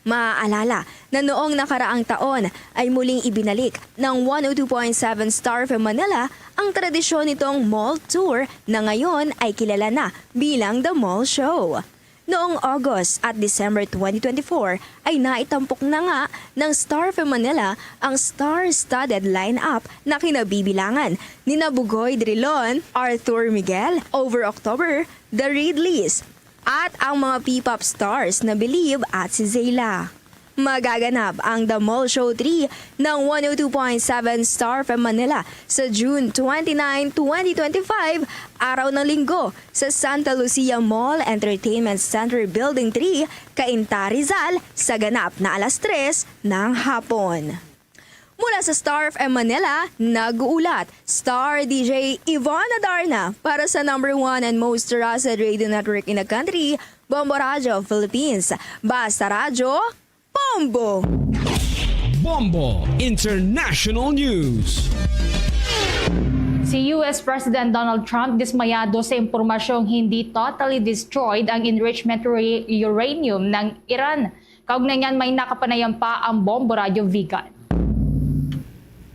Maaalala na noong nakaraang taon ay muling ibinalik ng 102.7 Star FM Manila ang tradisyon nitong mall tour na ngayon ay kilala na bilang The Mall Show. Noong August at December 2024 ay naitampok na nga ng Star FM Manila ang star-studded lineup na kinabibilangan ni Bugoy Drilon, Arthur Miguel, Over October, The Ridleys, at ang mga P-pop stars na Believe at si Zayla. Magaganap ang The Mall Show 3 ng 102.7 Star FM Manila sa June 29, 2025, araw ng linggo sa Santa Lucia Mall Entertainment Center Building 3, Cainta, Rizal sa ganap na alas 3 ng hapon. Mula sa Star FM Manila, nag-uulat Star DJ Ivana Darna para sa #1 and most trusted radio network in the country, Bombo Radio Philippines. Basta Radyo, Bombo! Bombo International News. Si US President Donald Trump dismayado sa impormasyong hindi totally destroyed ang enrichment uranium ng Iran. Kaugnay niyan may nakapanayam pa ang Bombo Radio Vegan.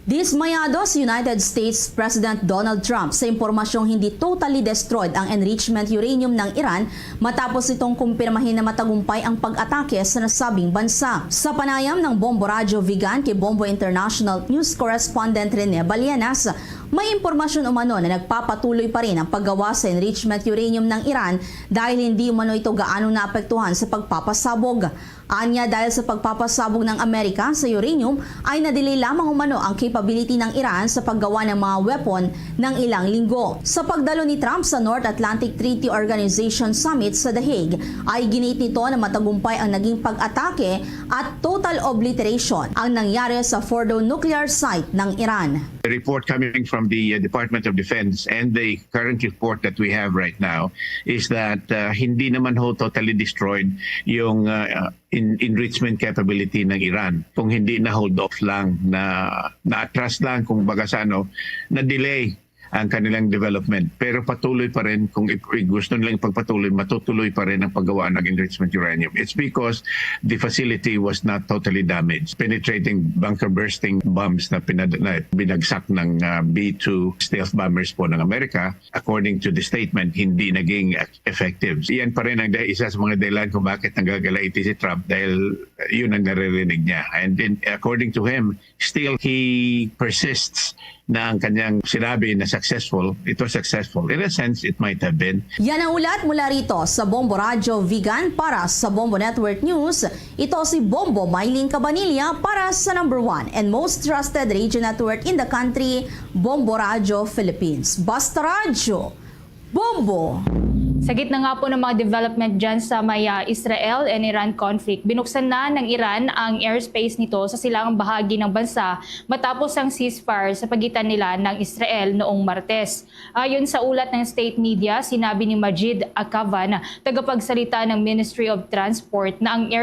Dismayado si United States President Donald Trump sa impormasyong hindi totally destroyed ang enrichment uranium ng Iran matapos itong kumpirmahin na matagumpay ang pag-atake sa nasabing bansa. Sa panayam ng Bombo Radio Vegan kay Bombo International News Correspondent Rene Balianas, may impormasyon umano na nagpapatuloy pa rin ang paggawa sa enrichment uranium ng Iran dahil hindi umano ito gaano naapektuhan sa pagpapasabog. Anya dahil sa pagpapasabog ng Amerika sa uranium ay nadelay lamang umano ang capability ng Iran sa paggawa ng mga weapon ng ilang linggo. Sa pagdalo ni Trump sa North Atlantic Treaty Organization Summit sa The Hague ay ginit nito na matagumpay ang naging pag-atake at total obliteration ang nangyari sa Fordo nuclear site ng Iran. The report coming from the Department of Defense and the current report that we have right now is that hindi naman ho totally destroyed yung enrichment capability ng Iran. Kung hindi na hold off lang, na-atras lang kung baga sa na-delay ang kanilang development. Pero patuloy pa rin, kung gusto nilang ipagpatuloy, matutuloy pa rin ang paggawa ng enrichment uranium. It's because the facility was not totally damaged. Penetrating bunker bursting bombs na binagsak ng B-2 stealth bombers po ng Amerika, according to the statement, hindi naging effective. Iyan pa rin ang isa sa mga dahilan kung bakit nanggagalaiti si Trump dahil yun ang naririnig niya. And then, according to him, still he persists na ang kanyang sinabi na successful, it was successful. In a sense, it might have been. Yan ang ulat mula rito sa Bombo Radio Vegan para sa Bombo Network News. Ito si Bombo Maylin Cabanilla para sa #1 and most trusted radio network in the country, Bombo Radio Philippines. Basta Radyo, Bombo! Sa gitna nga po ng mga development dyan sa may Israel and Iran conflict, binuksan na ng Iran ang airspace nito sa silangang bahagi ng bansa matapos ang ceasefire sa pagitan nila ng Israel noong Martes. Ayon sa ulat ng state media, sinabi ni Majid Akavan, tagapagsalita ng Ministry of Transport, na ang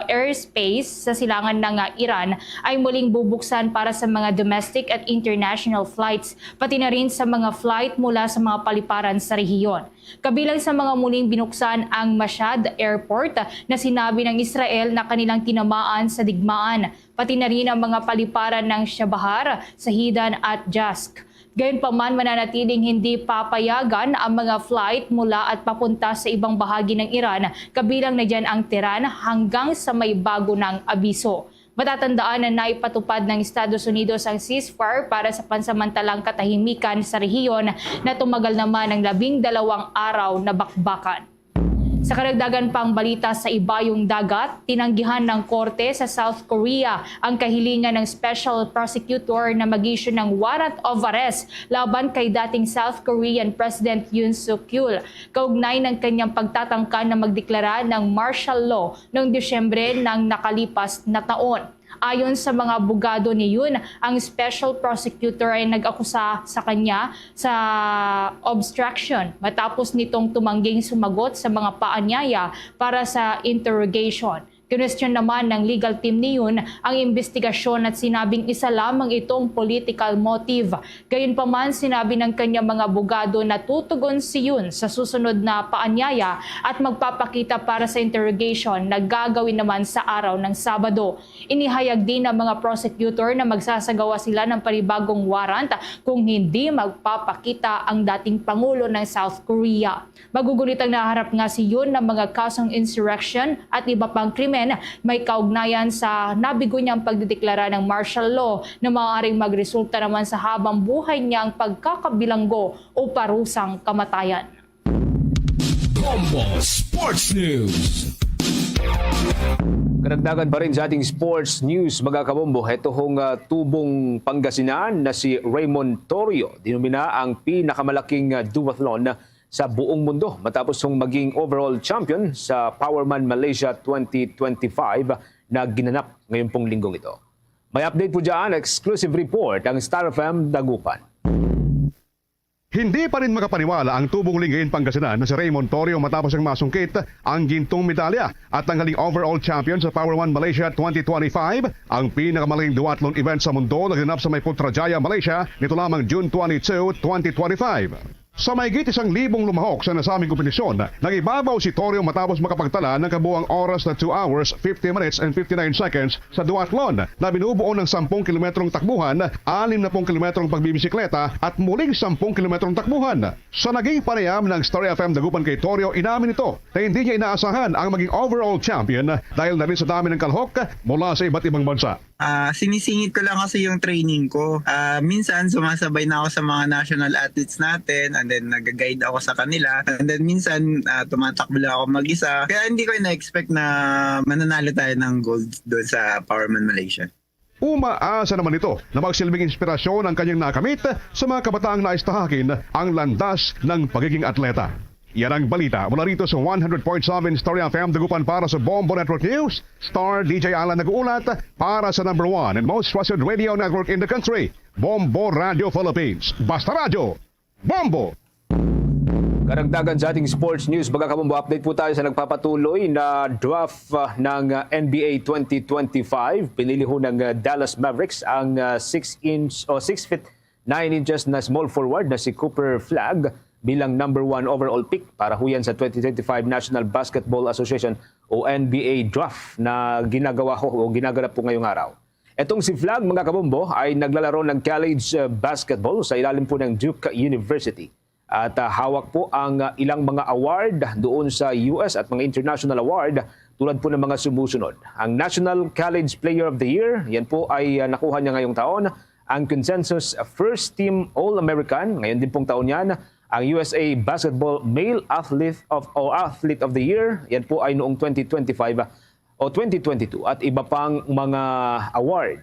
airspace sa silangan ng Iran ay muling bubuksan para sa mga domestic at international flights, pati na rin sa mga flight mula sa mga paliparan sa rehiyon. Kabilang sa mga muling binuksan ang Mashhad Airport na sinabi ng Israel na kanilang tinamaan sa digmaan, pati na rin ang mga paliparan ng Shabahar, Sahidan at Jask. Gayunpaman, mananatiling hindi papayagan ang mga flight mula at papunta sa ibang bahagi ng Iran, kabilang na dyan ang Tehran hanggang sa may bago ng abiso. Matatandaan na naipatupad ng Estados Unidos ang ceasefire para sa pansamantalang katahimikan sa rehiyon na tumagal naman ng 12 araw na bakbakan. Sa karagdagan pang balita sa ibayong dagat, tinanggihan ng korte sa South Korea ang kahilingan ng special prosecutor na mag-issue ng warrant of arrest laban kay dating South Korean President Yoon Suk-yeol, kaugnay ng kanyang pagtatangka na magdeklara ng martial law noong Disyembre ng nakalipas na taon. Ayon sa mga abogado ni Yoon, ang special prosecutor ay nag-akusa sa kanya sa obstruction matapos nitong tumangging sumagot sa mga paanyaya para sa interrogation. Kinwestiyon naman ng legal team ni Yoon ang investigasyon at sinabing isa lamang itong political motive. Gayunpaman, sinabi ng kanyang mga abogado na tutugon si Yoon sa susunod na paanyaya at magpapakita para sa interrogation na gagawin naman sa araw ng Sabado. Inihayag din ng mga prosecutor na magsasagawa sila ng panibagong warrant kung hindi magpapakita ang dating Pangulo ng South Korea. Magugulitang naharap nga si Yoon ng mga kasong insurrection at iba pang krimen may kaugnayan sa nabigo niyang pagdideklara ng martial law na maaaring magresulta naman sa habang buhay niyang pagkakabilanggo o parusang kamatayan. Bombo Sports News. Karagdagan pa rin sa ating sports news, mga kabombo. Ito hong tubong Pangasinan na si Raymond Torio. Dinumina ang pinakamalaking duathlon sa buong mundo matapos hong maging overall champion sa Powerman Malaysia 2025 na ginanap ngayon pong linggong ito. May update po dyan, exclusive report ang Star FM Dagupan. Hindi pa rin makapaniwala ang tubong Lingayen Pangasinan na si Raymond Torio matapos ang masungkit ang gintong medalya at tanghaling overall champion sa Powerman Malaysia 2025, ang pinakamalaking duathlon event sa mundo na ginanap sa may Putrajaya, Malaysia nito lamang June 22, 2025. Sa mahigit 1,000 lumahok sa nasabing kompetisyon, nagibabaw si Torio matapos makapagtala ng kabuang oras na 2 hours, 50 minutes and 59 seconds sa duathlon na binubuo ng 10 kilometrong takbuhan, 60 kilometrong pagbibisikleta at muling 10 kilometrong takbuhan. Sa naging panayam ng Star FM Dagupan kay Torio, inamin ito na hindi niya inaasahan ang maging overall champion dahil na rin sa dami ng kalahok mula sa iba't ibang bansa. Sinisingit ko lang kasi yung training ko. Minsan sumasabay na ako sa mga national athletes natin and then nag-guide ako sa kanila. And then minsan tumatakbo lang ako mag-isa. Kaya hindi ko na-expect na mananalo tayo ng gold doon sa Powerman Malaysia. Umaasa naman ito na magsilbing inspirasyon ang kanyang nakamit sa mga kabataang nais tahakin ang landas ng pagiging atleta. Yan ang balita mula rito sa 100.7 Star FM Dagupan para sa Bombo Network News. Star DJ Alan nag-uulat para sa number 1 and most trusted radio network in the country, Bombo Radio Philippines. Basta Radio, Bombo! Karagdagan sa ating sports news, mga kabombo, update po tayo sa nagpapatuloy na draft ng NBA 2025. Pinili ho ng Dallas Mavericks ang 6 feet 9 inches na small forward na si Cooper Flagg bilang number 1 overall pick para huyan sa 2025 National Basketball Association o NBA draft na ginagawa o ginaganap po ngayong araw. Etong si Flagg, mga kabombo, ay naglalaro ng college basketball sa ilalim po ng Duke University. At hawak po ang ilang mga award doon sa US at mga international award tulad po ng mga sumusunod. Ang National College Player of the Year, yan po ay nakuha niya ngayong taon. Ang Consensus First Team All-American, ngayon din pong taon yan. Ang USA Basketball Male Athlete of the Year, yan po ay noong 2025 o 2022 at iba pang mga award.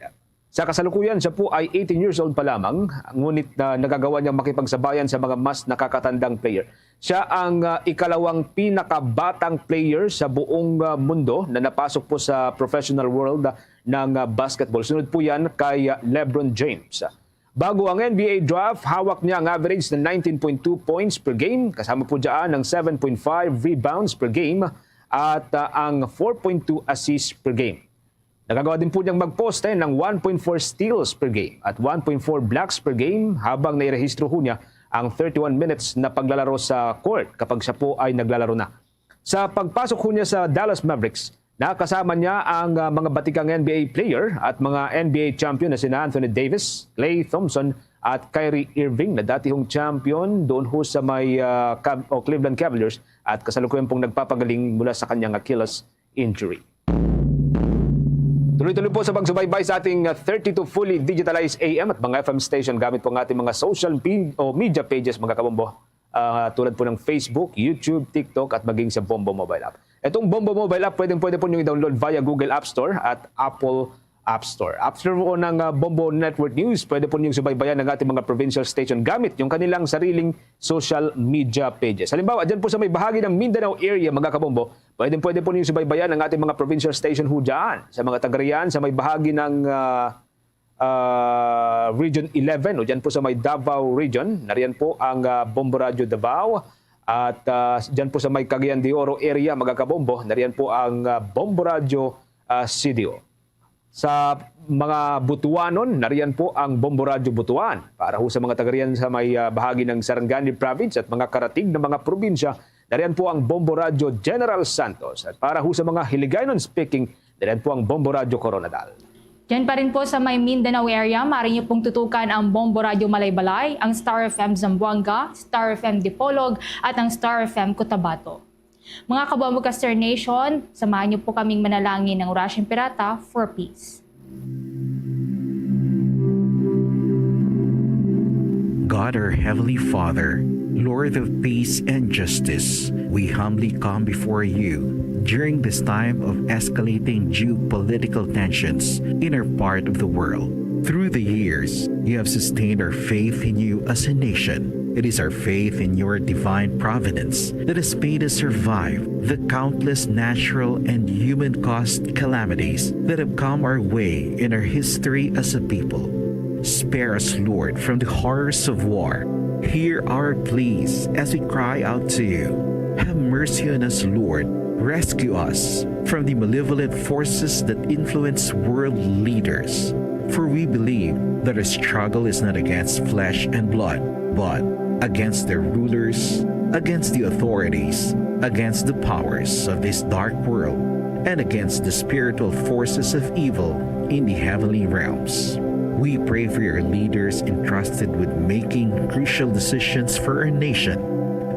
Sa kasalukuyan, siya po ay 18 years old pa lamang, ngunit nagagawa niyang makipagsabayan sa mga mas nakakatandang player. Siya ang ikalawang pinakabatang player sa buong mundo na napasok po sa professional world ng basketball. Sunod po yan kay LeBron James. Bago ang NBA draft, hawak niya ang average na 19.2 points per game. Kasama po dyan ang 7.5 rebounds per game at ang 4.2 assists per game. Nagagawa din po niyang magposte ng 1.4 steals per game at 1.4 blocks per game habang nairehistro ho niya ang 31 minutes na paglalaro sa court kapag siya po ay naglalaro na. Sa pagpasok ho niya sa Dallas Mavericks, nakasama niya ang mga batikang NBA player at mga NBA champion na sina Anthony Davis, Klay Thompson at Kyrie Irving na dati hong champion doon ho sa may Cleveland Cavaliers at kasalukuyan pong nagpapagaling mula sa kanyang Achilles injury. Tuloy-tuloy po sa pagsubaybay sa ating 32 fully digitalized AM at mga FM station gamit po ang ating mga social media pages, mga kabombo. Tulad po ng Facebook, YouTube, TikTok at maging sa Bombo Mobile App. Itong Bombo Mobile App, pwede po nyo i-download via Google App Store at Apple App Store. After po ng Bombo Network News, pwede po nyo subaybayan ng ating mga provincial station gamit yung kanilang sariling social media pages. Halimbawa, dyan po sa may bahagi ng Mindanao area, mga kabombo, pwede po nyo subaybayan ng ating mga provincial station ho dyan. Sa mga taga-riyan, sa may bahagi ng Region 11 o dyan po sa may Davao Region. Nariyan po ang Bombo Radio Davao. At dyan po sa may Cagayan de Oro area, mga kabombo, nariyan po ang Bombo Radio CDO. Sa mga Butuanon, nariyan po ang Bombo Radio Butuan. Para ho sa mga taga riyan sa may bahagi ng Sarangani Province at mga karating na mga probinsya, nariyan po ang Bombo Radio General Santos. At para ho sa mga Hiligaynon speaking, nariyan po ang Bombo Radio Coronadal. Diyan pa rin po sa may Mindanao area, maaari niyo pong tutukan ang Bombo Radio Malaybalay, ang Star FM Zamboanga, Star FM Dipolog, at ang Star FM Cotabato. Mga kabombo Caster Nation, samahan niyo po kaming manalangin ng Orasyon Pirata for Peace. God, our Heavenly Father, Lord of peace and justice, we humbly come before you during this time of escalating geopolitical tensions in our part of the world. Through the years, you have sustained our faith in you as a nation. It is our faith in your divine providence that has made us survive the countless natural and human-caused calamities that have come our way in our history as a people. Spare us, Lord, from the horrors of war. Hear our pleas as we cry out to you. Have mercy on us, Lord. Rescue us from the malevolent forces that influence world leaders. For we believe that our struggle is not against flesh and blood, but against the rulers, against the authorities, against the powers of this dark world, and against the spiritual forces of evil in the heavenly realms. We pray for your leaders entrusted with making crucial decisions for our nation.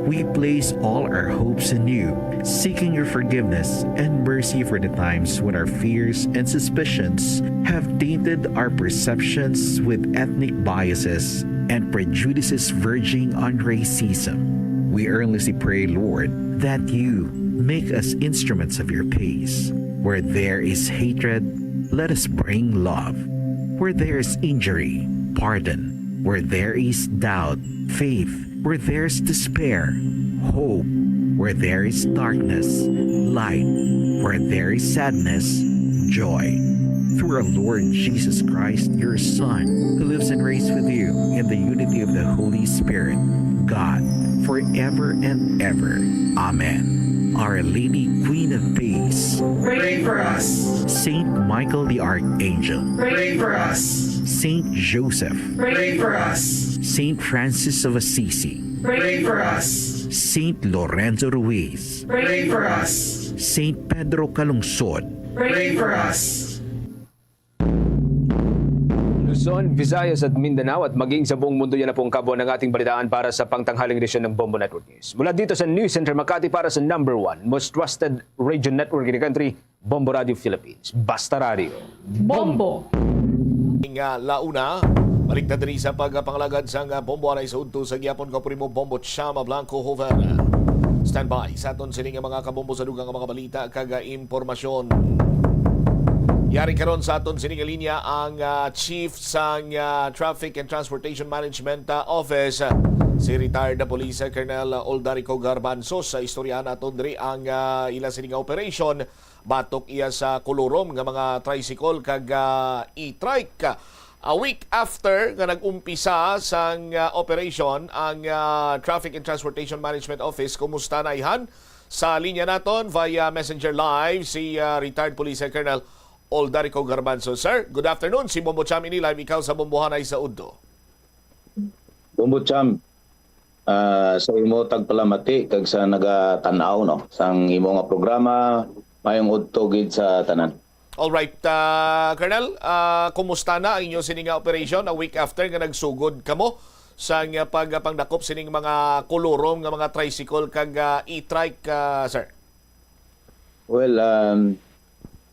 We place all our hopes in you, seeking your forgiveness and mercy for the times when our fears and suspicions have tainted our perceptions with ethnic biases and prejudices verging on racism. We earnestly pray, Lord, that you make us instruments of your peace. Where there is hatred, let us bring love. Where there is injury, pardon. Where there is doubt, faith. Where there is despair, hope. Where there is darkness, light. Where there is sadness, joy. Through our Lord Jesus Christ, your Son, who lives and reigns with you in the unity of the Holy Spirit, God, forever and ever. Amen. Our Lady, Queen of Peace, Pray for us. Saint Michael the Archangel, Pray for us. Saint Joseph, Pray for us. Saint Francis of Assisi, Pray for us. Saint Lorenzo Ruiz, Pray for us. Saint Pedro Calungsod, Pray for us. Luzon, Visayas at Mindanao at maging sa buong mundo yan na pong kabo ng ating balitaan para sa pangtanghaling edisyon ng Bombo Network News. Mula dito sa News Center Makati para sa #1 most trusted radio network in the country, Bombo Radio Philippines. Basta Radio. Bombo! Launa, balik na din sa pagpangalagad sa Bombo Anay sa udto sa Gyapon Kaprimo Bombo Chama Blanco Hover. Standby sa aton sining mga kabombo sa dugang mga balita kaga impormasyon. Yari karon sa aton sining linya ang Chief sa Traffic and Transportation Management Office, si retired na Police Colonel Oldarico Garbanzo. Sa istorya naton diri ang ila sining operation batok iya sa kulurom nga mga tricycle kag e-trike. A week after nga nag-umpisa sang operation ang Traffic and Transportation Management Office, kumusta na ihan? Sa linya naton via Messenger Live si retired Police Colonel Oldarico Garbanzo. Sir, good afternoon. Si Bombo Cham ini live ikaw sa Bombohanay sa Udto. Bombo Cham, sa imo tagpalamati kag sa nagatanaw no sang imo nga programa mayong udto gid sa tanan. All right, Colonel, kumusta na ang inyo sining operation a week after nga nagsugod kamo sa pagpangdakop sining mga kulurom nga mga tricycle kag e-trike, sir? Well,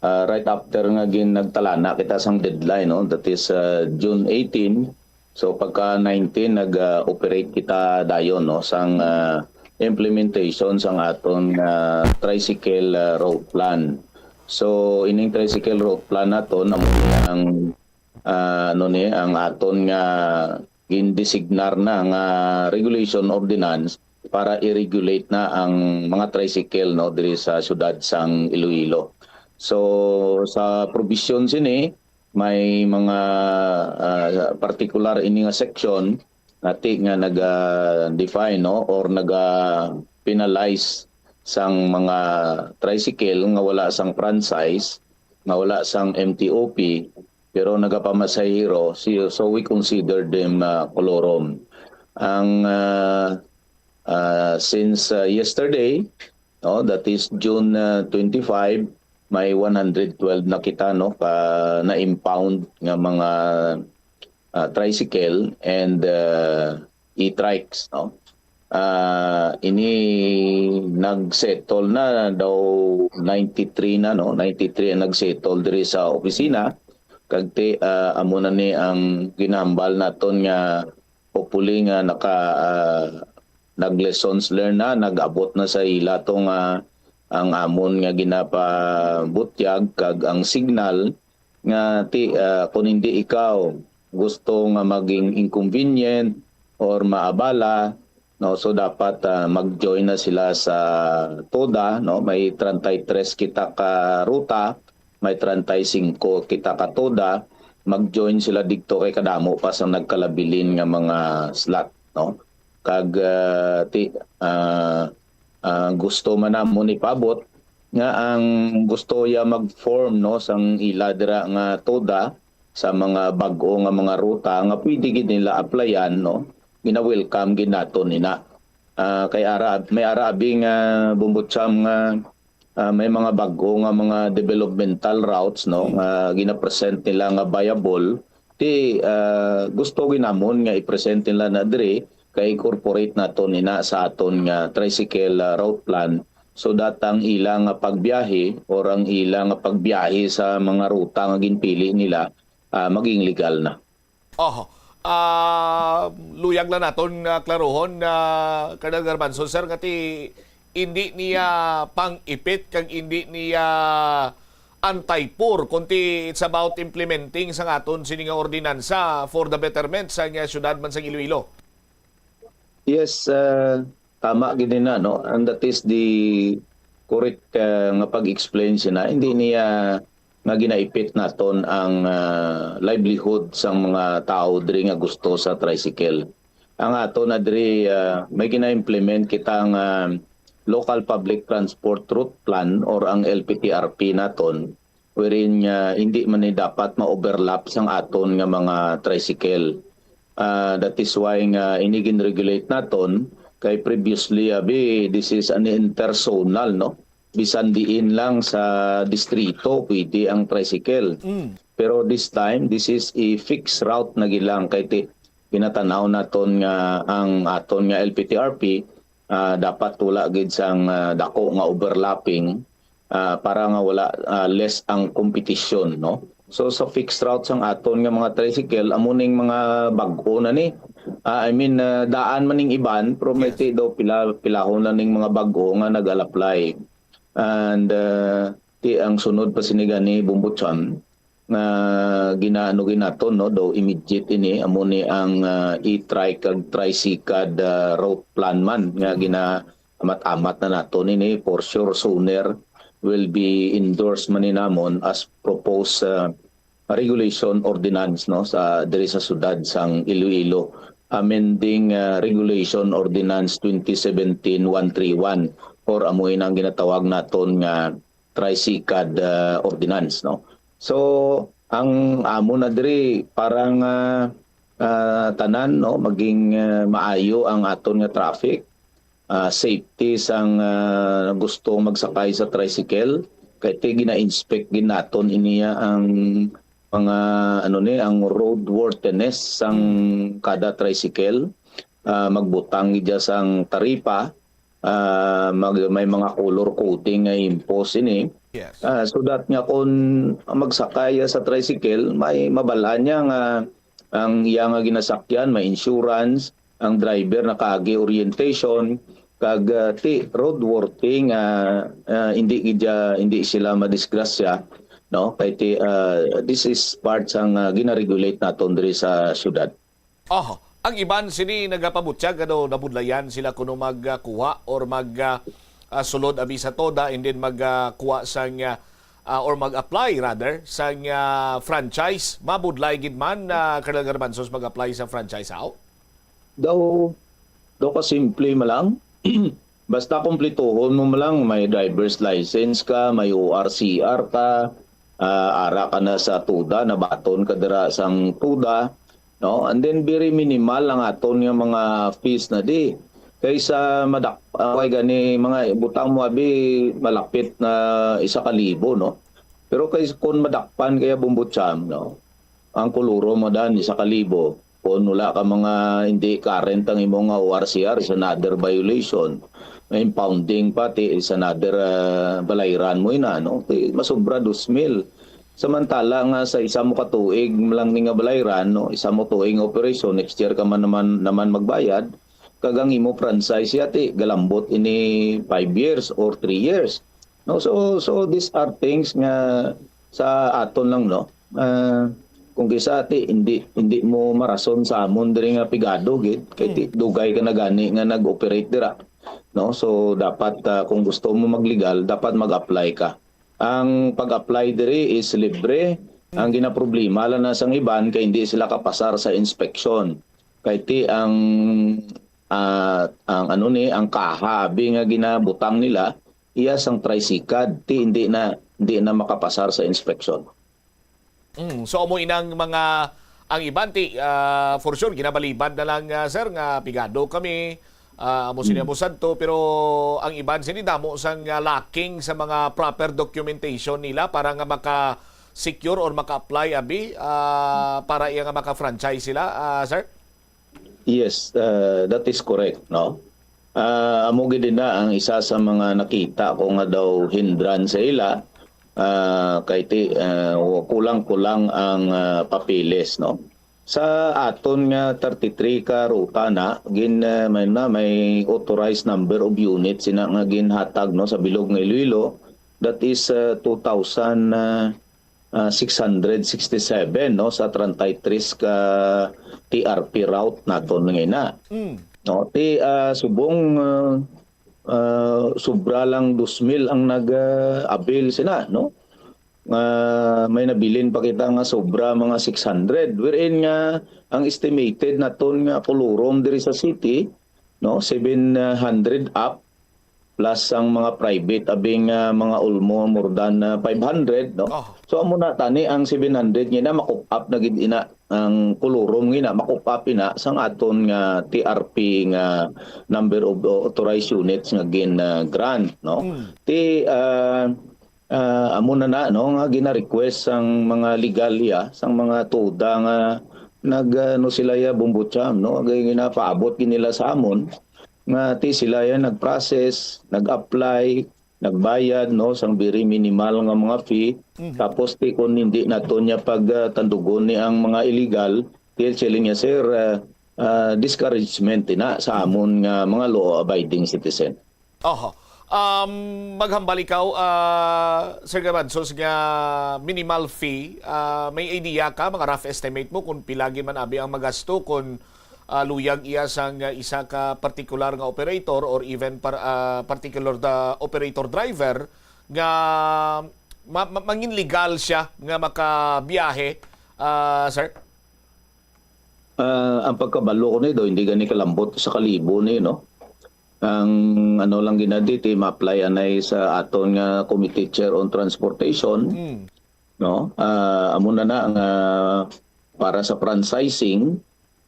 right after nga nagtalana kita sang deadline, no, that is June 18. So pagka 19 nag-operate kita dayon no sang implementation sang aton tricycle route plan. So ining tricycle route plan naton amo ang ang aton nga gindesignar na nga regulation ordinance para i-regulate na ang mga tricycle no diri sa syudad sang Iloilo. So sa provision sini may mga particular ini nga section nati nga naga-define no or naga-penalize sang mga tricycle nga wala sang franchise, nga wala sang MTOP, pero nagapamasahero, so we consider them kolorom. Ang since yesterday, no, that is June 25, may 112 na kita no na impound nga mga tricycle and e-trikes no. Ini nagsettle na daw 93 na no, 93 ang nagsettle diri sa opisina kagti amo na ni ang ginambal naton nga hopefully nga nag-lessons learned na, nag-abot na sa ila tong ang amon nga ginapabutyag kag ang signal nga kung hindi ikaw gusto nga maging inconvenient or maabala no, so dapat mag-join na sila sa TODA no, may 33 kita ka ruta, may 35 kita ka TODA, mag-join sila dito kay kadamo pa sa nagkalabilin nga mga slot no. Kag gusto man namon ipabot nga ang gusto ya mag-form no sang ila dira nga TODA sa mga bag-o nga mga ruta nga pwede gid nila applyan no, gina-welcome gid naton nina. Kay may arabi nga bumbutsam nga may mga bag-o nga mga developmental routes no nga gina-present nila nga viable, gusto ginamon nga i-present nila na diri kay incorporate naton nina sa aton nga tricycle route plan so that ang ilang pagbiyahe or ang ilang pagbiyahe sa mga ruta nga ginpili nila maging legal na. Luyag lang naton klarohon na Colonel Garbanzo sir ngati hindi niya pang-ipit kag hindi niya anti-poor kundi it's about implementing sa aton sini nga ordinansa for the betterment sa nga syudad man sa Iloilo. Yes, tama gid na no, and that is the correct nga pag-explain sina, hindi niya nga ginaipit naton ang livelihood sa mga tao diri nga gusto sa tricycle. Ang ato na diri may gina-implement kitang local public transport route plan or ang LPTRP naton wherein hindi man ni dapat ma-overlap sang aton nga mga tricycle. That is why nga inigin regulate naton kay previously this is an interzonal no. Bisan diin lang sa distrito pwede ang tricycle. Pero this time this is a fixed route na gilang kay pinatanaw naton nga ang aton nga LPTRP dapat wala gid sang dako nga overlapping para nga wala less ang competition no. So sa fixed routes ang aton nga mga tricycle amuning mga bag-o na ni daan maning iban pero may daw pilahon na ning mga bag-o nga nag-apply. And ang sunod pa siniga ni Bumbutsam nga ginaano ginaton no do immediate ini amo ni ang e-trike kag tricycad route plan man nga gina-amat-amat na naton ini for sure sooner will be endorsed man ni namon as proposed regulation ordinance no sa diri sa sudad sang Iloilo, amending regulation ordinance 2017-131 or amoy nang ginatawag naton nga tricycad ordinance no. So ang amo na diri parang tanan no maging maayo ang aton nga traffic, safety sang gustong magsakay sa tricycle kay gina-inspect gid naton iniya ang mga ang roadworthiness sang kada tricycle, magbutang gid sang taripa. May mga color coding nga impose ini. Yes. So that nga kung magsakay sa tricycle, may mabalaan niya nga ang iya nga ginasakyan, may insurance, ang driver nakaagi orientation, kag roadworthy hindi sila madisgrasya no kay this is part sang gina-regulate naton diri sa syudad. Ang iban sini nagapabutyag ano nabudlayan sila kuno magkuha or sulod abi sa TODA and then magkuha sang or mag-apply rather sang franchise. Mabudlay gid man Colonel Garbanzos mag-apply sa franchise how? daw kasimple malang. Basta kumplituhon mo malang, may driver's license ka, may ORCR ka, ara ka na sa tuda, nabaton ka dira sang tuda, no? And then very minimal ang aton nga mga fees na di. Kaysa way gani mga butang mo abi malapit na 1,000, no? Pero kaysa kung madakpan kaya bumbutsyam, no? Ang kuluro mo dan 1,000. Kung wala ka mga hindi current ang imong ORCR, is another violation. May impounding pati is another balayran mo ina, no? Masobra 2,000. Samantala nga sa isa mo katuig lang ni nga balayran, no? Isa mo tuig operation, next year ka man naman magbayad, kagang imo franchise yati galambot ini 5 years or 3 years. No, so these are things nga sa aton lang, no. Kung kisa ati hindi mo marason sa amon diri nga pigado gid kay dugay ka na gani nga nag-operate dira. No, so dapat kung gusto mo maglegal dapat mag-apply ka. Ang pag-apply diri is libre. Ang ginaproblema lang na sang iban kay hindi sila kapasar sa inspection. Kay ti ang ang kahabi nga ginabutang nila iya sang tricycad ti hindi na makapasar sa inspection. So amo inang mga ang iban ti for sure ginabalibad na lang sir nga pigado kami amo sinabusan to, pero ang iban sini damo sang lacking sa mga proper documentation nila para nga maka-secure or maka-apply abi para iya nga maka-franchise sila, sir? Yes, that is correct, no? Amo gid na ang isa sa mga nakita ko nga daw hindrance sa ila kay kulang-kulang ang papilis, no? Sa aton nga 33 ka ruta na may authorized number of units sina nga ginhatag, no, sa bilog nga Iloilo, that is 2,667, no, sa 33 ka TRP route naton nga no, ti subong sobra lang 2,000 ang nag-avail sina, no. May nabilin pa kita nga sobra mga 600, wherein nga ang estimated naton nga kulurom diri sa city, no, 700 up plus ang mga private abing mga ulmo more than 500, no. So amo na tani ang 700 nga na makup up na gid ina ang kulurom nga makup up ina sang aton nga TRP nga number of authorized units nga grant, no. Ti amo na no nga gina-request sang mga legal sang mga tuda nga no sila ya bumbutyam, no, ginapaabot nila sa amon nga ti sila ya nag-process, nag-apply, nagbayad, no, sang very minimal nga mga fee. Tapos ti kun hindi naton niya pagtandugon ni ang mga illegal, ti chilling niya sir discouragement na sa amon nga mga law abiding citizen. Maghambal ikaw, Sir Gabansos, nga minimal fee, may idea ka, mga rough estimate mo kung pilagi man abi ang magasto kung luyag iya sang isa ka particular nga operator or even particular operator driver nga mangin legal siya nga makabiyahe, sir? Ang pagkabalo ko nito, hindi gani kalambot sa kalibo ni, no. Ang ano lang ginaditi ma-apply anay sa aton nga Committee Chair on Transportation, no. Amo na nga para sa franchising,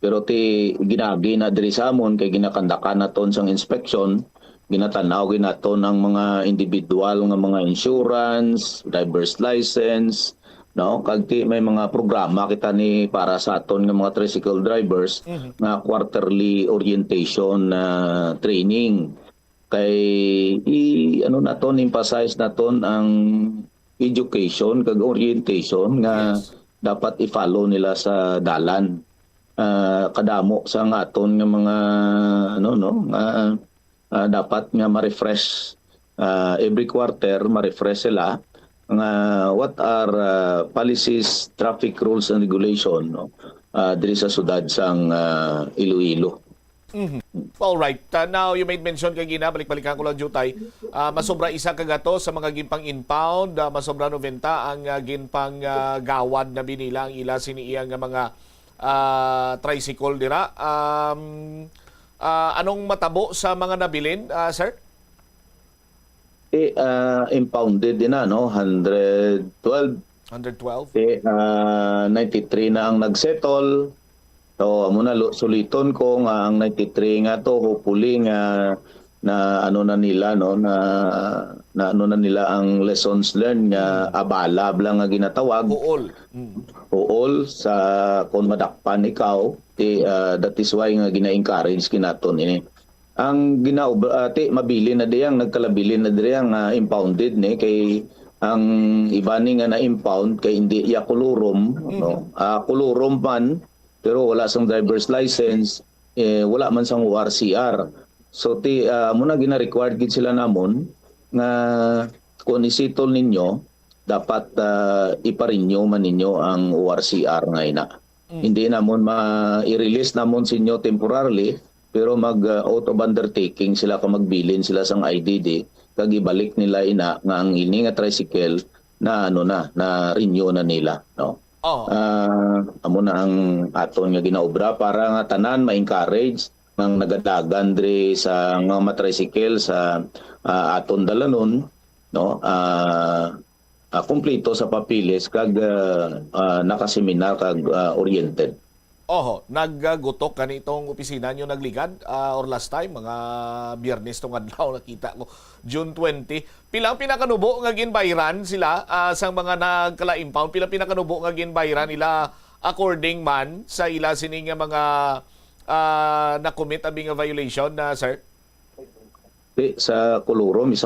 pero ti ginagi na diri sa amon kay ginakandakan naton sang inspection, ginatanaw ginaton ang mga individual nga mga insurance, driver's license, no, kag ti may mga programa kita ni para sa aton nga mga tricycle drivers nga quarterly orientation training kay ano naton emphasize naton ang education kag orientation nga dapat i-follow nila sa dalan. Kadamo sa aton nga mga dapat nga ma-refresh every quarter, ma-refresh sila nga what are policies, traffic rules and regulation, no, diri sa sudad sang Iloilo. All right. Now you made mention kay balik-balikan ko lang jutay. Masobra isa kagato sa mga ginpang inbound, masobra 90 ang ginpang gawad na binila ang ila siniiyang mga tricycle dira. Anong matabo sa mga nabilin, sir? Impounded din na, no? 112. 112. 93 na ang nagsettle. So, muna suliton ko nga ang 93 nga to, hopefully nga na ano na nila, no, na ano na nila ang lessons learned nga abala lang nga ginatawag. Uol sa kung madakpan ikaw, that is why nga gina-encourage kinaton ini. Ang mabili na diyang nagkalabili na diyang impounded ni kay ang iba ni nga na impound kay hindi ya kulurom, no. Kulurom man pero wala sang driver's license, wala man sang ORCR. So muna gina-required gid sila namon nga kung isitol ninyo dapat ipa-renew man ninyo ang ORCR nga ina. Hindi namon i-release namon sa inyo temporarily pero mag-out of undertaking sila kung magbilin sila sang IDD kag ibalik nila ina nga ang ini nga tricycle na na renew na nila, no. Amo na ang aton nga ginaobra para nga tanan ma-encourage ng nagadagan diri sa mga matricycle sa aton dalanon, no. Kumpleto sa papilis kag nakaseminar kag oriented. Naggutok kanitong opisina nyo nagligad or last time, mga Biyernes tong adlaw nakita ko, June 20. Pilang pinakanubo nga ginbayran sila sang mga nagkala-impound? Pilang pinakanubo nga ginbayran nila according man sa ila sining mga na-commit abing violation na sir? Sa kulurom, 1,000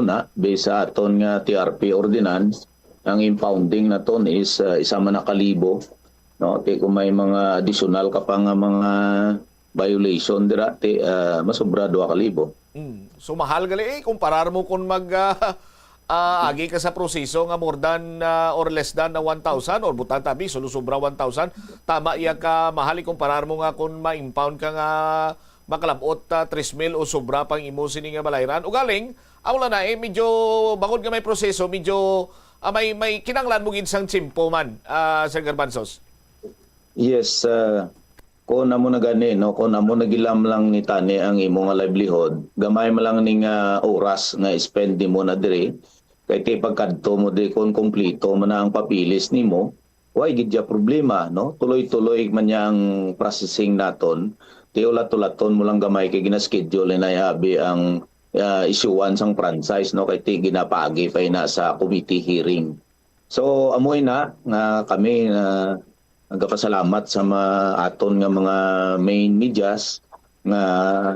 na base sa aton nga TRP ordinance. Ang impounding na ton is 1,000 no, kung may mga additional ka pa nga mga violation dira masobra 2,000. So mahal gali kumparar mo kung agi ka sa proseso nga more than or less than 1,000 or butan tabi sobra 1,000, tama iya ka mahal kumparar mo nga kung ma-impound ka nga makalabot 3,000 o sobra pang imo sini nga balayran. Ugaling awla na medyo bangod nga may proseso, medyo may kinanglan mo gid sang tsimpo man, Sir Garbanzos. Yes, kung namo na gani, no, kung namo nagilam lang ni tani ang imong livelihood, gamay mo lang ning oras nga spend mo na dire. Kay pagkadto mo di kung kompleto man ang papilis nimo, why gid ya problema, no? Tuloy-tuloy man yang processing naton. Ti ulat-ulaton mo lang gamay kay gina-schedule na yabi ang issuance sang franchise, no, kay ti ginapagi pa ina sa committee hearing. So amoy na nga kami nagpasalamat sa aton nga mga main medias nga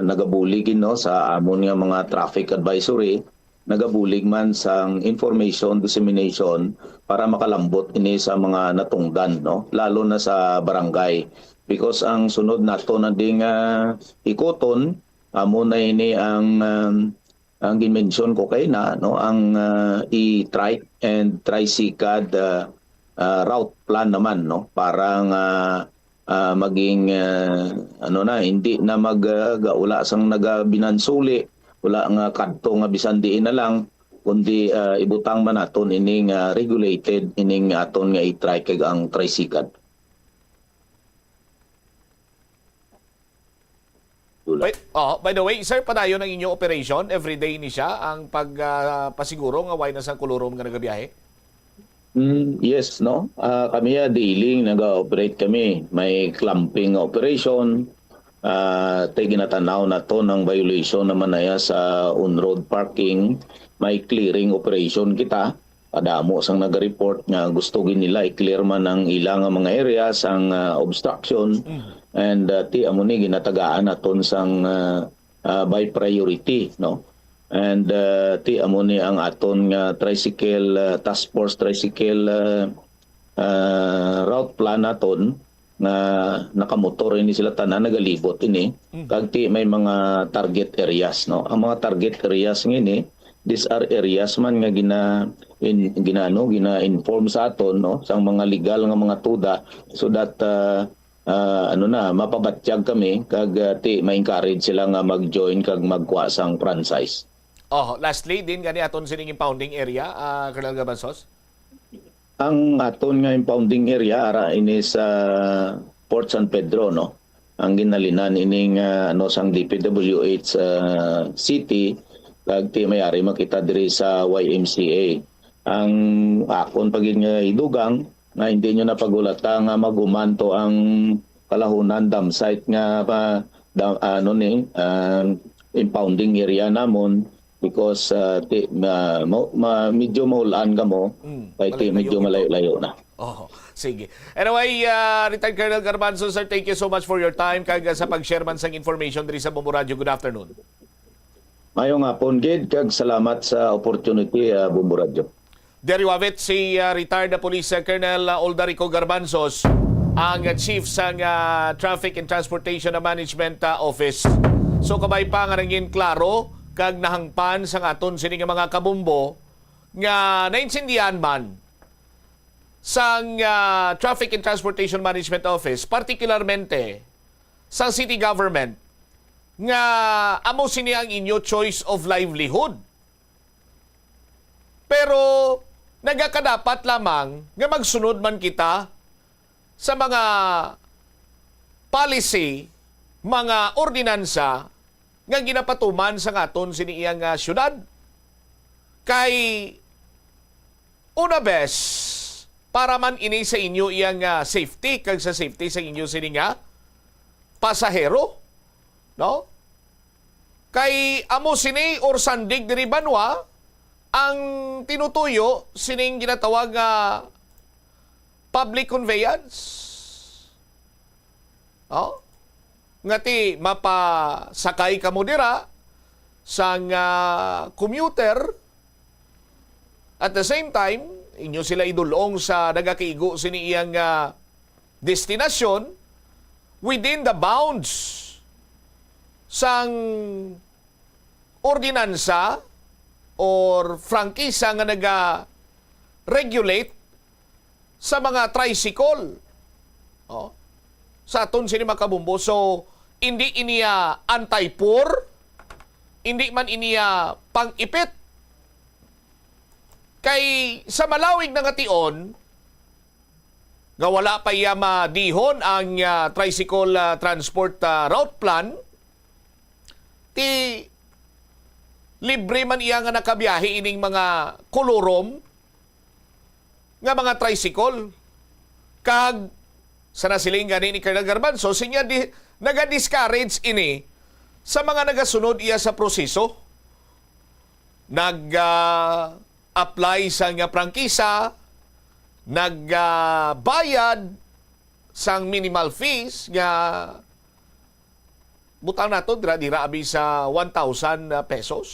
nagabulig no sa amon nga mga traffic advisory, nagabulig man sang information dissemination para makalambot ini sa mga natungdan, no, lalo na sa barangay, because ang sunod nato na ding ikoton amo na ini ang dimension ko kay na, no, ang e-trike and tricycad route plan naman, no, parang maging hindi na wala sang nagabinansuli, wala nga kadto nga bisan diin na lang kundi ibutang man naton ining regulated ining aton nga i-trike kag ang tricycad. By the way, sir, padayon ang inyong operation everyday ni siya ang pagpasiguro nga way na sang kulurom nga nagabiyahe? Yes, no. Kami daily nag-operate kami. May clamping operation. Ginatanaw na to ng violation naman na sa on-road parking. May clearing operation kita. Kadamo sang nag-report nga gusto nila i-clear man ang ilang mga areas ang obstruction. And amo ni ginatagaan naton sang by priority, no. And amo ni ang aton nga tricycle task force tricycle route plan naton nga nakamotor ini sila tanan nagalibot ini kag may mga target areas, no. Ang mga target areas ngini, these are areas man nga gina-inform sa aton, no, sang mga legal nga mga tuda so that mapabatyag kami kag ma-encourage sila nga mag-join kag magkuha sang franchise. Lastly, din gani aton sining impounding area, Colonel Garbanzos? Ang aton nga impounding area ara ini sa Port San Pedro, no? Ang ginalinan ining sang DPWH city kag ti may-ari makita diri sa YMCA. Ang akon pagin nga idugang nga hindi nyo napagulata nga magumanto ang kalahunan dam site nga impounding area namon because medyo maulan ka mo kaya medyo malayo-layo na. Oh, sige. Anyway, retired Colonel Garbanzo, sir, thank you so much for your time kag sa pag-share man sang information diri sa Bombo Radio. Good afternoon. Mayong hapon, Gid, kag salamat sa opportunity, Bombo Radio. There you have it, si retired na Police Colonel Oldarico Garbanzos, ang chief sang Traffic and Transportation Management Office. So kabay pa nga nangin klaro kag nahangpan sang aton sini nga mga kabumbo nga naintindihan man sang Traffic and Transportation Management Office, particularmente sa city government, nga amo sini ang inyo choice of livelihood. Pero nagakadapat lamang nga magsunod man kita sa mga policy, mga ordinansa nga ginapatuman sa aton sini iyang syudad. Kay una bes para man ini sa inyo iyang safety kag sa safety sa inyo sini nga pasahero, no? Kay amo sini or sandig diri banwa ang tinutuyo sining ginatawag nga public conveyance. No? Ngati mapasakay ka mo dira sang commuter at the same time inyo sila idulong sa nagakaigo sini iyang destinasyon within the bounds sang ordinansa or frankisa nga naga-regulate sa mga tricycle. Oh. Sa aton sini makabumbo. So, hindi iniya anti-poor, hindi man iniya pang-ipit. Kay sa malawig na ngation, nga wala pa iya madihon ang tricycle transport route plan, ti libre man iya nga nakabiyahe ining mga kolorom nga mga tricycle. Kag sa nasiling gani ni Colonel Garbanzo, sinya naga-discourage ini sa mga nagasunod iya sa proseso. Nag-apply sa nga prangkisa, nagbayad sang minimal fees nga butang nato dira abi sa 1,000 pesos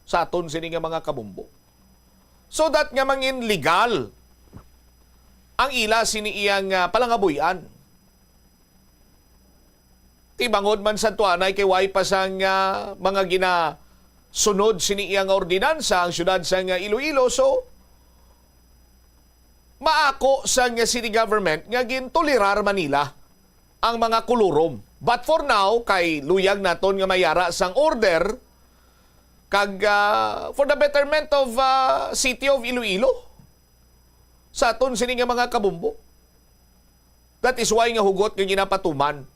sa aton sini nga mga kabumbo. So that nga mangin legal ang ila sini iyang palangabuyan. Tibangod man sa tuanay kay way pa sang mga ginasunod sini iyang ordinansa ang syudad sang Iloilo. So maako sang city government nga gintolerar Manila ang mga kulurom. But for now, kay luyag naton nga mayara sang order kag for the betterment of city of Iloilo sa aton sini nga mga kabumbo. That is why nga hugot nga ginapatuman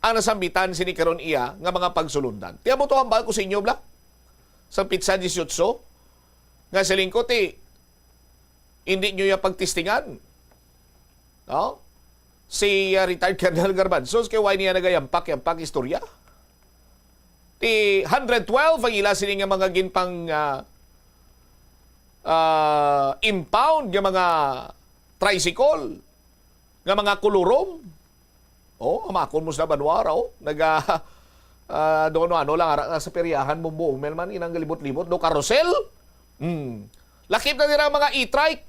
ang nasambitan sini karon iya nga mga pagsulundan. Tiya mo to hambal ko sa inyo bla sa Pizza 18 nga sa lingkod hindi nyo yung pagtistingan. No? Si retired Colonel Garbanzo, kaya why niya nagayampak istorya? Ti 112 ang ila sini nga mga ginpang impound nga mga tricycle, nga mga kulurom. Amakon mo sa banwara, doon lang sa peryahan mo buong melman inang galibot-libot do karusel. Lakip na nila mga e-trike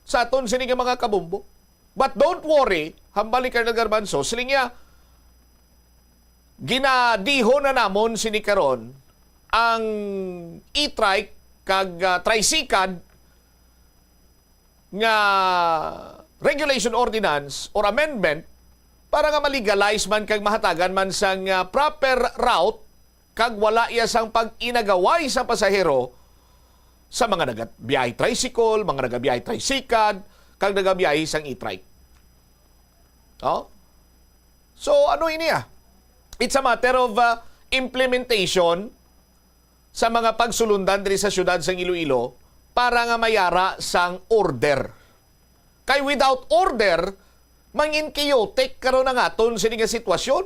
sa aton sini nga mga kabumbo. But don't worry, hambali Colonel Garbanzo, siling niya ginadiho na namon sini karon ang e-trike kag tricycad nga regulation ordinance or amendment para nga malegalize man kag mahatagan man sang proper route kag wala iya sang pag-inagaway sa pasahero sa mga nagabiyahe tricycle, mga nagabiyahe tricycad, kag nagabiyahe sang e-trike. Oh? So ano ini It's a matter of implementation sa mga pagsulundan diri sa syudad sa Iloilo para nga mayara sang order. Kay without order, mangin chaotic karon nga aton sini nga sitwasyon.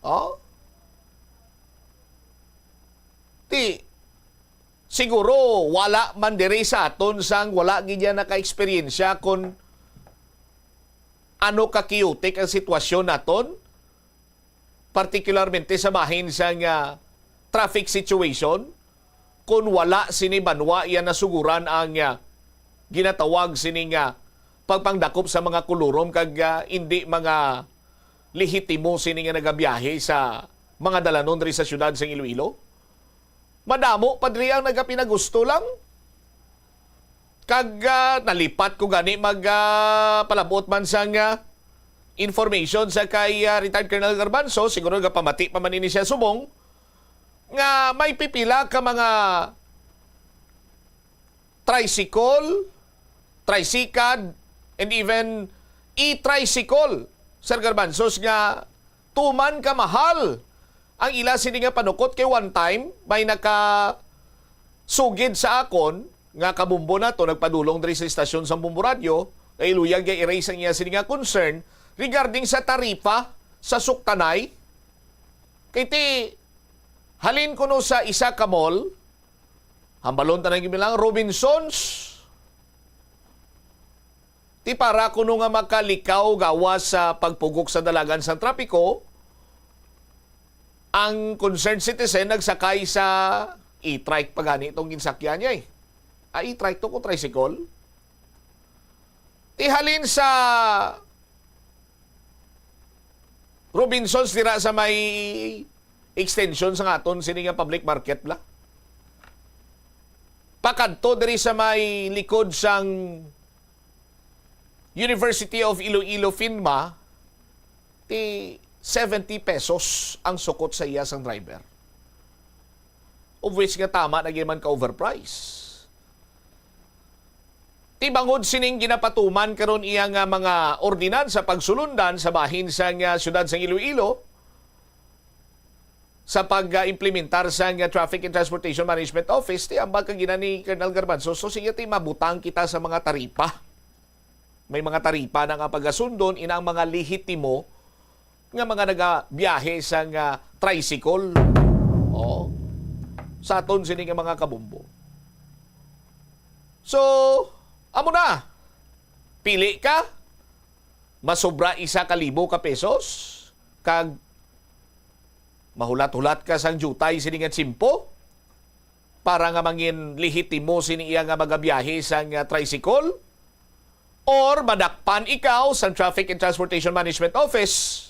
Oh? Siguro wala man diri sa aton sang wala gid naka-eksperyensya kon ano ka chaotic ang sitwasyon naton, particularmente sa bahin sa traffic situation, kung wala sini banwa yan nasuguran ang ginatawag sini pagpangdakop sa mga kulurom kag hindi mga lehitimo sini nga nagabiyahe sa mga dalanon diri sa syudad sa Iloilo. Madamo padri ang nagapinagusto lang. Kag nalipat ko gani palabot man sang information sa kay retired Colonel Garbanzo, siguro pamati pa man ini siya subong, nga may pipila ka mga tricycle, tricycad, and even e-tricycle, Sir Garbanzos, nga tuman ka mahal ang ila sini nga panukot kay one time may nakasugid sa akon nga kabumbo na to nagpadulong diri sa istasyon sa Bumbo Radio ay luyag nga erase ang iya sini nga concern regarding sa taripa sa Suktanay. Kay ti halin ko no sa isa ka mall, hambalon tanang gimilang Robinsons. Ti para kuno nga makalikaw gawas sa pagpugok sa dalagan sa trapiko, ang concerned citizen nagsakay sa e-trike pagani itong ginsakyan niya e-trike to ko tricycle. Ti halin sa Robinsons dira sa may extension sa aton sini nga public market la. Pakadto diri sa may likod sang University of Iloilo FINMA, ti 70 pesos ang sukot sa iya sang driver. Of which nga tama na man ka overprice. Ti bangod sining ginapatuman karon iya nga mga ordinansa pagsulundan sa bahin sa syudad sa Iloilo sa pag-implementar sa Traffic and Transportation Management Office, ti ambag kang ginani Colonel Garbanzo. So sige ti mabutang kita sa mga taripa. May mga taripa na nga pagasundon inang mga lehitimo nga mga nagabiyahe sa tricycle. Oh. Sa aton sini nga mga kabumbo. So, amo na. Pili ka. Masobra 1,000 ka pesos. Kag mahulat-hulat ka sang jutay sini nga tsimpo para nga mangin lehitimo sini iya nga magabiyahe sa tricycle. Or madakpan ikaw sa Traffic and Transportation Management Office.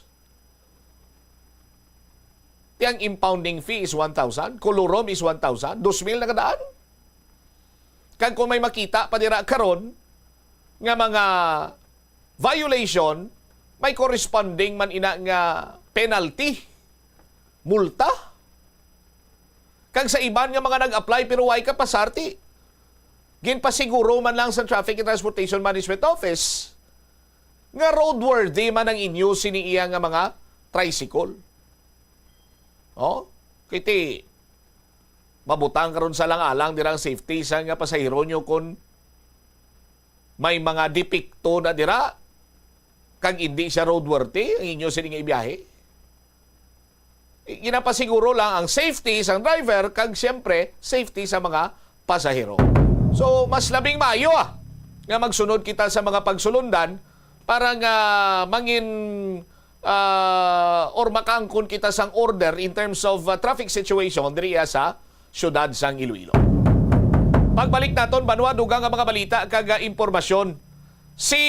Yang impounding fee is 1,000. Kulurom is 1,000. 2,000 na kadaan. Kag kung may makita pa dira karon nga mga violation, may corresponding man ina nga penalty, multa. Kag sa iban nga mga nag-apply pero way ka pasarti, ginpasiguro man lang sa Traffic and Transportation Management Office nga roadworthy man ang inyo siniiya nga mga tricycle. Oh, kiti mabutang karon sa lang-alang dirang safety sa nga pasahero nyo kung may mga depekto na dira kag hindi siya roadworthy ang inyo sini nga ibiyahe. Ginapasiguro lang ang safety sa driver kag siyempre safety sa mga pasahero. So mas labing maayo nga magsunod kita sa mga pagsulundan para nga mangin or makangkon kita sang order in terms of traffic situation diri sa syudad sang Iloilo. Pagbalik naton banwa dugang nga mga balita kag impormasyon. Si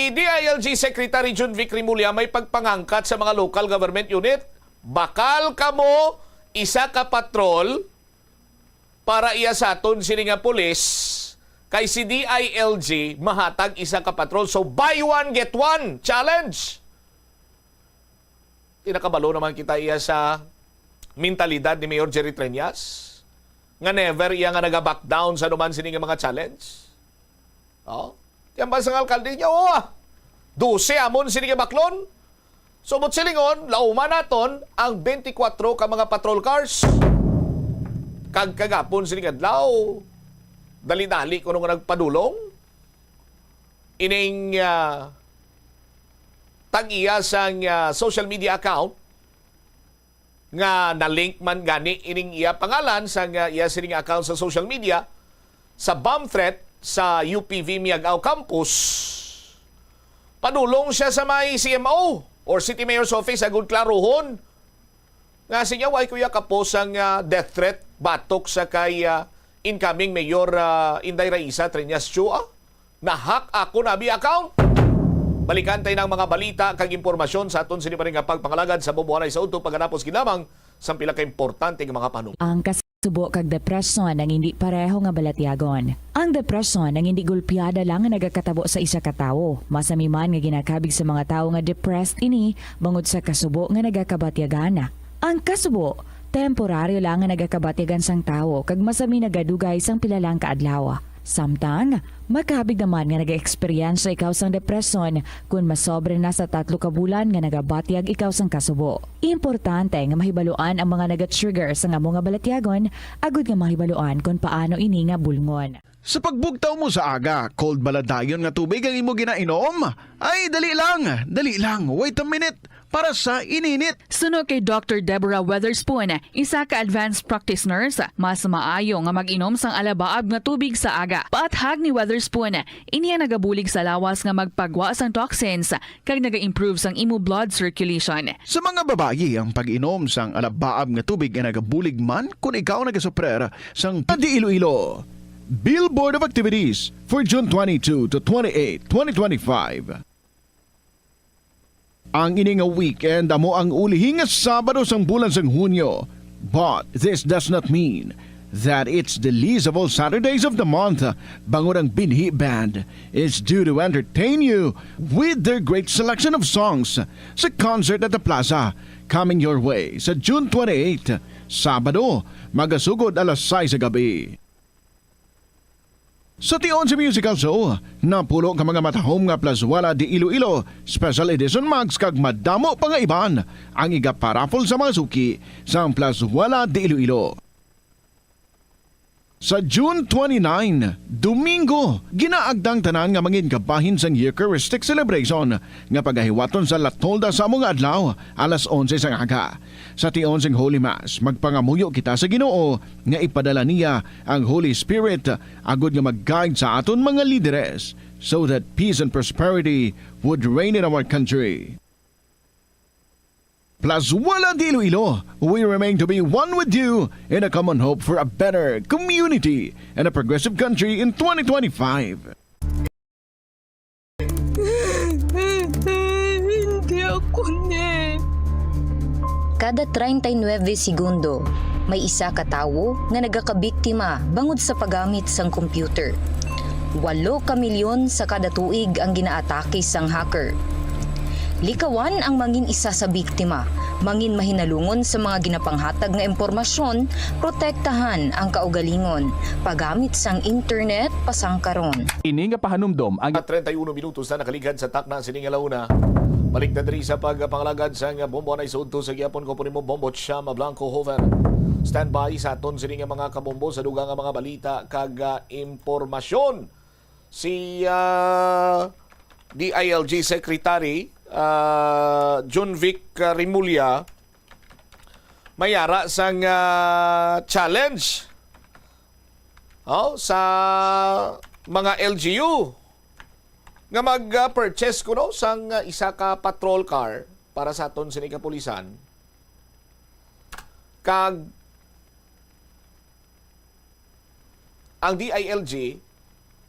DILG Secretary Jun Vic Rimulya may pagpangangkat sa mga local government unit. Bakal kamo isa ka patrol para iya saton sini nga pulis kay si DILG mahatag isa ka patrol. So buy one get one challenge. Tinakabalo naman kita iya sa mentalidad ni Mayor Jerry Treñas nga never iya nga naga-back down sa duman sini nga mga challenge. Oh, yan ba sang alkalde niya? 12 amon sini nga baklon. Sumot silingon, lauman naton ang 24 ka mga patrol cars. Kag kagapon sini nga adlaw. Dali-dali kuno nga nagpadulong. Ining tag-iya sang social media account nga na-link man gani ining iya pangalan sang iya sining account sa social media sa bomb threat sa UPV Miagao Campus. Padulong siya sa may CMO or City Mayor's Office agud klarohon. Nga siya way kuya kapos ang death threat batok sa kay incoming Mayor Inday Raisa Triñas Chua. Nahack ako na account. Balikan tayo ng mga balita kag impormasyon sa aton sini pa rin nga pagpangalagad sa bubuanay sa udto pagganapos ginamang sa pila ka importante nga mga panung. Ang kasubo kag depresyon ang hindi pareho nga balatyagon. Ang depresyon ang hindi gulpiyada lang nga nagakatabo sa isa ka tawo. Masami man nga ginakabig sa mga tawo nga depressed ini bangod sa kasubo nga nagakabatyagana. Ang kasubo temporaryo lang nga nagakabatyagan sang tawo kag masami nagadugay sang pila lang ka adlaw. Samtang, makabig naman nga nag-experience ikaw sang depresyon kung masobre na sa 3 ka bulan nga nagabatyag ikaw sang kasubo. Importante nga mahibaluan ang mga naga-trigger sa nga mga balatyagon, agud nga mahibaluan kung paano ini nga bulngon. Sa pagbugtaw mo sa aga, cold baladayon nga tubig ang imo ginainom? Ay, dali lang, wait a minute, para sa ininit. Suno kay Dr. Deborah Weatherspoon, isa ka advanced practice nurse, mas maayo nga mag-inom sang alabaab nga tubig sa aga. Paathag ni Weatherspoon, iniya nagabulig sa lawas nga magpagwa sang toxins kag naga-improve sang imo blood circulation. Sa mga babayi, ang pag-inom sang alabaab nga tubig ay nagabulig man kung ikaw nagasuprer sang Di Iloilo. Billboard of Activities for June 22 to 28, 2025. Ang ini nga weekend amo ang ulihing nga Sabado sang bulan sang Hunyo. But this does not mean that it's the least of all Saturdays of the month. Bangod ang Binhi Band is due to entertain you with their great selection of songs sa concert at the Plaza coming your way sa June 28, Sabado, magasugod alas 6 sa gabi. Sa tion sa musical show, napulo ka mga matahom nga Plazwala di Iloilo, special edition mags kag madamo pa nga iban ang iga-paraffle sa mga suki sa Plazwala di Iloilo. Sa June 29, Domingo, ginaagdang tanan nga mangin kabahin sang Eucharistic celebration nga pagahiwaton sa Latolda sa mga adlaw alas 11 sang aga. Sa tion sang Holy Mass, magpangamuyo kita sa Ginoo nga ipadala niya ang Holy Spirit agud nga mag-guide sa aton mga lideres so that peace and prosperity would reign in our country. Plazwala di Iloilo, we remain to be one with you in a common hope for a better community and a progressive country in 2025. Hindi ako Kada 39 segundo, may isa ka tawo nga nagakabiktima bangod sa paggamit sang computer. 8 ka milyon sa kada tuig ang ginaatake sang hacker. Likawan ang mangin isa sa biktima, mangin mahinalungon sa mga ginapanghatag nga impormasyon, protektahan ang kaugalingon, paggamit sang internet pasangkaron. Ini nga pahanumdom ang 31 minutos na nakaligad sa takna sining alauna. Balik na diri sa pagpangalagad sa bombo na isudto sa gyapon ko mo Bombo Chama Blanco Hover. Standby sa aton sining mga kabombo sa dugang nga mga balita kag impormasyon. Si DILG Secretary John Vic Rimulya mayara sang challenge sa mga LGU nga mag-purchase kuno sang isa ka patrol car para sa aton sini kapulisan kag ang DILG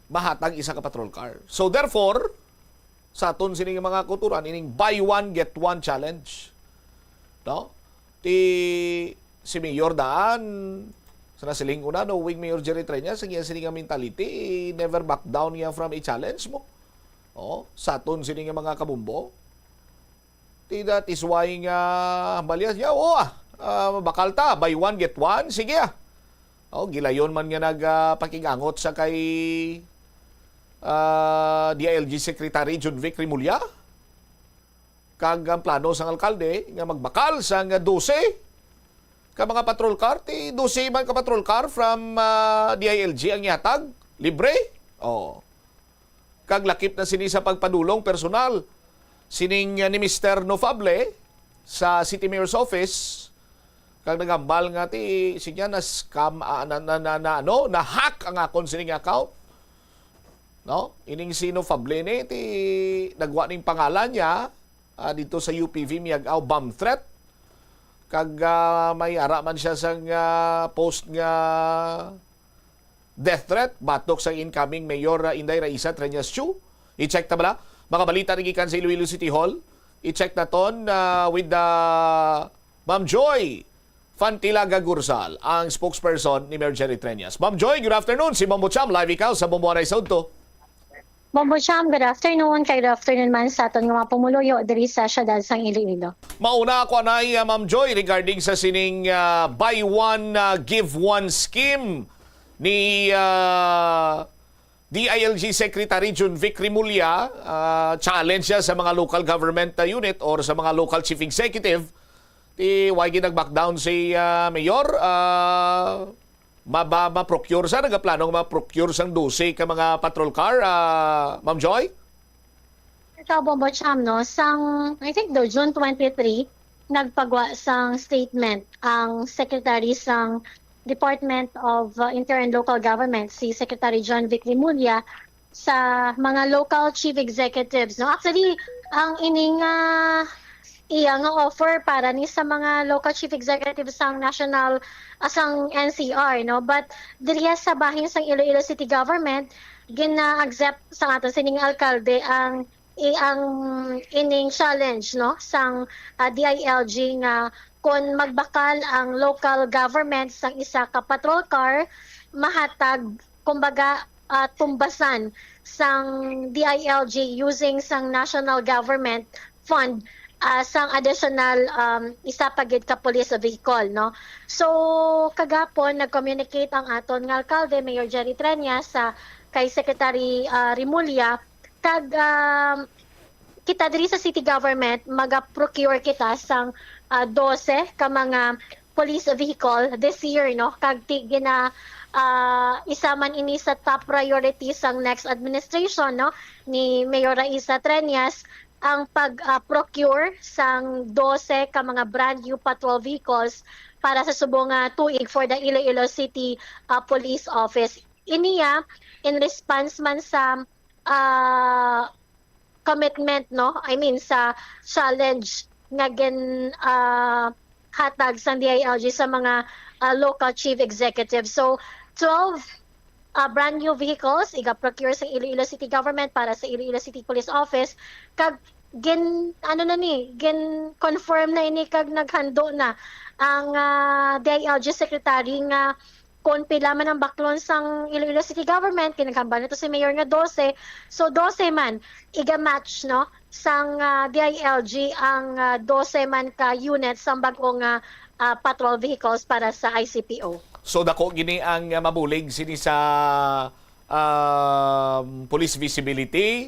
mahatag isa ka patrol car. So therefore sa aton sining mga kuturan ining buy one get one challenge. No? Si Mayor Daan sa nasiling una no wing Mayor Jerry Treñas sa sining mentality never back down niya from a challenge mo. Sa aton sining mga kabumbo. That is why nga balias niya bakal ta buy one get one sige gilayon man nga nagpakigangot sa kay DILG Secretary John Vic Rimulya kag ang plano sang alkalde nga magbakal sang 12 ka mga patrol car, 12 man ka patrol car from DILG ang ihatag libre. Kag lakip na sini sa pagpadulong personal sining ni Mr. Nofable sa City Mayor's Office kag nagambal nga ti sinya na scam na hack ang akon sining account. No? Ining si Nofable ni ti nagwa ning pangalan niya dito sa UPV miyagaw bomb threat kag may ara man siya sang post nga death threat batok sa incoming Mayor Inday Raisa Treñas Chu. I-check ta bala mga balita ni gikan sa Iloilo City Hall. I-check na ton with the Ma'am Joy Fantilaga Gursal, ang spokesperson ni Mayor Jerry Treñas. Ma'am Joy, good afternoon. Si Bombo Cham, live ikaw sa Bombo Aray Saudto. Bombo Cham, good afternoon. Good afternoon man sa aton nga mga pumuluyo diri sa syudad sang Iloilo. Mauna ako anay, Ma'am Joy, regarding sa sining buy one, give one scheme ni DILG Secretary John Vic Rimulya. Challenge siya sa mga local government unit or sa mga local chief executive. Why ginag-back down si Mayor? Ma-procure sa nagaplanong ma-procure sang 12 ka mga patrol car, Ma'am Joy? Ito, Bombo Cham, no? Sang, I think June 23, nagpagwa sang statement ang Secretary sang Department of Interior and Local Government, si Secretary John Vic Rimulya, sa mga local chief executives. No? Actually, ang ining iya nga offer para ni sa mga local chief executives sang national sang NCR, no, but diriya sa bahin sang Iloilo City Government gina-accept sa aton sining alkalde ang ining challenge, no, sang DILG nga kung magbakal ang local government sang isa ka patrol car mahatag kumbaga tumbasan sang DILG using sang national government fund sang additional isa pagid ka police vehicle, no. So kagapon nag-communicate ang aton nga alkalde Mayor Jerry Treñas sa kay Secretary Rimulya kag kita diri sa city government maga-procure kita sang 12 ka mga police vehicle this year, no, kag gina isa man ini sa top priority sang next administration, no, ni Mayor Raisa Treñas ang pag-procure sang 12 ka mga brand new patrol vehicles para sa subong tuig for the Iloilo City Police Office. Iniya in response man sa commitment, no, I mean sa challenge nga hatag sang DILG sa mga local chief executives. So 12 brand new vehicles iga-procure sa Iloilo City Government para sa Iloilo City Police Office kag confirm na ini kag naghando na ang DILG Secretary nga kung pila man ang baklon sang Iloilo City Government kinaghambal nito si Mayor nga 12, so 12 man iga-match, no, sang DILG ang 12 man ka unit sang bag-ong patrol vehicles para sa ICPO. So dako gini ang mabulig sini sa police visibility,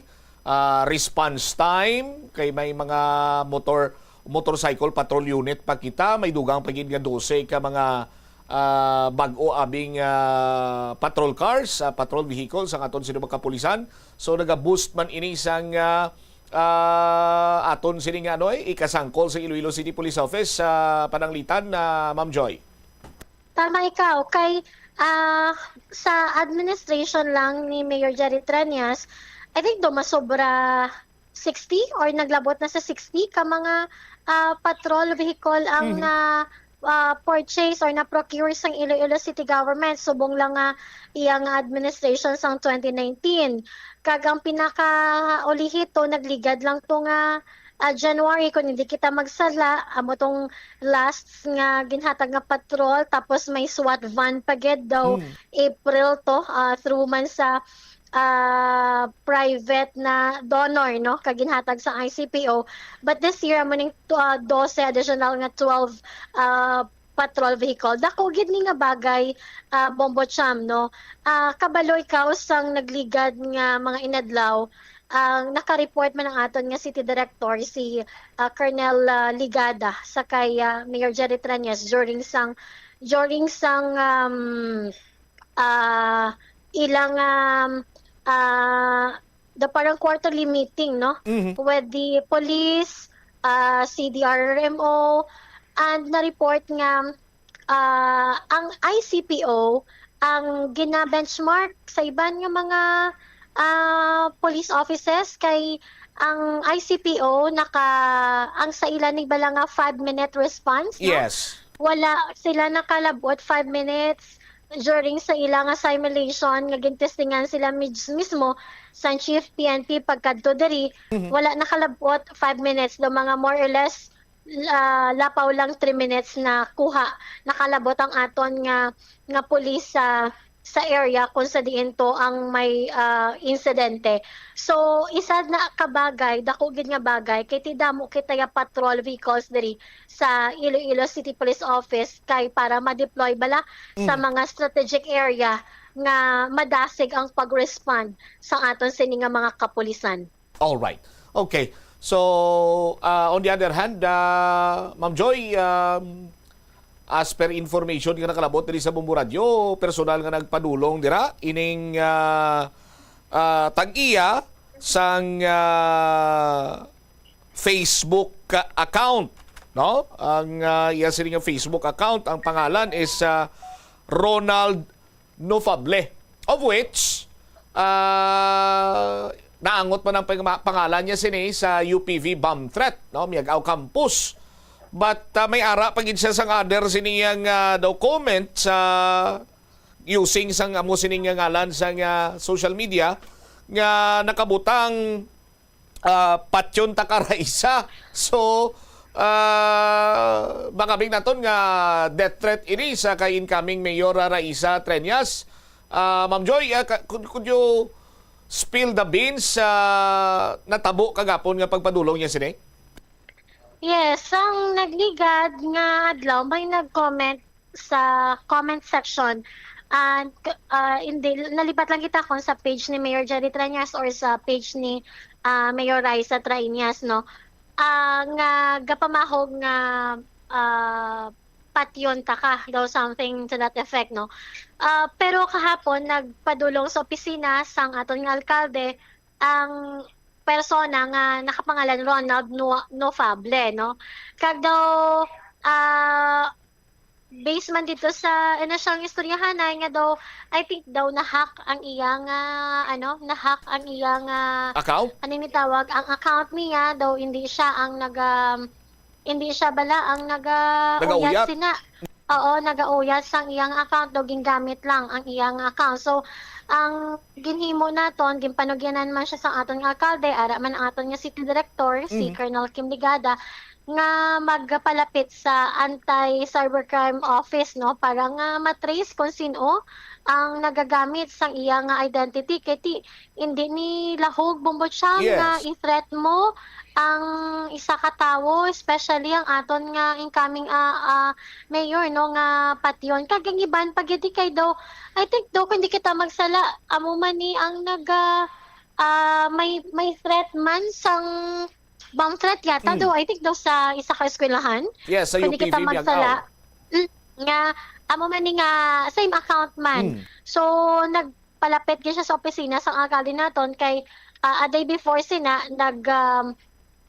response time, kay may mga motorcycle patrol unit pa kita, may dugang pagid nga 12 ka mga bag-o abing patrol cars, patrol vehicles ang aton sino kapulisan. So naga-boost man ini sang aton sini nga ikasangkol sa Iloilo City Police Office sa pananglitan na Ma'am Joy. Tama ikaw. Kay sa administration lang ni Mayor Jerry Treñas, I think masobra 60 or naglabot na sa 60 ka mga patrol vehicle ang purchase or na-procure sang Iloilo City Government. Subong lang iyang administration sang 2019. Kagang pinaka-ulihito, nagligad lang to nga January kung hindi kita magsala amo tong last nga ginhatag nga patrol tapos may SWAT van paged daw April to through man sa private na donor, no, kaginhatag sa ICPO, but this year amo ning 12 additional nga 12 patrol vehicle. Dako gid ni nga bagay, Bombo Cham, no. Kabalo ikaw sang nagligad nga mga inadlaw ang naka-report man ang aton nga City Director si Colonel Ligada sa kay Mayor Jerry Trillanes during sang ilang the parang quarterly meeting, no, with the police, CDRMO, and na-report nga ang ICPO ang gina-benchmark sa iban nga mga police offices kay ang ICPO ang sa ilan ni bala nga 5-minute response, no? Yes. Wala sila nakalabot 5 minutes during sa ilang simulation nga gintestingan sila mismo sa Chief PNP pagkadto diri. Wala nakalabot 5 minutes do mga more or less lapaw lang 3 minutes na kuha nakalabot ang aton nga police sa area kung sa diin to ang may insidente. So isa na kabagay, dako gid nga bagay kay tidamo kitaya patrol vehicles diri sa Iloilo City Police Office kay para ma-deploy bala sa mga strategic area nga madasig ang pag-respond sa aton sini nga mga kapulisan. All right. Okay. So, on the other hand, Ma'am Joy, as per information nga nakalabot diri sa Bombo Radio, personal nga nagpadulong dira ining tag-iya sang Facebook account, no? Ang iya sining Facebook account, ang pangalan is Ronald Nofable, of which naangot man ang pangalan niya sini sa UPV bomb threat, no, Miagao Campus. But may ara pagid siya sang other siniyang document sa using sang amo sining nga ngalan sang social media nga nakabutang Patyon Takaraisa. So baka big naton nga death threat ini sa kay incoming Mayor Raisa Trillanes. Ma'am Joy, could you spill the beans natabo kagapon nga pagpadulong niya sini? Yes, ang nagligad nga adlaw may nag-comment sa comment section and nalipat lang kita kung sa page ni Mayor Jerry Trillanes or sa page ni Mayor Raisa Trillanes, no, nga gapamahog nga patyon taka daw, something to that effect, no. Pero kahapon nagpadulong sa opisina sang aton nga alkalde ang persona nga nakapangalan Ronald Nofable, no. Kag daw based man dito sa siyang istoryahan nga daw I think daw na-hack ang iyang na-hack ang iyang account. Ano ni tawag ang account niya daw hindi siya bala ang nagauyat sina. Oo, nagauyat sang iyang account daw gingamit lang ang iyang account. So ang ginhimo naton ginpanugyanan man siya sa aton nga alkalde, ara man ang aton nga city director si Colonel Kim Ligada nga magpalapit sa anti-cybercrime office, no, para nga matrace kung sino ang nagagamit sang iyang identity kay hindi ni lahog Bombotsam nga i-threat mo ang isa ka tawo, especially ang aton nga incoming mayor, no, nga Patyon. Kag ang iban pagiti kay daw I think daw kung di kita magsala amo man ni ang may threat man sang bomb threat yata daw I think daw sa isa ka eskwelahan. Yes, sa Kung di UPV kita magsala nga amo man ni nga same account man. So nagpalapit gyud siya sa opisina sang alkalde naton kay a day before sina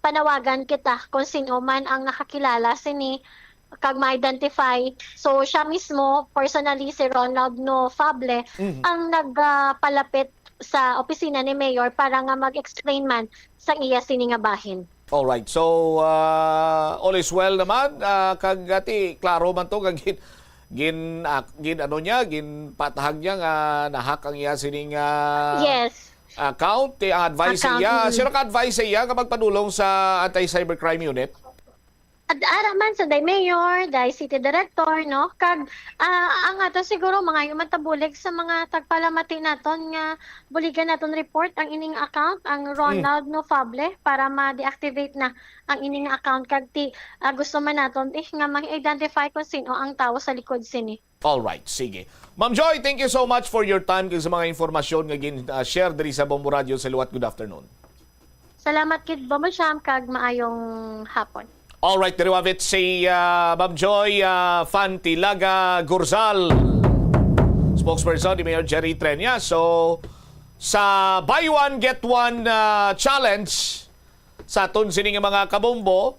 panawagan kita kung sino man ang nakakilala sini kag ma-identify. So siya mismo personally si Ronald Nofable ang nagpalapit sa opisina ni Mayor para nga mag-explain man sa iya sini nga bahin. All right. So all is well naman, kag ati klaro man to kag gin patahag niya nga nahack ang iya sining yes account. Ang advice iya, sino ka advice iya nga magpadulong sa anti-cybercrime unit? Ara man sa day mayor, day city director, no, kag ang ato siguro mga yung matabulig sa mga tagpalamati naton nga buligan naton report ang ining account ang Ronald Nofable para ma-deactivate na ang ining account kag gusto man naton nga ma-identify kung sino ang tawo sa likod sini. All right, sige. Ma'am Joy, thank you so much for your time kag sa mga informasyon nga gin-share diri sa Bombo Radio sa Luwat. Good afternoon. Salamat kid Bombo Cham kag maayong hapon. Alright, deriwavit si Ma'am Joy Fantilaga Gurzal, spokesperson ni Mayor Jerry Trenia. So, sa buy one, get one challenge sa aton sining mga kabombo,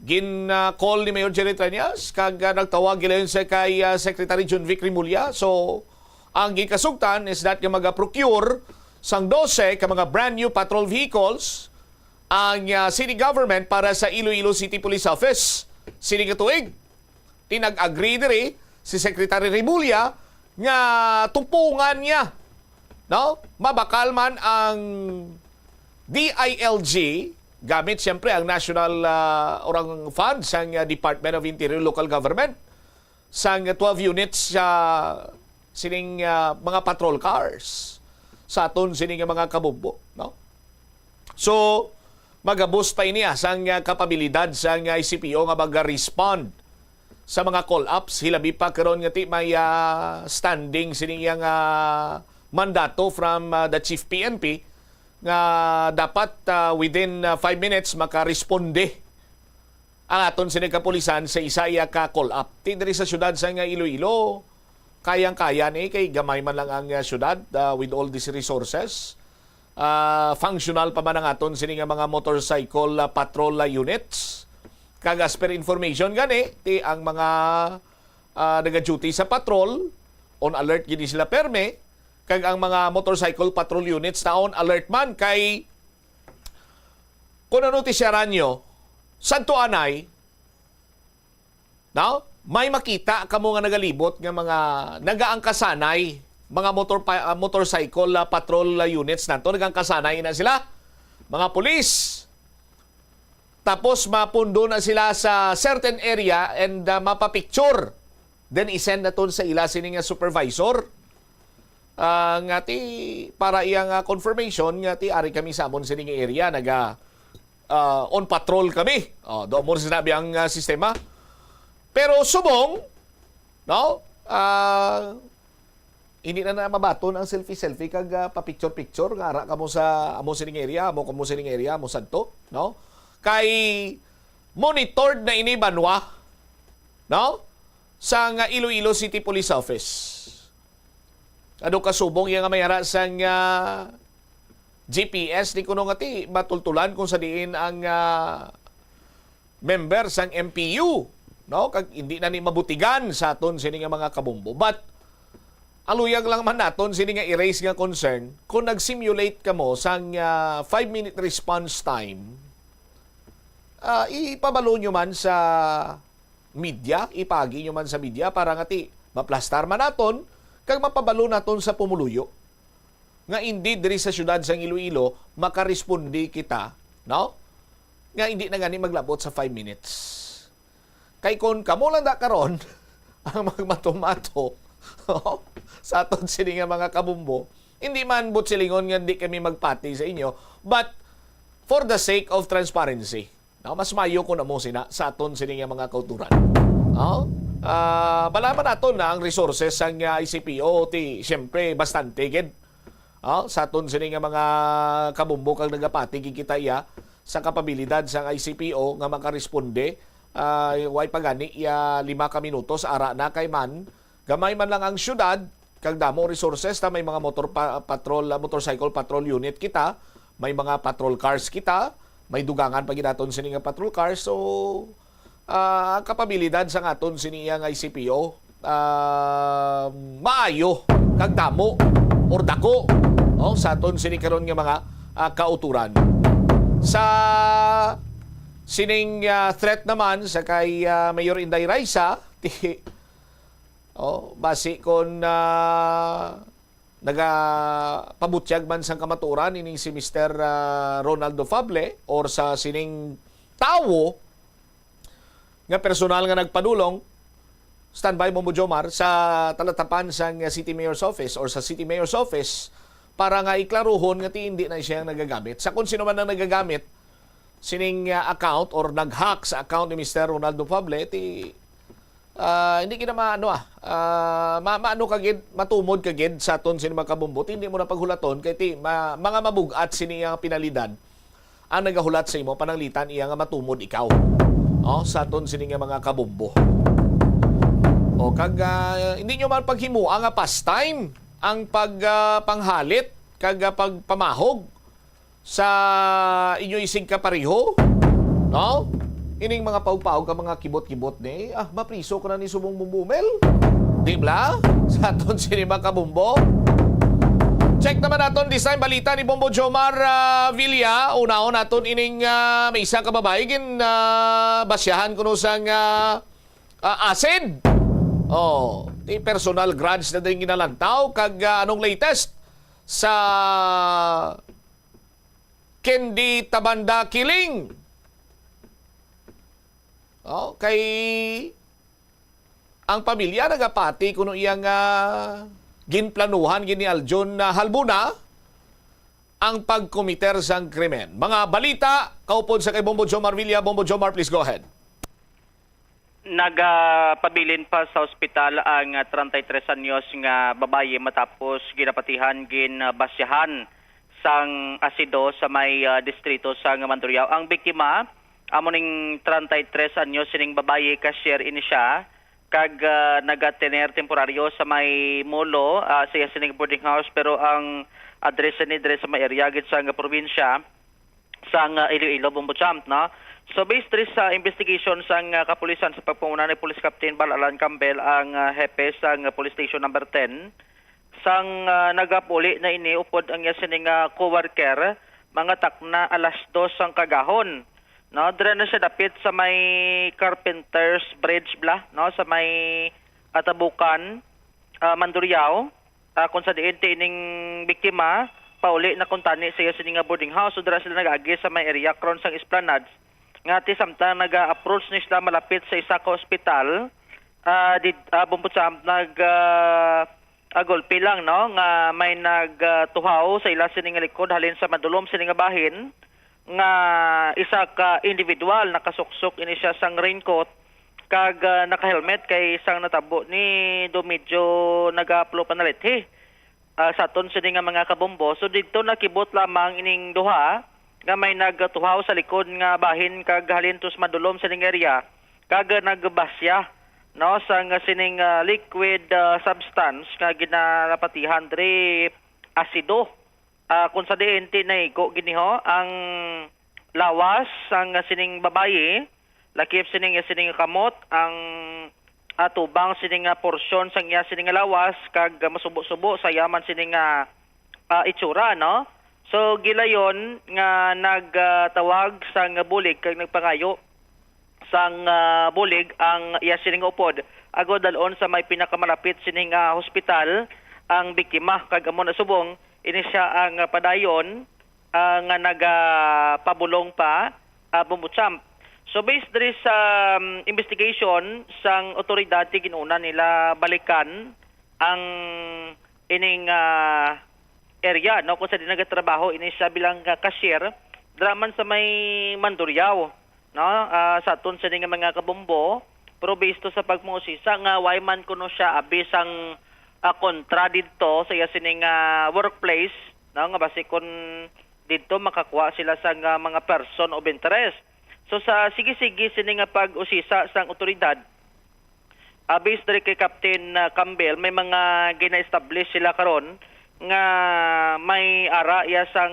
gin-call ni Mayor Jerry Trenias kag nagtawag gilayon sa kay Secretary John Vic Rimulya. So, ang gikasugtan is that yung mag-procure sang 12 ka mga brand new patrol vehicles ang city government para sa Iloilo City Police Office. Sini katuig, tinag-agree diri si Secretary Rimulya nga tupungan niya, no? Mabakal man ang DILG gamit siyempre ang national orang fund sang Department of Interior Local Government sang 12 units sining mga patrol cars sa aton sining mga kabumbo, no? So magaboost pa iniya sang kapabilidad sang ICPO nga mag-respond sa mga call-ups. Hilabi pa karon nga ti may standing sining mandato from the Chief PNP nga dapat within 5 minutes makaresponde ang aton sining kapulisan sa isa ka call-up. Ti diri sa syudad sa Iloilo, kayang-kaya ni kay gamay man lang ang syudad with all these resources. Functional pa man ang aton sining mga motorcycle patrol units. Kag as per information gani, ti ang mga naga-duty sa patrol, on alert gini sila perme, kag ang mga motorcycle patrol units na on alert man kay kung ano ti siya ranyo, santo anay, no? May makita kamo nga nagalibot nga mga nagaangkasanay, mga motorcycle patrol units nato, nagaangkasanay na sila, mga pulis. Tapos mapundo na sila sa certain area and mapapicture. Then isend na ton sa ila sining supervisor. Nga ti para iyang confirmation nga ti ari kami sa amon sining area naga on patrol kami. Do mo sinabi ang sistema. Pero subong, no? Hindi na mabaton ang selfie kag pa-picture nga ara kamo sa amon sining area, amo kamo sining area, mo sadto, no? Kay monitored na ini banwa, no? Sa Iloilo City Police Office. Ano kasubong yung mayara sang GPS di kuno nga ti matultulan kung sa diin ang member sang MPU, no? Kag hindi na ni mabutigan sa aton sini nga mga kabumbo. But aluyag lang man naton sini nga erase nga concern kung nag-simulate kamo sang 5-minute response time. Ipabalo nyo man sa media, ipagi nyo man sa media para nga ti maplastar man naton kag mapabalo naton sa pumuluyo. Nga hindi diri sa syudad sang Iloilo makarespondi kita, no? Nga hindi na gani maglabot sa 5 minutes. Kay kon kamo lang da karon ang magmatomato sa aton sini nga mga kabumbo, hindi man butsilingon nga hindi kami magpati sa inyo, but for the sake of transparency. No, mas mayo ko na mo sina sa aton sining mga kauturan. No? Malaman naton na ang resources sang ICPO ti syempre bastante gid. Sa aton sining mga kabumbo kag nagapati kita iya sa kapabilidad sang ICPO nga makaresponde way pagani 5 ka minutos ara na kay man gamay man lang ang syudad kag damo resources ta may mga motorcycle patrol unit kita, may mga patrol cars kita, may dugangan pag naton sini nga patrol cars. So ang kapabilidad sa aton sini nga ICPO maayo kag damo or dako sa aton sini karon nga mga kauturan. Sa sining threat naman sa kay Mayor Inday Raisa basi kon nagapabutyag man sang kamaturan ining si Mr. Ronaldo Fable or sa sining tawo nga personal nga nagpadulong, standby mo Jomar sa talatapan sang City Mayor's Office or sa City Mayor's Office para nga iklaruhon nga ti hindi na siya nagagamit. Sa kung sino man ang nagagamit sining account or nag-hack sa account ni Mr. Ronaldo Fable, ti hindi kita maano kagid matumod kagid sa aton sini mga kabumbot, hindi mo na paghulaton kay ti mga mabugat sini ang pinalidad ang nagahulat sa imo pananglitan iya nga matumod ikaw. Sa aton sini nga mga kabumbo. Kag hindi nyo man paghimo ang pastime ang pagpanghalit kag pagpamahog sa inyo isig kapareho, no? Ining mga pawpaw ka mga kibot-kibot ni, mapriso ko na ni subong bumumel. Di ba? Sa aton sinima kabumbo. Check naman naton design balita ni Bombo Jomar Villa. Una-on naton ining may isa ka babae gin basyahan kuno sang acid. Di personal grudge na din ginalantaw kag anong latest sa Kendi Tabanda killing. Kay ang pamilya nagapati kuno iyang ginplanuhan gini Aljon Halbuna ang pagkomiter sang krimen. Mga balita kaupod sa kay Bombo Jomar Villa. Bombo Jomar, please go ahead. Nagpabilin pa sa ospital ang 33 anyos nga babaye matapos ginapatihan ginbasyahan sang asido sa may distrito sa Mandurriao. Ang biktima amo ning 33 anyos sining babaye, cashier ini siya kag nagatener temporaryo sa may molo sa sining boarding house, pero ang address ni sa may area gid sa probinsya sang Iloilo, Bombochamp, no? So based sa investigation sang kapulisan sa pagpanguna ni Police Captain Balalan Campbell, ang hepe sang Police Station number 10, sang nagapuli na ini upod ang sining co-worker mga takna alas 2 sang kagahon. No, dire na siya dapit sa may Carpenters Bridge no, sa may Atabukan, Mandurriao, kung sa diin ining biktima pauli na kuntani sa sining boarding house. So dire sila nagagi sa may area kron sang Esplanades. Ngati samtang naga-approach ni sila malapit sa isa ka ospital, Bombochamp agolpi lang, no, nga may nagtuhaw sa ila sining likod halin sa madulom sining bahin nga isa ka individual nakasuksok ini siya sang raincoat kag naka-helmet kay isang natabo ni do medyo nagaplo panalithi sa aton sining mga kabombo. So didto nakibot lamang ining duha nga may nagtuhaw sa likod nga bahin kag halin tus madulom sining area kag nagbasya, no, sang sining liquid substance nga ginalapatihan diri asido. Kung sa diin tinaygo giniho ang lawas sang sining babaye, lakip sining kamot ang atubang sining porsyon sang iya sining lawas kag masubo-subo sa yaman sining itsura, no. So gilayon nga nagtawag sang bulig kag nagpangayo sang bulig ang iya sining upod agod dalon sa may pinakamalapit sining hospital ang biktima kag amo nasubong ini siya ang padayon nga nagapabulong pa Bombochamp. So based diri sa investigation sang otoridad ginuna nila balikan ang ining area, no, kung sa di nagatrabaho ini siya bilang cashier draman sa may Mandurriao, no, sa aton sa mga kabombo, pero based to sa pagmusisa nga wayman kuno siya abisang kontra dito sa iya sining workplace, no, nga basi kun dito makakuha sila sa mga person of interest. So sa sige-sige sining pag-usisa sang otoridad, based diri kay Captain Campbell, may mga gina-establish sila karon nga may ara iya sang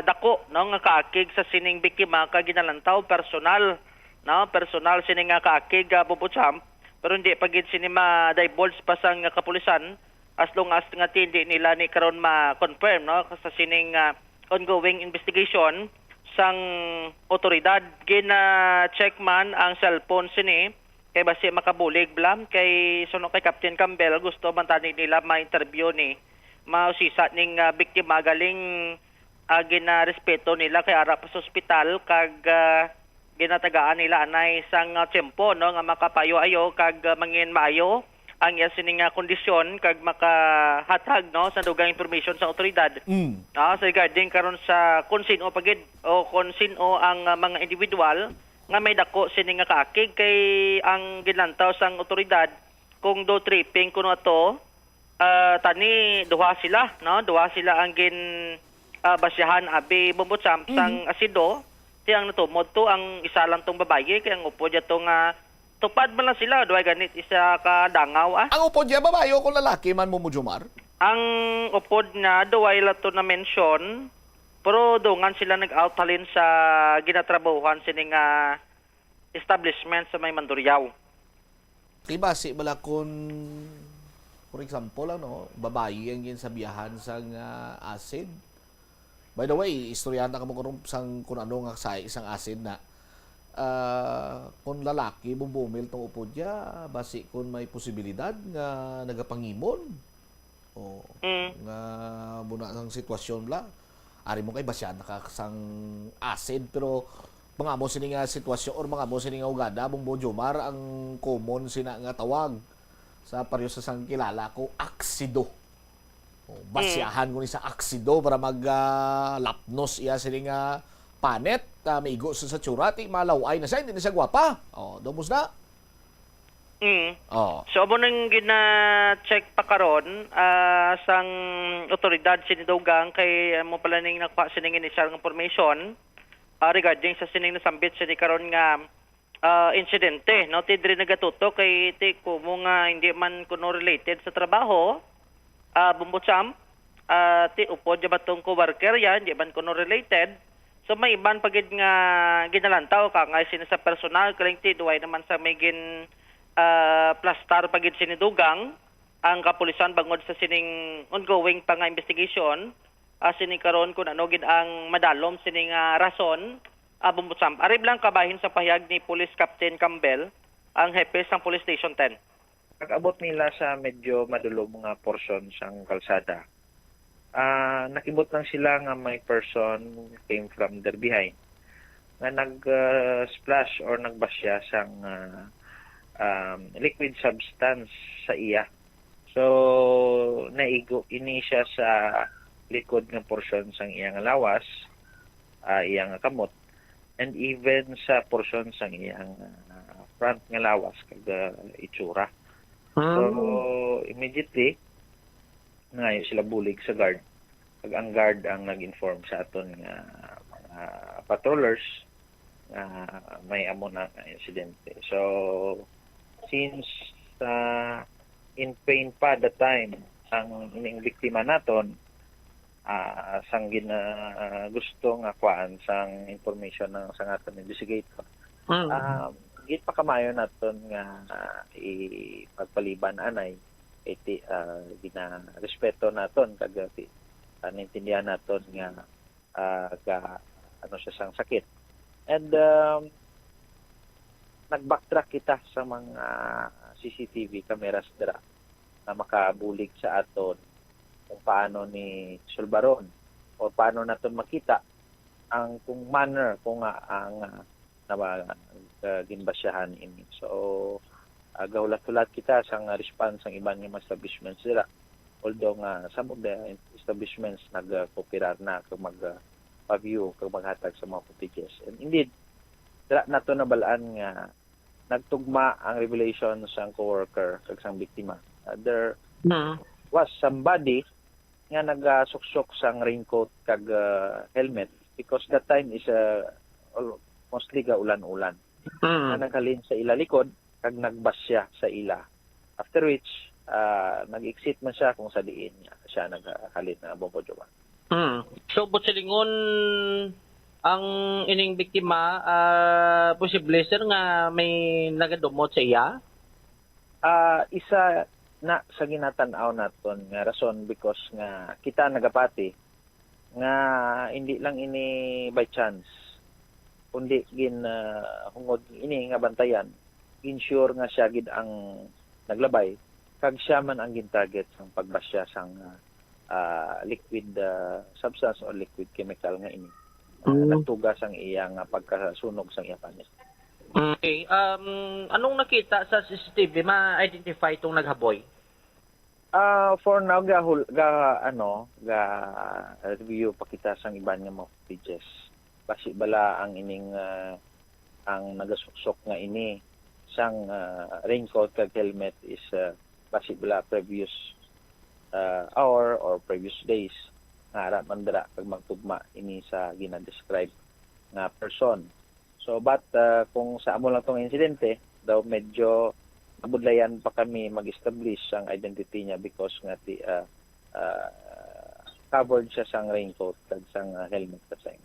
dako, no, nga kaakig sa sining biktima kag ginalantaw personal, no, personal sining kaakig Bombochamp, pero hindi pagid sinima divulge pa sang kapulisan as long as nga hindi nila ni karon ma-confirm, no, sa sining ongoing investigation sang otoridad. Gina-check man ang cellphone sini kay basi makabulig blam kay suno kay Captain Campbell gusto man tani nila ma-interview ni mausisa ning biktima galing gina-respeto nila kay ara pa sa ospital kag ginatagaan nila anay sang tiyempo, no, nga makapayo ayo kag mangin maayo ang iya sining kondisyon kag makahatag, no, sa dugang information sa otoridad. Sa regarding karon sa kung sino pagid o kung sino ang mga individual nga may dako sini nga kaakig kay ang ginlantaw sang otoridad kung do tripping kuno ato tani duha sila ang gin basyahan abi bumbutsam sang asido tiyang natumod to ang isa lang tong babaye kay ang upo diya tong tupad man lang sila duay ganit isa ka dangaw Ang upod niya babae o kung lalaki man mo Jomar? ang upod na duay lato na mention pero dungan sila nag-out halin sa ginatrabahuhan sining establishment sa may Mandurriao. Kay base bala kung for example babae ang ginsabiyahan sang acid. By the way, istoryahan na kamo kung ano nga sa isang acid na kung lalaki bumumil tong upod niya base kung may posibilidad nga nagapangimon o nga muna ang sitwasyon bla ari mo kay basyan nakasang acid pero mga mo sini nga sitwasyon or mga mo sini nga ugada Bumbo Jomar ang common sina nga tawag sa paryo sa sang kilala ko aksido. Basyahan ko ni sa aksido para maglapnos iya sini nga panet maigo sa tsurati malaway na siya hindi na siya gwapa. Domos na. So amo nang gina-check pa karon sang otoridad sinidugang kay mo pala ning nakpa sining initial information regarding sa sining nasambit sini karon nga insidente no tidri nagatuto kay ti kumo nga hindi man kuno related sa trabaho bumbutsam ti upod ja batong coworker yan hindi man kuno related so may iban pagid nga ginalantaw ka nga sini sa personal kaling ti duay naman sa may gin plastar pagid sinidugang ang kapulisan bangod sa sining ongoing pa nga investigation sining karon kun ano gid ang madalom sining rason bumbutsam arib lang kabahin sa pahayag ni Police Captain Campbell ang hepe sang Police Station 10. Pag-abot nila sa medyo madulom nga portion sang kalsada nakibot lang sila nga may person came from their behind nga nag-splash or nagbasya sang liquid substance sa iya. So naigo ini siya sa likod ng portion sang iyang lawas, iyang kamot, and even sa portion sang iyang front nga lawas kag itsura. So immediately ngayo sila bulig sa guard. Kag ang guard ang nag-inform sa aton nga mga patrollers may amo na insidente. So since in pain pa the time ang ining biktima naton sang gusto nga kuan sang information ng sang aton investigator git pa kamayo naton nga ipagpaliban anay iti gina respeto naton kag naintindihan naton nga ano siya sang sakit and nag-backtrack kita sa mga CCTV cameras dira na makabulig sa aton kung paano ni Sulbaron o paano naton makita ang kung manner kung ang ginbasyahan ini. So gaulat-ulat kita sa response ng ibang mga establishments dira. Although some of the establishments nag-cooperar na kung mag-view kung maghatag sa mga footages. And indeed, nato nabalaan nga nagtugma ang revelation sa coworker kag sang biktima. There was somebody nga nagasuksok sang raincoat kag helmet because that time is mostly ulan-ulan. Na naghalin sa ila likod kag nagbasya sa ila. After which nag-exit man siya kung sa diin siya naghalin na Bumbo Jomar. So butsilingon ang ining biktima posible sir nga may nagadumot sa iya? Isa na sa ginatan-aw naton nga rason because nga kita nagapati nga hindi lang ini by chance kundi hungod ini nga bantayan ensure nga siya gid ang naglabay kag siya man ang gintarget sang pagbasya sang liquid substance or liquid chemical nga ini nagtugas ang iyang pagkasunog sang iya panis. Okay. Anong nakita sa CCTV ma-identify itong naghaboy? For now review pa kita sang iban nga mga footages. Basi bala ang ining ang nagasuksok nga ini sang raincoat kag helmet is possible previous hour or previous days nga ara man dira kag magtugma ini sa gina-describe nga person. So but kung sa amo lang tong insidente daw medyo nabudlayan pa kami mag-establish ang identity niya because nga covered siya sang raincoat kag sang helmet kasay.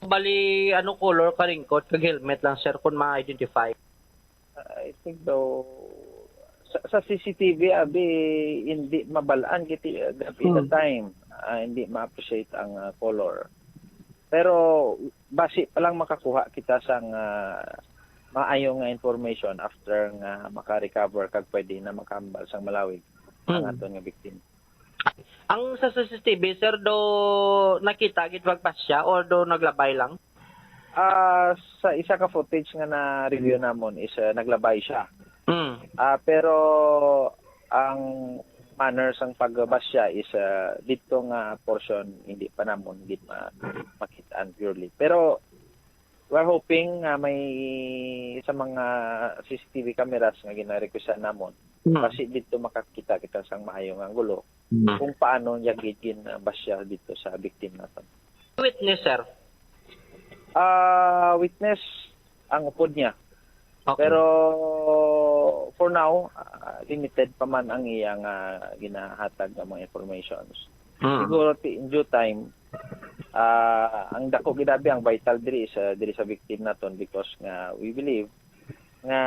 Bali, ano color ka raincoat kag helmet lang, sir, kung ma-identify? I think daw sa CCTV abi hindi mabalaan kiti gabi the time. Hindi ma-appreciate ang color. Pero base pa lang makakuha kita sang maayo nga information after nga maka-recover kag pwede na makambal sang malawig ang aton nga victim. Ang sa CCTV, sir, do nakita gid pagpasya or do naglabay lang? Sa isa ka footage nga na review namon is naglabay siya. Pero ang manner sang pagbasya is dito nga portion hindi pa namon gid makitaan purely. Pero we're hoping may sa mga CCTV cameras nga gina-requestan namon kasi dito makakita kita sang maayong angulo kung paano niya gid basya dito sa victim naton. Witness, sir? Witness ang upod niya. Okay. Pero for now, limited pa man ang iyang ginahatag ng mga informations. Siguro in due time, ang dako gidabi ang vital diri sa victim naton because nga we believe nga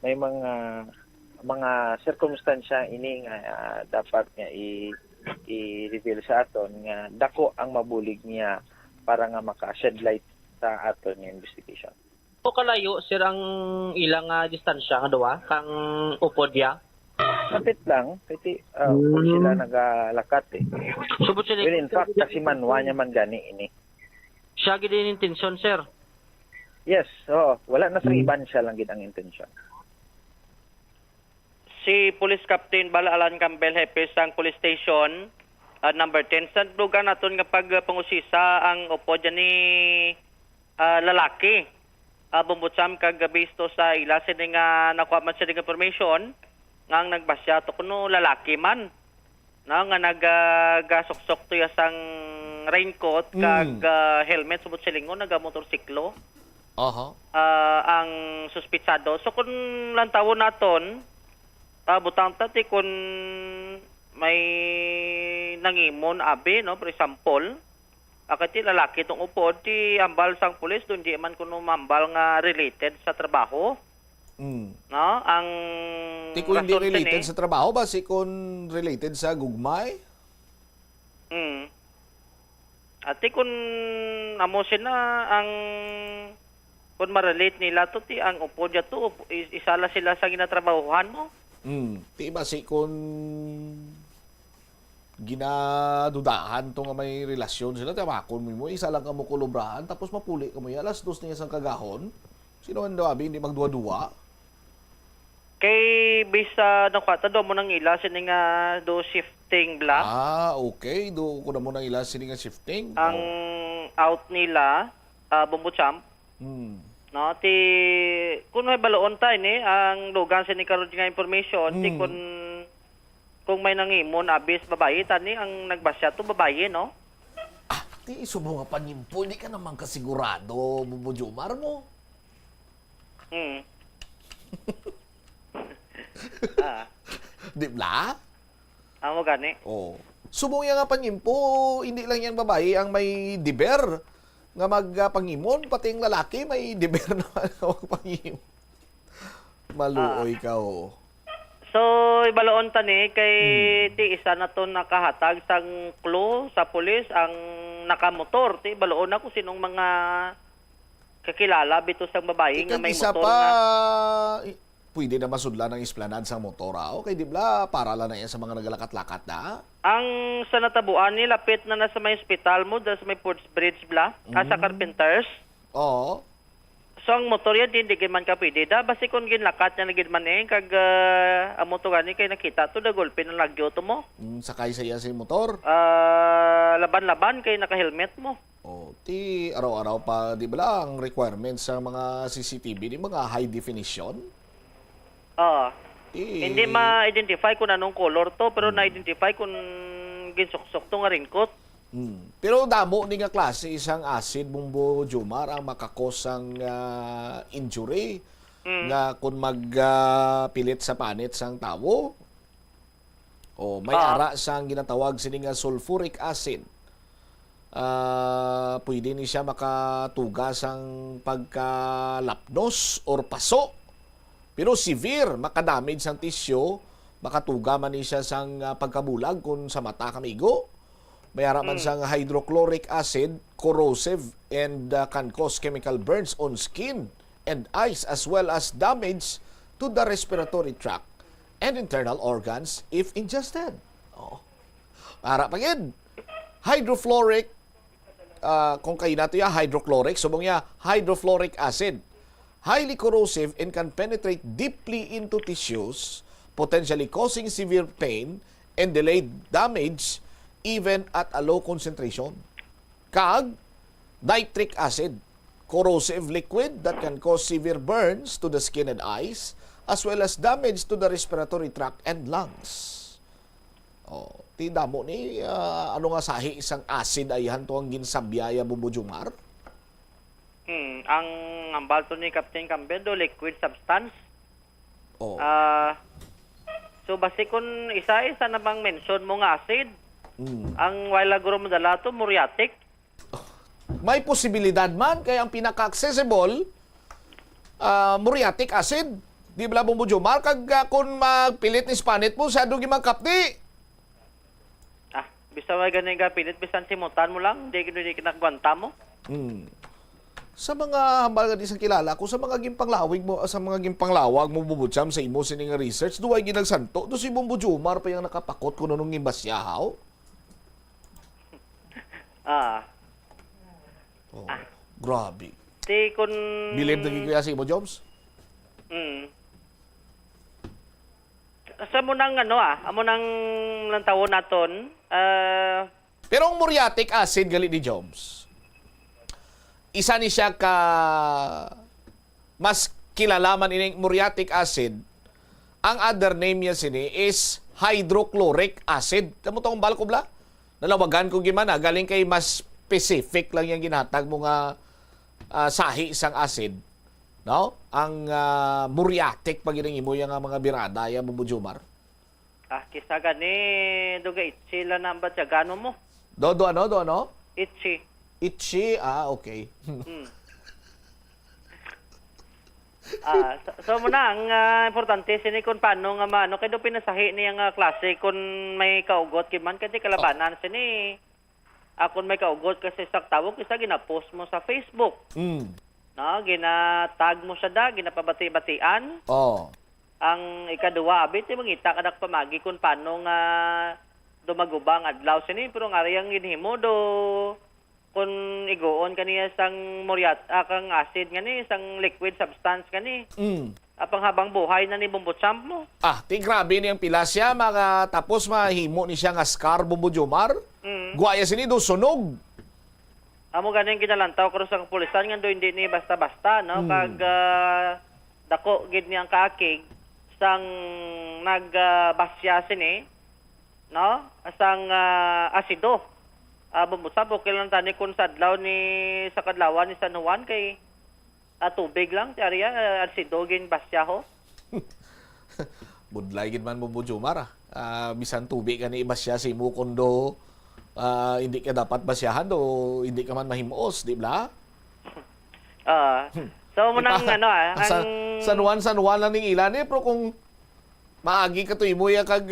may mga circumstansya ini nga dapat nga i-reveal sa aton nga dako ang mabulig niya para nga maka-shed light sa aton nga investigation. O kalayo, sir, ang ilang distansya nga duwa kang upod ya? Kapit lang, kasi sila nagalakat eh. Subot sila. Well, in fact, kasi manwa niya man gani ini. Siya gid ang intensyon, sir? Yes, wala na sa iban siya lang gid ang intensyon. Si Police Captain Bala-Alan Campbell, Hepe sang Police Station number 10. Sa lugar naton nga pagpangusisa ang upod ni lalaki. Bumbutsam kag bisto sa ila sini nga nakuha man sa information nga ang nagbasya to kuno lalaki man na nga nagasuksok to sang raincoat kag helmet subot silingon nagamotorsiklo. Ang suspitsado. So kung lantawon naton butang tati kung may nangimon abi no for example akati lalaki tong upod ti ambal sang pulis don di man kuno mambal nga related sa trabaho. No, ang Ti kung hindi related sa trabaho ba si kung related sa gugmay? Ati kung amo na ang kung ma-relate nila to ti ang upod ya to isala sila sa ginatrabahuhan mo. Ti ba si kung ginadudahan to nga may relasyon sila tamakon mo isa lang ka mo kulubrahan tapos mapuli ka mo alas 2 niya sang kagahon sino ang dawabi hindi magduwa-duwa kay bisa nakwata do mo nang ila sini nga do shifting bla okay do ko na mo nang ila sini nga shifting ang out nila bumbutsam no ti kun may baloon tay ni ang lugan sini karon nga information ti kung may nangimon abis babae tani ang nagbasya to babae no ti subo nga panyimpo di ka naman kasigurado bubujumar mo di bla amo gani subo nga panyimpo hindi lang yan babae ang may diber nga magpangimon pati ang lalaki may diber naman magpangimon maluoy ka So, ibaloon tani kay ti isa na to nakahatag sang clue sa pulis ang nakamotor. Ti ibaloon na kung sinong mga kakilala bito sang babae nga may motor pa, pwede na masudla ng esplanade sang motor. Okay, di ba? Para lang na yan sa mga nagalakat-lakat na. Ang sa natabuan ni lapit na sa may hospital mo, sa may Ports Bridge bla, sa Carpenters. Oo. So ang motor yan hindi man ka pwede da basi kung ginlakat niya nagid man kag ang motor gani kay nakita to da golpe ng lagyo to mo. Sakay sa iya sa motor. Laban-laban kay naka-helmet mo. Ti araw-araw pa di ba lang requirements sa mga CCTV ni mga high definition? Hindi ma-identify kung anong color to, pero na-identify kung ginsuksok to nga ringkot. Pero damo ni nga klase isang acid Bumbo Jomar ang makakosang injury nga kung magpilit sa panit sang tawo. O may ara sang ginatawag sini nga sulfuric acid. Pwede ni siya makatugas ang pagkalapnos or paso. Pero severe, makadamage sang tissue, makatuga man ni siya sang pagkabulag kung sa mata kamigo. Mayara man sang hydrochloric acid, corrosive, and can cause chemical burns on skin and eyes as well as damage to the respiratory tract and internal organs if ingested. Para pagid. Hydrofluoric, kung kayo nato ya, hydrochloric, subong ya, hydrofluoric acid. Highly corrosive and can penetrate deeply into tissues, potentially causing severe pain and delayed damage even at a low concentration. Kag, nitric acid, corrosive liquid that can cause severe burns to the skin and eyes, as well as damage to the respiratory tract and lungs. Tinda mo ni, ano nga sahi isang acid ayhan to ang ginsabiyaya Bumbo Jomar? Ang ambal to ni Captain Campbell do liquid substance. So basi kung isa-isa na bang mention mo nga acid, ang while ago mo dala to muriatic. May posibilidad man kaya ang pinaka-accessible muriatic acid. Di ba Bumbo Jomar kag kung magpilit ni spanit mo sa dugi magkapti. Bisa may ganing pilit bisan simutan mo lang, di kinagwanta mo. Sa mga hambal nga di sa kilala ko, sa mga gimpanglawig mo, sa mga gimpanglawag mo bubutsam sa imo sining nga research, duway ginagsanto, do si Bumbo Jomar pa yung nakapakot kuno nung imbasyahaw. Grabe. Di kun Believe na kaya si Imo Jobs? Sa mo nang amo nang tawon naton. Pero ang muriatic acid gali ni Jobs, isa ni siya ka mas kilalaman ining muriatic acid. Ang other name niya sini is hydrochloric acid. Tamo tong balko bla? Nalawagan ko gimana, galing kay mas specific lang yung ginatag mo nga sahi isang acid. No? Ang muriatic pag imo yung mga birada ya Bumbo Jomar. Kisa gani duga itchi la namba siya gano mo. Do ano? Itchi. Itchy? Okay. So muna, ang importante sini kung paano nga maano, kaya do pinasahi niya nga klase kung may kaugot kiman, kasi kalabanan sini. Kung may kaugot kasi sa tawag, isa gina-post mo sa Facebook. No, gina-tag mo siya ginapabati-batian. Ang ikaduwa, abit, mangita ka pamagi kung paano nga dumagubang adlaw sini, pero nga riyang ginhimo do kung igoon kaniya sang kang acid ngani sang liquid substance ngani. Apang habang buhay na ni Bumbo Champ mo. Ti grabe niyang pila siya, tapos mahimo ni siya nga scar Bumbo Jomar. Guaya sini do sunog. Amo ganing kinalantaw karon sa kapulisan nga do hindi ni basta-basta no kag dako gid niyang kaakig sang nagbasya sini no sang asido. Bumutsa po kailan tani kung sa adlaw ni sa kadlawan ni San Juan kay tubig lang tiariya arsidogin basyaho. Budlay gid man mo Bumbo Jomar. Bisan tubig ka ni ibasya si mo kundo hindi ka dapat basyahan do hindi ka man mahimuos, di ba? So mo nang San Juan lang ning ilan pero kung maagi ka to imo ya kag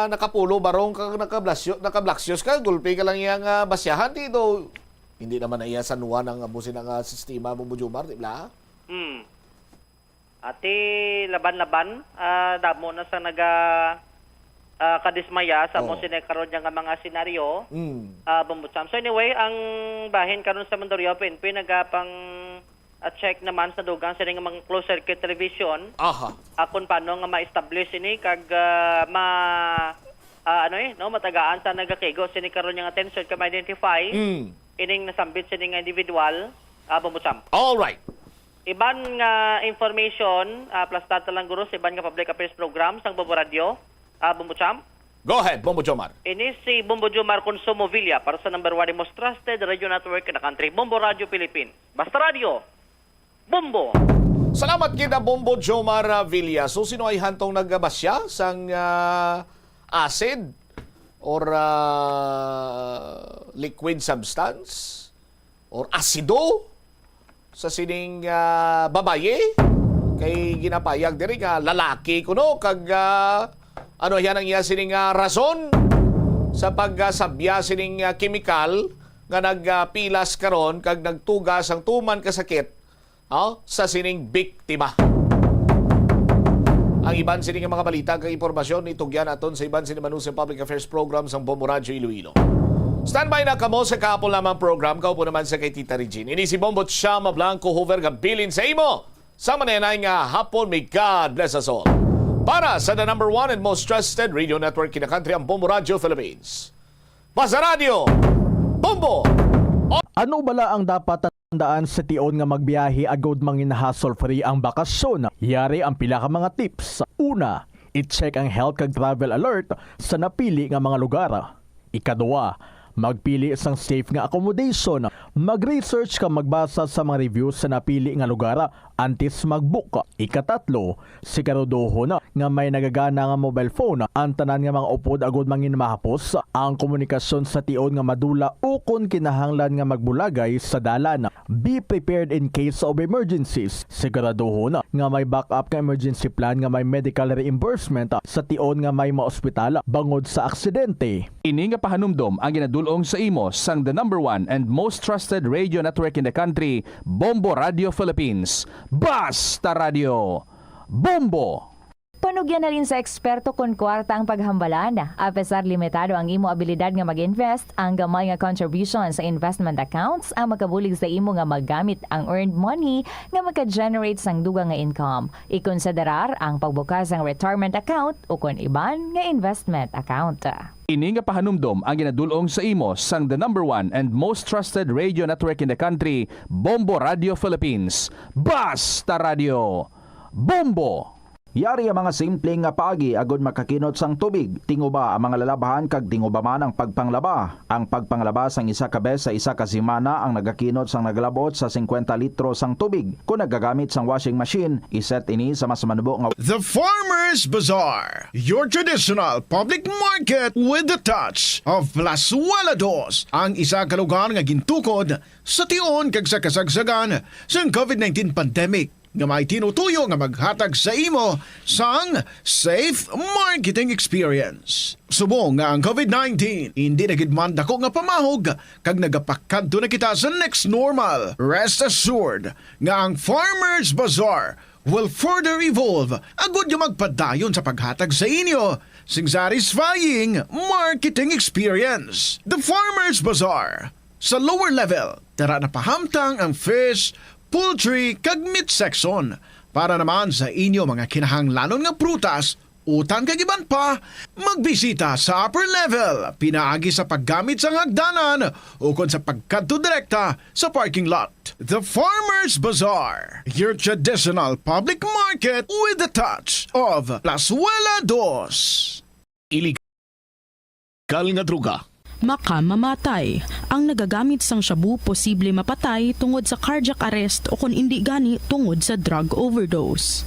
nakapulo barong kag nakablaksios ka gulpi ka lang yang basyahan dito. Hindi naman na iya San Juan ang abusin ang sistema Bumbo Jomar, di ba? Ati laban-laban damo na sa kadismaya sa mo sinekaron nga mga senaryo. Bumbo Champ. So anyway, ang bahin karon sa Mandaluyong PNP nagapang check naman sa dugang sa mga closed circuit television. Kung paano nga ma-establish ini kag matagaan sa nagakigo sini karon nga attention ka ma-identify ining nasambit sining nga individual, Bombo Cham. All right. Iban nga information plus data lang guro sa iban nga public affairs program sang Bombo Radio, Bombo Cham. Go ahead, Bombo Jomar. Ini si Bombo Jomar Consumo Villa para sa number 1 most trusted radio network in the country, Bombo Radio Philippines. Basta radio, Bombo! Salamat kita, Bombo Jomar Villa. So, sino ay hantong nagbasya sang acid or liquid substance or asido sa sining babaye? Kay ginapayag diri nga lalaki kuno kag ano yan ang iya sining rason sa pagsabya sining chemical nga nagpilas karon kag nagtugas ang tuman kasakit sa sining biktima. Ang iban sining mga balita kag impormasyon itugyan aton sa iban sining Manusang Public Affairs Program sang Bombo Radio Iloilo. Standby na kamo sa kahapon lamang program. Kaupo naman sa kay Tita Regine. Ini si Bombo Chama Blanco Hoover gabilin sa imo. Sama na yan nga hapon. May God bless us all. Para sa the number 1 and most trusted radio network in the country, ang Bombo Radio Philippines. Basta Radio, Bombo! Ano bala ang dapat tandaan sa tion nga magbiyahe agod mangin hassle-free ang bakasyon? Yari ang pila ka mga tips. Una, i-check ang health kag travel alert sa napili nga mga lugar. Ikadua, magpili isang safe nga accommodation. Mag-research ka magbasa sa mga reviews sa napili nga lugar antes mag-book. Ikatatlo, siguraduhon nga may nagagana nga mobile phone. Ang tanan nga mga upod agod mangin mahapos ang komunikasyon sa tion nga madula o kung kinahanglan nga magbulagay sa dalan. Be prepared in case of emergencies. Siguraduhon nga may backup nga emergency plan nga may medical reimbursement sa tion nga may maospital bangod sa aksidente. Ini nga pahanumdom ang ginadulong sa imo sang the number 1 and most trusted radio network in the country, Bombo Radio Philippines. Basta Radio, Bombo! Panugyan na rin sa eksperto kung kwarta ang paghambalan. Apesar limitado ang imo abilidad nga mag-invest, ang gamay nga contribution sa investment accounts ang makabulig sa imo nga maggamit ang earned money nga maka-generate sang dugang nga income. Ikonsiderar ang pagbukas ng retirement account o kung iban nga investment account. Ini nga pahanumdom ang ginadulong sa imo sang the number 1 and most trusted radio network in the country, Bombo Radio Philippines. Basta Radio, Bombo! Yari ang mga simpleng nga paagi agod makakinot sang tubig. Tinguba ang mga lalabahan kag tinguba man ang pagpanglaba. Ang pagpanglaba sang isa ka bes sa isa ka semana ang nagakinot sang naglabot sa 50 litro sang tubig. Kung nagagamit sang washing machine, iset ini sa mas manubo nga The Farmers Bazaar, your traditional public market with the touch of Plazuela Dos. Ang isa ka lugar nga gintukod sa tion kag sa kasagsagan sang COVID-19 pandemic nga may tinutuyo nga maghatag sa imo sang safe marketing experience. Subong nga ang COVID-19 hindi na gid man dako nga pamahog kag nagapakadto na kita sa next normal. Rest assured nga ang Farmers Bazaar will further evolve agud nga magpadayon sa paghatag sa inyo sing satisfying marketing experience. The Farmers Bazaar sa lower level tara na pahamtang ang fish, poultry kag meat section para naman sa inyo mga kinahanglanon nga prutas, utang kag iban pa, magbisita sa upper level, pinaagi sa paggamit sa hagdanan o kon sa pagkadto direkta sa parking lot. The Farmers Bazaar, your traditional public market with the touch of Plazuela Dos. Illegal nga droga. Makamamatay. Ang nagagamit sang shabu posible mapatay tungod sa cardiac arrest o kung hindi gani tungod sa drug overdose.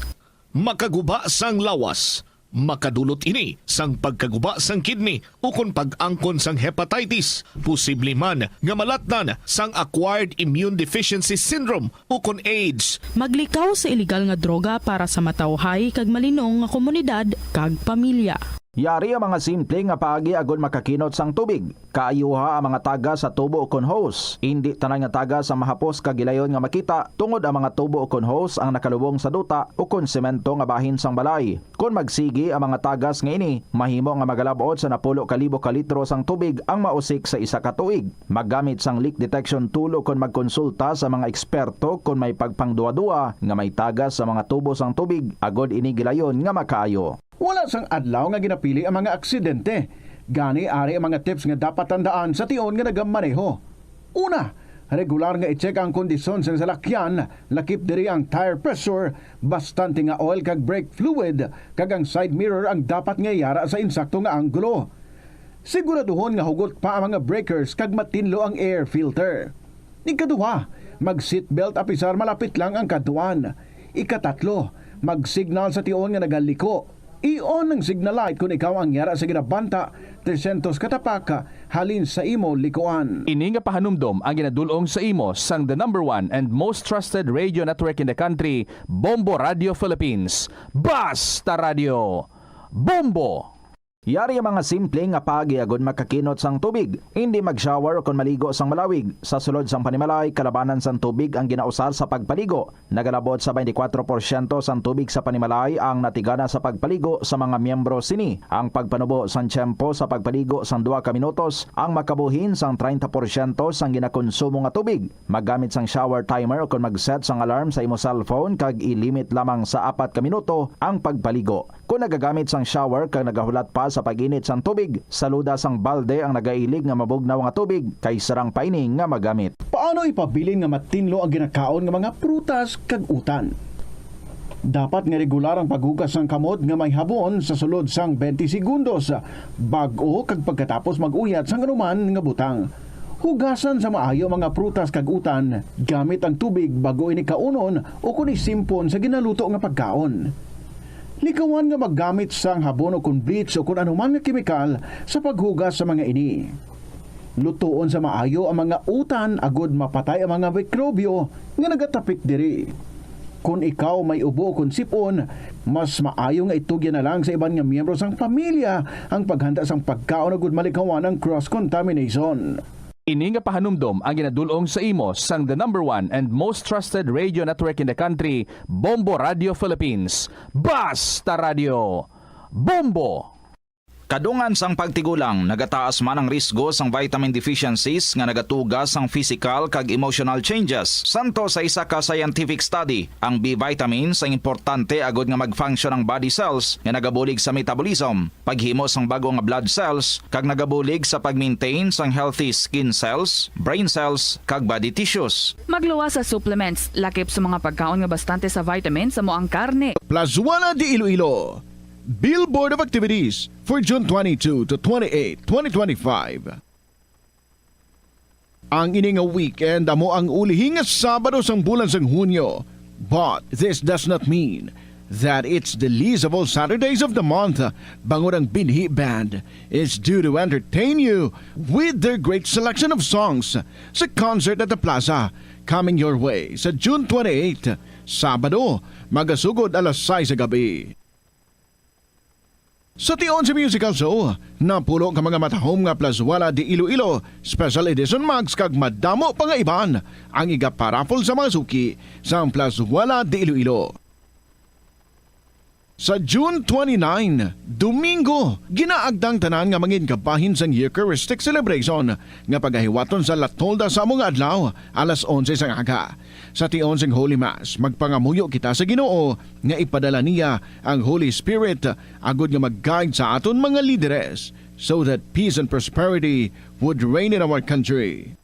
Makaguba sang lawas. Makadulot ini sang pagkaguba sang kidney o kung pag-angkon sang hepatitis. Posible man nga malatnan sang acquired immune deficiency syndrome o kung AIDS. Maglikaw sa illegal nga droga para sa matawhay kag malinong nga komunidad kag pamilya. Yari ang mga simple nga paagi agod makakinot sang tubig. Kaayuha ang mga taga sa tubo o kon hose. Hindi tanan nga taga sa mahapos kagilayon nga makita tungod ang mga tubo o kon hose ang nakalubong sa duta o kon semento nga bahin sang balay. Kung magsigi ang mga tagas nga ini, mahimo nga magalabot sa 10,000 ka litro sang tubig ang mausik sa isa ka tuig. Maggamit sang leak detection tool o kon magkonsulta sa mga eksperto kung may pagpangduwa-duwa nga may tagas sa mga tubo sang tubig agod ini gilayon nga makaayo. Wala sang adlaw nga ginapili ang mga aksidente. Gani ari ang mga tips nga dapat tandaan sa tion nga nagamaneho. Una, regular nga i-check ang kondisyon sa salakyan, lakip diri ang tire pressure, bastante nga oil kag brake fluid, kag ang side mirror ang dapat nga yara sa insakto nga anggulo. Siguraduhon nga hugot pa ang mga breakers kag matinlo ang air filter. Ikaduha, mag-seatbelt apisar malapit lang ang kaduan. Ikatatlo, mag-signal sa tion nga nagaliko. I-on ang signal light kung ikaw ang yara sa ginabanta 300 katapaka halin sa imo likuan. Ini nga pahanumdom ang ginadulong sa imo sang the #1 and most trusted radio network in the country, Bombo Radio Philippines. Basta Radio! Bombo! Yari ang mga simple nga pagiagon makakinot sang tubig. Hindi mag-shower o kung maligo sang malawig. Sa sulod sang panimalay, kalabanan sang tubig ang ginausar sa pagpaligo. Nagalabot sa 24% sang tubig sa panimalay ang natigana sa pagpaligo sa mga miyembro sini. Ang pagpanubo sang tiyempo sa pagpaligo sang 2 ka minutos ang makabuhin sang 30% sang ginakonsumo nga tubig. Maggamit sang shower timer o kung mag-set sang alarm sa imo cellphone kag i-limit lamang sa 4 ka minuto ang pagpaligo. Kung nagagamit sang shower kag nagahulat pa sa pag-init sang tubig, saluda sang balde ang nagailig nga mabugnaw nga tubig kay sarang paining nga magamit. Paano ipabilin nga matinlo ang ginakaon nga mga prutas kag utan? Dapat nga regular ang paghugas sang kamot nga may habon sa sulod sang 20 segundos bag-o kag pagkatapos mag-uyat sang anuman nga butang. Hugasan sa maayo mga prutas kag utan gamit ang tubig bago ini kaunon o kun isimpon sa ginaluto nga pagkaon. Likawan nga maggamit sang habon o kun bleach o kun anuman nga kemikal sa paghugas sa mga ini. Lutuon sa maayo ang mga utan agod mapatay ang mga mikrobyo nga nagatapik diri. Kung ikaw may ubo o kun sipon, mas maayo nga itugyan na lang sa iban nga miyembro sang pamilya ang paghanda sang pagkaon agod malikawan ang cross-contamination. Ini nga pahanumdom ang ginadulong sa imo sang the #1 and most trusted radio network in the country, Bombo Radio Philippines. Basta Radio! Bombo! Kadungan sang pagtigulang, nagataas man ang risgo sang vitamin deficiencies nga nagatugas sang physical kag emotional changes. Santo sa isa ka scientific study, ang B vitamins ang importante agod nga mag-function ang body cells nga nagabulig sa metabolism, paghimo sang bago nga blood cells, kag nagabulig sa pag-maintain sang healthy skin cells, brain cells, kag body tissues. Magluwas sa supplements, lakip sa mga pagkaon nga bastante sa vitamins sa moang karne. Plazuela de Iloilo. Billboard of Activities for June 22 to 28, 2025. Ang ini nga weekend amo ang ulihing nga Sabado sang bulan sang Hunyo. But this does not mean that it's the least of all Saturdays of the month. Bangod ang Binhi Band is due to entertain you with their great selection of songs sa concert at the Plaza coming your way sa June 28, Sabado, magasugod alas 6 sa gabi. Sa tion sa musical show, napulo ka mga matahom nga Plazuela de Iloilo, special edition mags kag madamo pa nga iban ang igaparapol sa mga suki sa Plazuela de Iloilo. Sa June 29, Domingo, ginaagdang tanan nga mangin kabahin sang Eucharistic celebration nga pagahiwaton sa Latolda sa mga adlaw alas 11 sang aga. Sa tion sang Holy Mass, magpangamuyo kita sa Ginoo nga ipadala niya ang Holy Spirit agud nga mag-guide sa aton mga lideres so that peace and prosperity would reign in our country.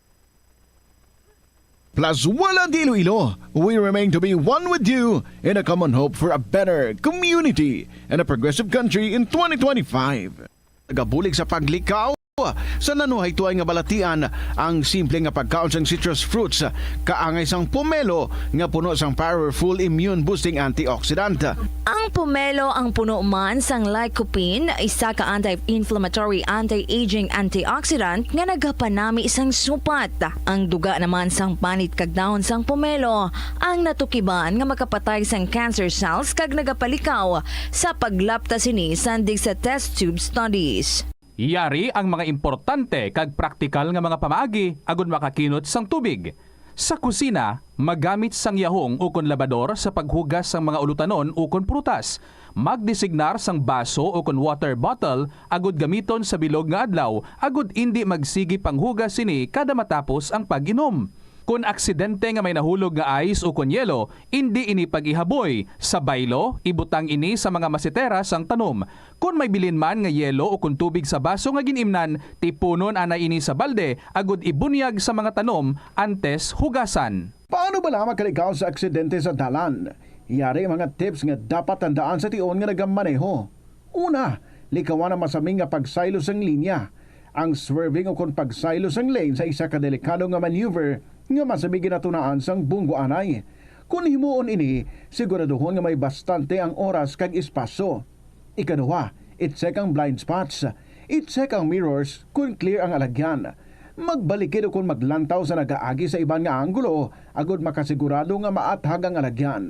Plazuela de Iloilo, we remain to be one with you in a common hope for a better community and a progressive country in 2025. Nagabulig sa paglikaw sa nanuhay tuay nga balatian ang simple nga pagkaon sang citrus fruits kaangay sang pomelo nga puno sang powerful immune boosting antioxidant. Ang pomelo ang puno man sang lycopene, isa ka anti-inflammatory, anti-aging antioxidant nga nagapanami sang supat. Ang duga naman sang panit kag dahon sang pomelo ang natukiban nga makapatay sang cancer cells kag nagapalikaw sa paglapta sini sandig sa test tube studies. Yari ang mga importante kag praktikal nga mga pamaagi agud makakinot sang tubig. Sa kusina, magamit sang yahong ukon labador sa paghugas sang mga ulutanon ukon prutas. Magdesignar sang baso ukon water bottle agud gamiton sa bilog nga adlaw agud indi magsigi panghugas sini kada matapos ang pag-inom. Kung aksidente nga may nahulog nga ice o kunyelo, hindi ini pag-ihaboy. Sa baylo, ibutang ini sa mga masitera sang tanom. Kung may bilin man nga yelo o kung tubig sa baso nga ginimnan, tipunon ana ini sa balde, agud ibunyag sa mga tanom antes hugasan. Paano ba lamang kalikaw sa aksidente sa dalan? Yari mga tips nga dapat tandaan sa tion nga nagamaneho. Una, likawan ang masaming nga pagsaylo sang linya. Ang swerving o kung pagsaylo sang lane sa isa ka delikado nga maneuver nga masabi ginatunaan sang bunggo anay. Kung himuon ini, siguraduhon nga may bastante ang oras kag espasyo. Ikaduha, i-check ang blind spots. I-check ang mirrors kung clear ang alagyan. Magbalikid o kung maglantaw sa nagaagi sa ibang nga anggulo, agud makasigurado nga maathag ang alagyan.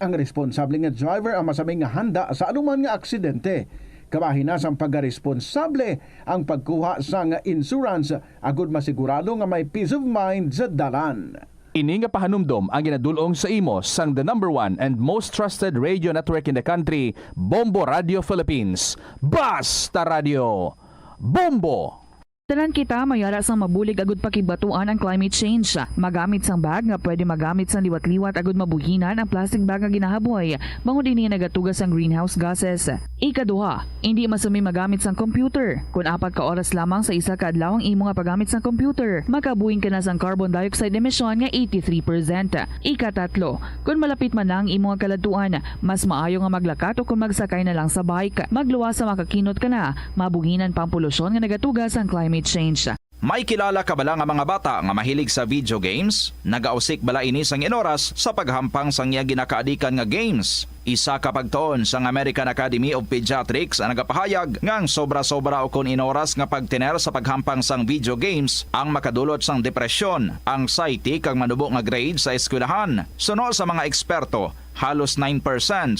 Ang responsable nga driver ang masaming nga handa sa anuman nga aksidente. Kabahin na sang pagkaresponsable ang pagkuha sa nga insurance agud masigurado nga may peace of mind sa dalan. Ini nga pahanumdom ang ginadulong sa imo sang the #1 and most trusted radio network in the country, Bombo Radio Philippines. Basta Radio Bombo! Talan kita mayara sang mabulig agud pakibatuan ang climate change. Magamit sang bag nga pwede magamit sang liwat-liwat agud mabuhinan ang plastic bag nga ginahaboy. Bangod ini nagatugas ang greenhouse gases. Ikaduha, hindi masumi magamit sang computer. Kung 4 ka oras lamang sa isa ka adlaw ang imo nga paggamit sang computer, makabuhing ka na sang carbon dioxide emission nga 83%. Ikatatlo, kung malapit man lang imo nga kaladtuan, mas maayo nga maglakat o kung magsakay na lang sa bike. Magluwas sa makakinot ka na, mabuhinan pang polusyon nga nagatugas ang climate change. May kilala ka bala nga mga bata nga mahilig sa video games? Nagausik bala ini sang inoras sa paghampang sang iya ginakaadikan nga games. Isa ka pagtuon sang American Academy of Pediatrics ang nagapahayag nga ang sobra-sobra o kon inoras nga pagtiner sa paghampang sang video games ang makadulot sang depresyon, anxiety kag manubo nga grade sa eskwelahan. Suno sa mga eksperto, halos 9%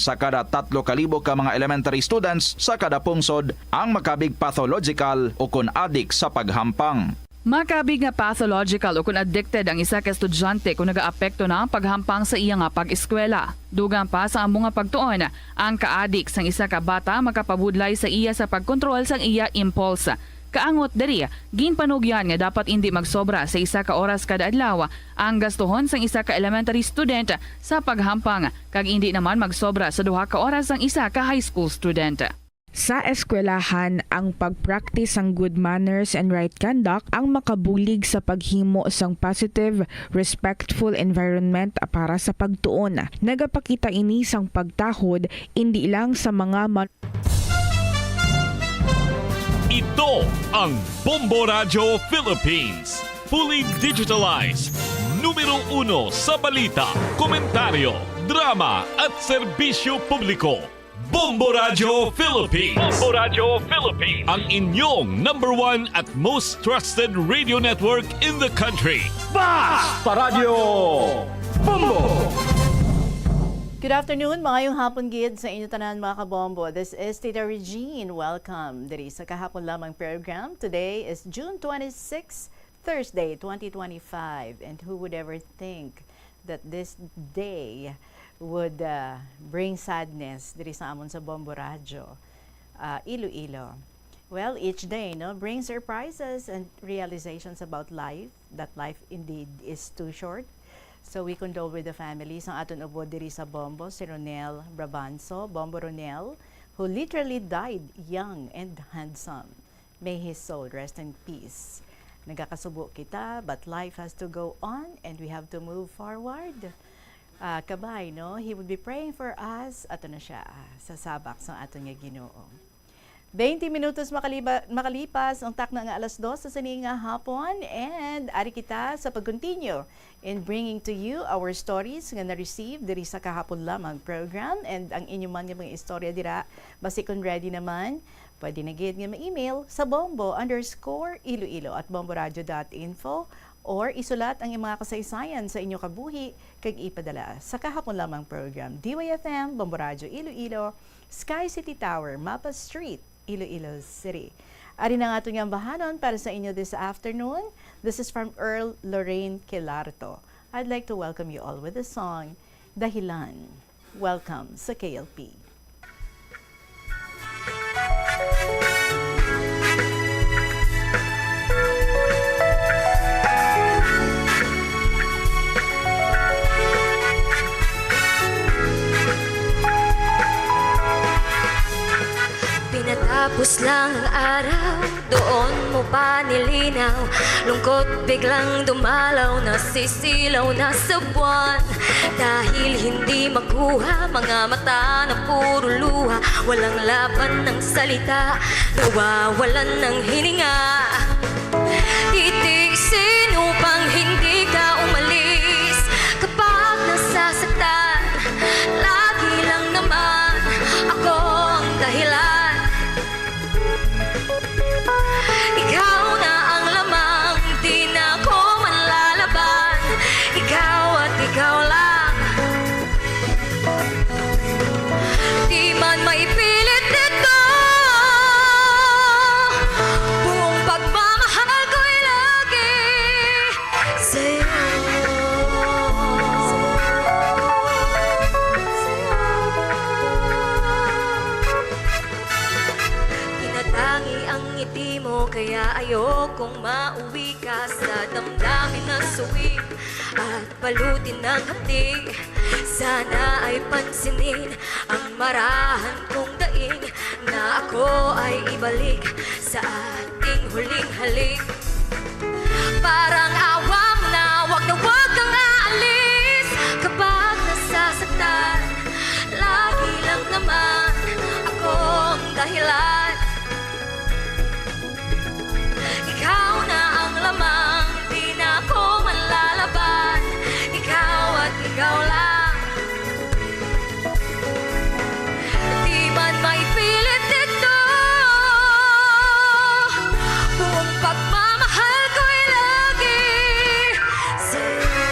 sa kada 3,000 ka mga elementary students sa kada pungsod ang makabig pathological o kun addict sa paghampang. Makabig nga pathological o kung addicted ang isa ka estudyante kung nagaapekto na ang paghampang sa iya nga pag-eskwela. Dugang pa sa among nga pagtuon, ang ka-addict sang isa ka bata makapabudlay sa iya sa pagkontrol sang iya impulse. Kaangot diri, ginpanugyan nga dapat hindi magsobra sa isa ka oras kada adlaw ang gastuhon sang isa ka elementary student sa paghampang kag hindi naman magsobra sa 2 ka oras ang isa ka high school student. Sa eskwelahan, ang pag-practice ng good manners and right conduct ang makabulig sa paghimo sang positive, respectful environment para sa pagtuon. Nagapakita ini sang pagtahod hindi lang sa mga Ito ang Bombo Radio Philippines. Fully digitalized. Numero 1 sa balita, komentaryo, drama at serbisyo publiko. Bombo Radio Philippines. Bombo Radio Philippines. Ang inyong #1 at most trusted radio network in the country. Basta Radio Bombo! Good afternoon, maayong hapon gid sa inyo tanan mga kabombo. This is Tita Regine. Welcome diri sa kahapon lamang program. Today is June 26, Thursday, 2025. And who would ever think that this day would bring sadness diri sa amon sa Bombo Radio, Iloilo. Well, each day brings surprises and realizations about life, that life indeed is too short. So we condole with the families ang aton ubod diri sa Bombo, si Ronel Brabanso, Bombo Ronel, who literally died young and handsome. May his soul rest in peace. Nagakasubo kita, but life has to go on and we have to move forward. Kabay, he would be praying for us. Ato na siya sa sabak sa aton nga Ginoo. 20 minutos makalipas ang takna nga alas 2 sa sininga hapon, and ari kita sa pag-continue in bringing to you our stories nga na-receive diri sa kahapon lamang program, and ang inyo man nga mga istorya dira basi kung ready naman, pwede na gid nga ma-email sa bombo_iloilo@bomboradio.info or isulat ang mga kasaysayan sa inyo kabuhi kag ipadala sa kahapon lamang program. DYFM, Bombo Radio Iloilo, Sky City Tower, Mapa Street, Iloilo City. Ari na nga itong bahanon para sa inyo this afternoon. This is from Earl Lorraine Kelarto. I'd like to welcome you all with the song, Dahilan. Welcome sa KLP. lang ang araw, doon mo pa nilinaw. Lungkot biglang dumalaw, nasisilaw na sa buwan. Dahil hindi makuha, mga mata na puro luha. Walang laban ng salita, nawawalan ng hininga. Titigsin upang hindi ka umalis. Kapag nasasaktan, lagi lang naman ako ang dahilan. Ikaw na ang lamang, di na ako manlalaban. Ikaw at ikaw lang. Di man maipilit dito, buong pagmamahal ko'y lagi sa'yo. Tinatangi ang ngiti mo, kaya ayokong mauwi ka sa damdamin na suwi at balutin ng hati. Sana ay pansinin ang marahan kong daing, na ako ay ibalik sa ating huling halik. Parang awam na wag kang aalis. Kapag nasasaktan, lagi lang naman ako ang dahilan. Ikaw na ang lamang, di na ako manlalaban. Ikaw at ikaw lang. Di man maipilit ito, buong pagmamahal ko'y lagi sa'yo.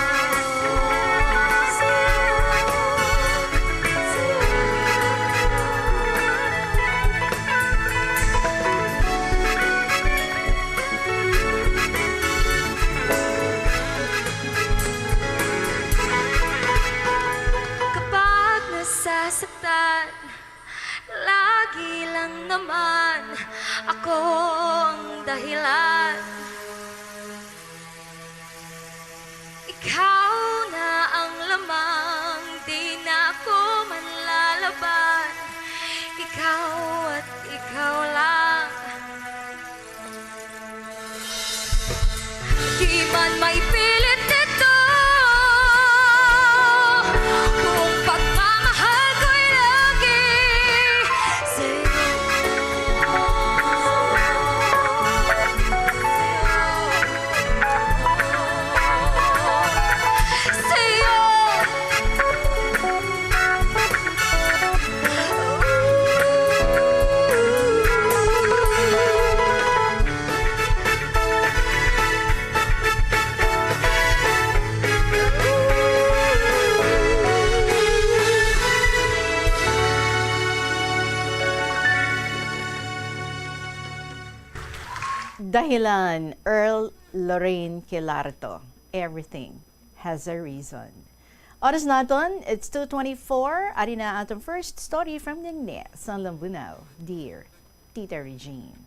Kapag nasasaktan, lagi lang naman ako ang dahilan. Ikaw na ang lamang, di na ako manlalaban. Ikaw at ikaw lang. Di man maipilit ito, buong pagmamahal ko'y lagi sa'yo. Sa'yo. Dahilan, Earl Lorraine Kilarto. Everything has a reason. Oras naton, it's 2:24. Ari na atong first story from Ningne, San Lambunaw. Dear Tita Regine.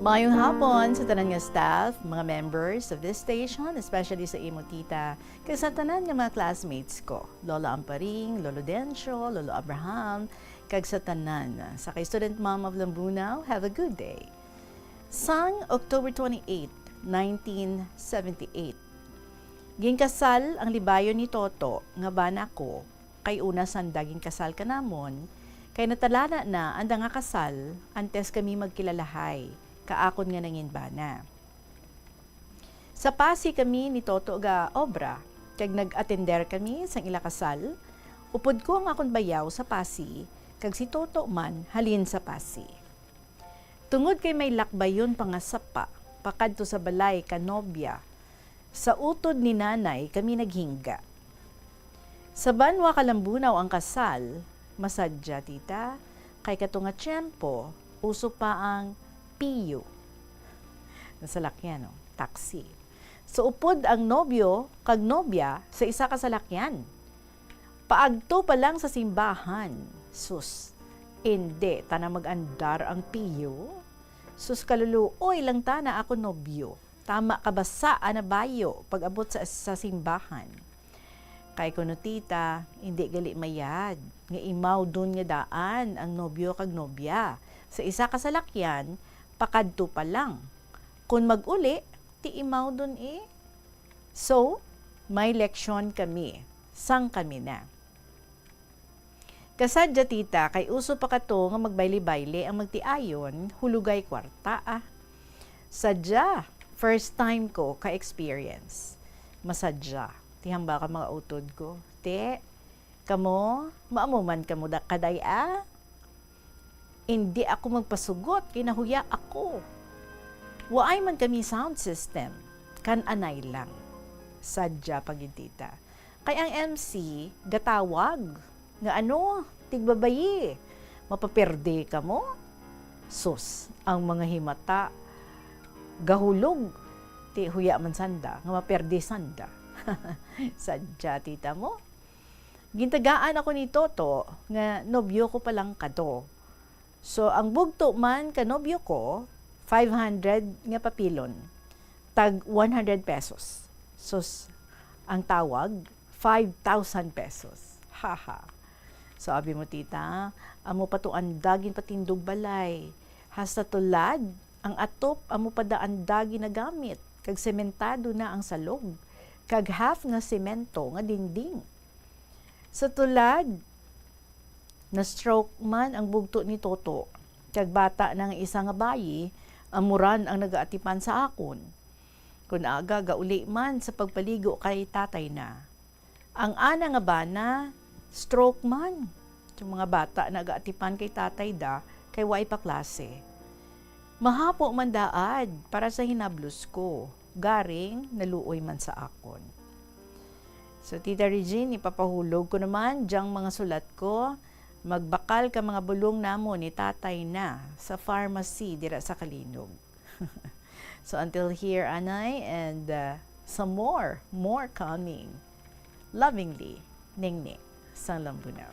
Mayong hapon sa tanan nga staff, mga members of this station, especially sa imo tita, kay sa tanan nga mga classmates ko, Lola Amparing, Lolo Dencio, Lolo Abraham, kag sa tanan sa kay Student Mom of Lambunaw, have a good day. Sang October 28, 1978. Ginkasal ang libayon ni Toto nga bana ko, kay una sandaging kasal kanamon, kay natalana na anda nga kasal, antes kami magkilalahay, kaakon nga nangin bana. Sa Pasi kami ni Toto ga obra, kag nag-attender kami sang ila kasal, upod ko ang akon bayaw sa Pasi, kag si Toto man halin sa Pasi. Tungod kay may lakbayon pangasapa, pakadto sa balay kanobya, sa utod ni nanay kami naghingga. Sa Banwa Kalambunaw ang kasal, masadya tita, kay katunga tiyempo, uso pa ang piyo. Nasalakyan, no? Taxi. So upod ang nobyo kag nobya sa isa ka salakyan. Paagto pa lang sa simbahan. Sus, hindi tana mag-andar ang piyo. Sus kaluluoy lang tana ako nobyo. Tama ka ba sa anabayo pag abot sa simbahan? Kay kuno tita, hindi gali mayad. Nga imaw dun nga daan ang nobyo kag nobya. Sa isa ka salakyan, pakadto pa lang. Kung mag-uli, ti imaw dun eh. So, may leksyon kami. Sang kami na. Kasadya tita, kay uso pa kato nga magbayli-bayli ang magtiayon, hulugay kwarta ah. Sadya, first time ko ka-experience. Masadya. Tihamba ka mga utod ko. Te, kamo, maamuman kamo da kaday ah. Hindi ako magpasugot, kinahuya ako. Waay man kami sound system, kan anay lang. Sadya pagintita. Kay ang MC, gatawag. Nga ano, tigbabayi. Mapaperde ka mo? Sus, ang mga himata, gahulog. Ti huya man sanda, nga maperde sanda. Sadya tita mo. Gintagaan ako ni Toto, nga nobyo ko palang kato. So, ang bugto man kanobyo ko, 500 nga papilon. Tag 100 pesos. So, ang tawag, 5,000 pesos. Haha. So, abi mo tita, amo pa to andagin patindog balay. Hasta tulad, ang atop, amo pa da andagin na gamit. Kag sementado na ang salog. Kag half nga semento nga dinding. Sa tulad, na-stroke man ang bugto ni Toto. Kag bata ng isa nga bayi, amuran ang nagaatipan sa akon. Kung aga gauli man sa pagpaligo kay tatay na. Ang ana nga bana, stroke man. Yung mga bata nagaatipan kay tatay da, kay way pa klase. Mahapo man daad para sa hinablos ko. Garing naluoy man sa akon. So Tita Regine, ipapahulog ko naman diyang mga sulat ko. Magbakal ka mga bulong namo ni tatay na sa pharmacy dira sa Kalinog. So until here, Anay, and some more coming. Lovingly, Ningning, Sang Lambunaw.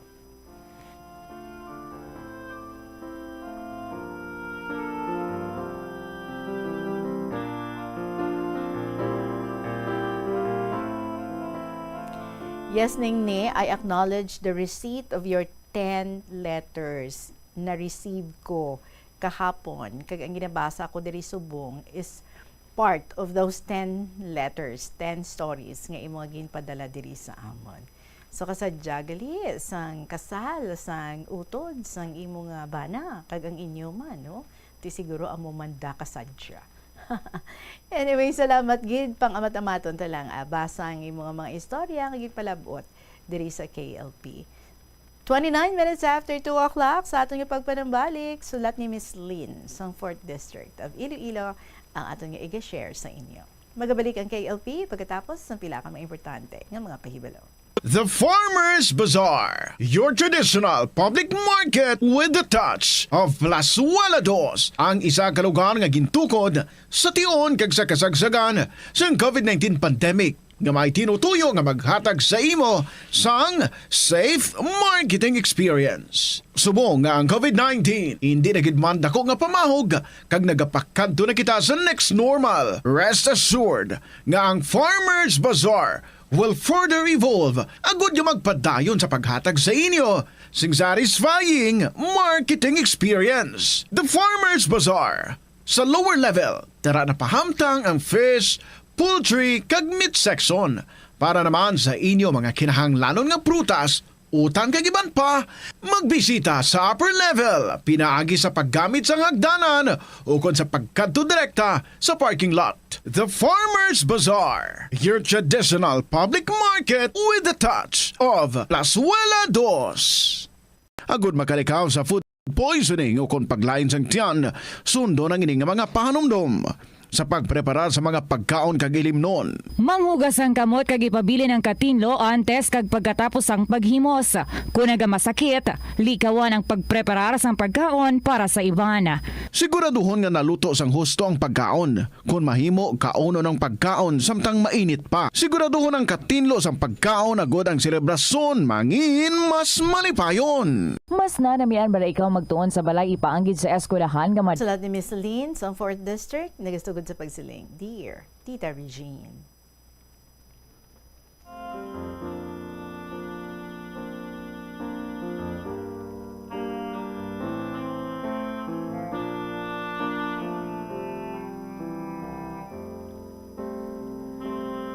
Yes, Ningni, I acknowledge the receipt of your 10 letters na receive ko kahapon. Kag ang ginabasa ko diri subong is part of those 10 letters, 10 stories nga imo ginpadala diri sa amon. So kasadya gali sang kasal, sang utod, sang imo nga bana, kag ang inyo man, no? Ti siguro amo manda kasadya. Anyway, salamat gid pang amat-amaton ta lang basa ang imo nga mga istorya nga gid palabot diri sa KLP. 29 minutes after 2 o'clock sa atong pagpanambalik, sulat ni Miss Lynn sa 4th District of Iloilo ang atong i-share sa inyo. Magabalik ang KLP pagkatapos ng pila ka mga importante nga mga pahibalo. The Farmers Bazaar, your traditional public market with the touch of Plazuela Dos, ang isa ka lugar nga gintukod sa tion kag sa kasagsagan sa COVID-19 pandemic nga may tinutuyo nga maghatag sa imo sang safe marketing experience. Subong nga ang COVID-19 hindi nagidman dako nga pamahog kag nagapakadto na kita sa next normal. Rest assured nga ang Farmers Bazaar will further evolve agud yung magpadayon sa paghatag sa inyo sing satisfying marketing experience. The Farmers Bazaar. Sa lower level, tara na pahamtang ang fish, poultry kag meat section para naman sa inyo mga kinahanglanon nga prutas, utang kag iban pa, magbisita sa upper level, pinaagi sa paggamit sa hagdanan o kon sa pagkadto direkta sa parking lot. The Farmers Bazaar, your traditional public market with the touch of Plazuela Dos. Agud makalikaw sa food poisoning o kon paglain sang tiyan, sundo ng ining mga pahanumdom. sa pagprepara sa mga pagkaon kag ilimnon. Manghugas ang kamot kag ipabili ng katinlo antes kag pagkatapos ang paghimos. Kung masakit, likawan ang pagpreparar sang pagkaon para sa iban. Siguraduhon nga naluto sang husto ang pagkaon. Kung mahimo, kauno ng pagkaon samtang mainit pa. Siguraduhon ang katinlo sang pagkaon agod ang selebrasyon mangin mas malipayon. Mas nanamian bala ikaw magtuon sa balay ipaanggid sa eskwelahan nga Salat ni Miss Lynn sa 4th District, nagastugod sa pagsiling. Dear Tita Regine.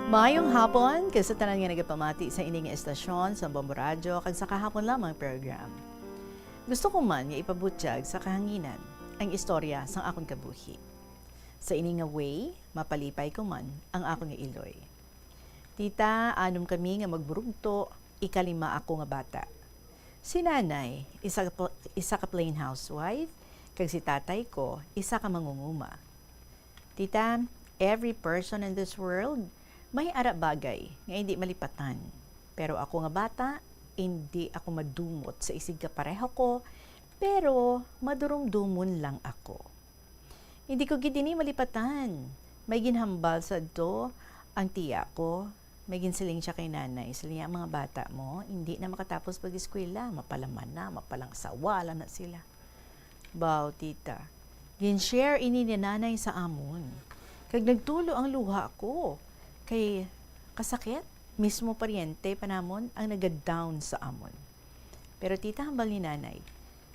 Mayong hapon, kasi tanan nga nagapamati sa ining estasyon sa Bombo Radio kag sa kahapon lamang program. Gusto ko man nga ipabutyag sa kahanginan ang istorya sang akong kabuhi. Sa ining nga way, mapalipay ko man ang akong nga iloy. Tita, anom kami nga magburugto, ikalima ako nga bata. Si nanay, isa ka plain housewife, kag si tatay ko, isa ka mangunguma. Tita, every person in this world may ara bagay nga hindi malipatan. Pero ako nga bata, hindi ako madumot sa isig kapareho ko, pero madurumdumon lang ako. Hindi ko gidini malipatan. May ginhambal sa do ang tiya ko. May ginsiling siya kay nanay. Siling ang mga bata mo, hindi na makatapos pag-eskwela. Mapalaman na, mapalang sawa lang na sila. Baw, tita. Gin-share ini ni nanay sa amon. Kag nagtulo ang luha ko. Kay kasakit, mismo paryente panamon ang nag-down sa amon. Pero tita, hambal ni nanay,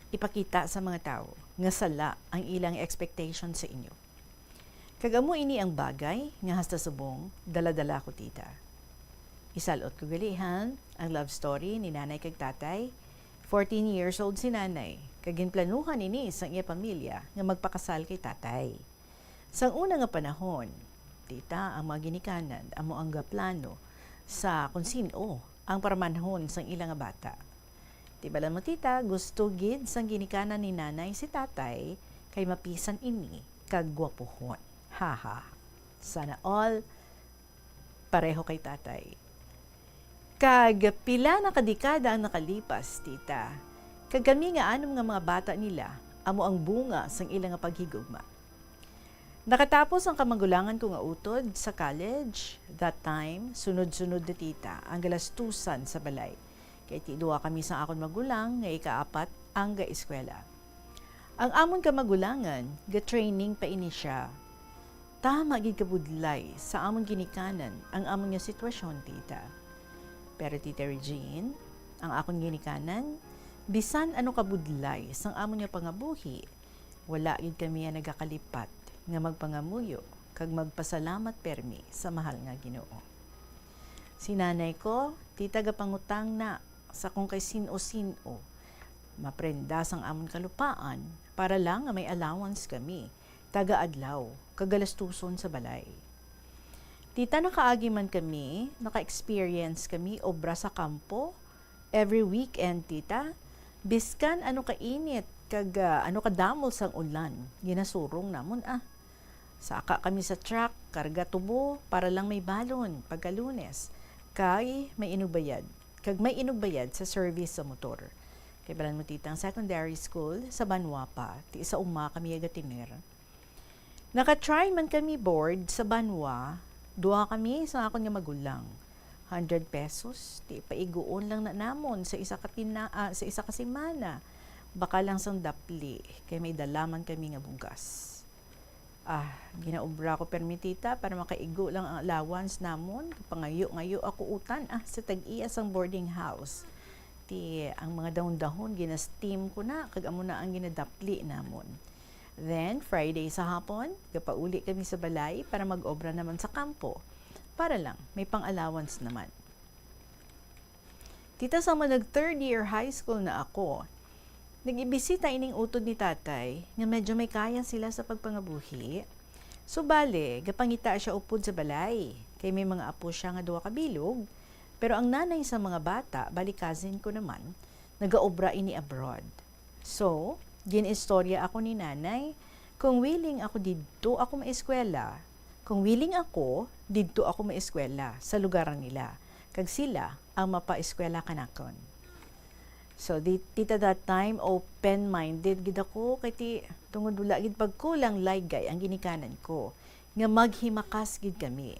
ipakita sa mga tao nga sala ang ilang expectation sa inyo. Kagamo ini ang bagay nga hasta subong dala-dala ko tita. Isalot ko galihan ang love story ni nanay kag tatay. 14 years old si nanay, kag ginplanuhan ini sang iya pamilya nga magpakasal kay tatay. Sang una nga panahon, tita, ang mga ginikanan, amo ang plano sa kung sino ang paramanhon sang ilang bata. Tibalan mo tita, gusto gid sang ginikanan ni nanay si tatay kay mapisan ini kag gwapohon. Haha. Sana all pareho kay tatay. Kag pila na kadekada ang nakalipas, tita. Kag kami nga anom nga mga bata nila, amo ang bunga sang ilang paghigugma. Nakatapos ang kamagulangan ko nga utod sa college. That time, sunod-sunod na tita ang galastusan sa balay. Kaya tiduwa kami sa akon magulang nga ikaapat ang ga-eskwela. Ang amon kamagulangan, ga-training pa ini siya. Tama gid kabudlay sa amon ginikanan ang amon nga sitwasyon, tita. Pero tita Regine, ang akon ginikanan, bisan ano kabudlay sang amon nga pangabuhi, wala gid kami nga nagakalipat nga magpangamuyo kag magpasalamat permi sa mahal nga Ginoo. Si nanay ko, tita gapangutang na sa kung kay sino-sino, maprenda sang amon kalupaan para lang nga may allowance kami, taga-adlaw, kagalastuson sa balay. Tita, nakaagi man kami, naka-experience kami obra sa kampo, every weekend, tita, biskan ano kainit, kag ano kadamol sang ulan, ginasurong namon Saka kami sa truck, karga tubo, para lang may balon, pagka Lunes. Kay may inugbayad. Kag may inugbayad sa service sa motor. Kay balan mo titang secondary school sa Banwa pa, ti isa uma kami agatiner. Naka-try man kami board sa Banwa, duha kami sa akon nga magulang. 100 pesos, ti paiguon lang na namon sa isa ka semana. Baka lang sang dapli, kay may dalaman kami nga bugas. Ginaubra ko permitita para makaigo lang ang allowance namon. Pangayo-ngayo ako utan sa tag-iya sang boarding house. Ang mga dahon-dahon gina-steam ko na, kag amo na ang ginadapli namon. Then, Friday sa hapon, gapauli kami sa balay para mag-obra naman sa kampo. Para lang, may pang-allowance naman. Tita, sa mga nag-third year high school na ako, nag-ibisita ining utod ni tatay nga medyo may kaya sila sa pagpangabuhi. So bale, gapangita siya upod sa balay. Kay may mga apo siya nga duwa kabilog. Pero ang nanay sa mga bata, bali cousin ko naman, nagaobra ini abroad. So, ginistorya ako ni nanay Kung willing ako didto ako maeskwela, kung willing ako didto ako maeskwela sa lugar nila. Kag sila ang mapaeskwela kanakon. So, tita that time, open-minded gid ako kay ti tungod wala gid pagkulang laygay ang ginikanan ko nga maghimakas gid kami.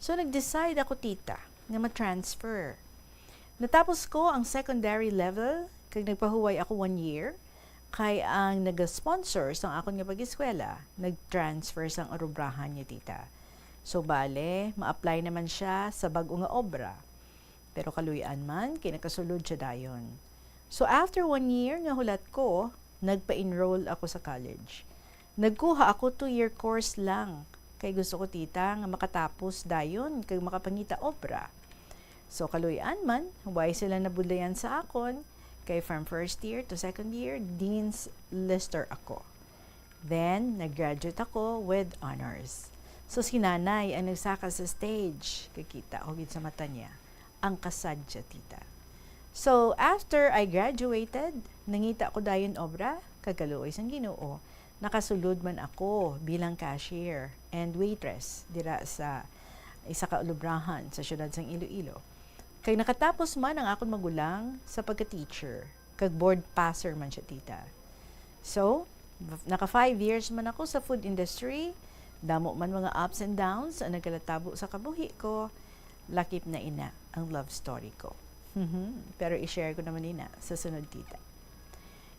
So, nag-decide ako tita nga ma-transfer. Natapos ko ang secondary level kag nagpahuway ako 1 year kay ang nag-sponsor sa akon nga pag-eskwela nag-transfer sang arubrahan niya tita. So, bale, ma-apply naman siya sa bag-o nga obra. Pero kaluyan man, kinakasulod siya dayon. So, after 1 year nga hulat ko, nagpa-enroll ako sa college. Nagkuha ako 2-year course lang. Kay gusto ko tita nga makatapos dayon kay makapangita obra. So, kaluyan man, why sila nabudlayan sa akon? Kay from first year to second year, Dean's Lister ako. Then, nag-graduate ako with honors. So, si nanay ang nagsaka sa stage. Kikita ko sa mata niya. Ang kasadya tita. So, after I graduated, nangita ko dayon obra, kagaluoy sang Ginoo. Nakasulod man ako bilang cashier and waitress dira sa isa ka lubrahan sa syudad sang Iloilo. Kay nakatapos man ang akong magulang sa pagka-teacher, kag board passer man siya tita. So, naka 5 years man ako sa food industry, damo man mga ups and downs ang nagkalatabo sa kabuhi ko, lakip na ina ang love story ko. Pero i-share ko naman ina sa sunod tita.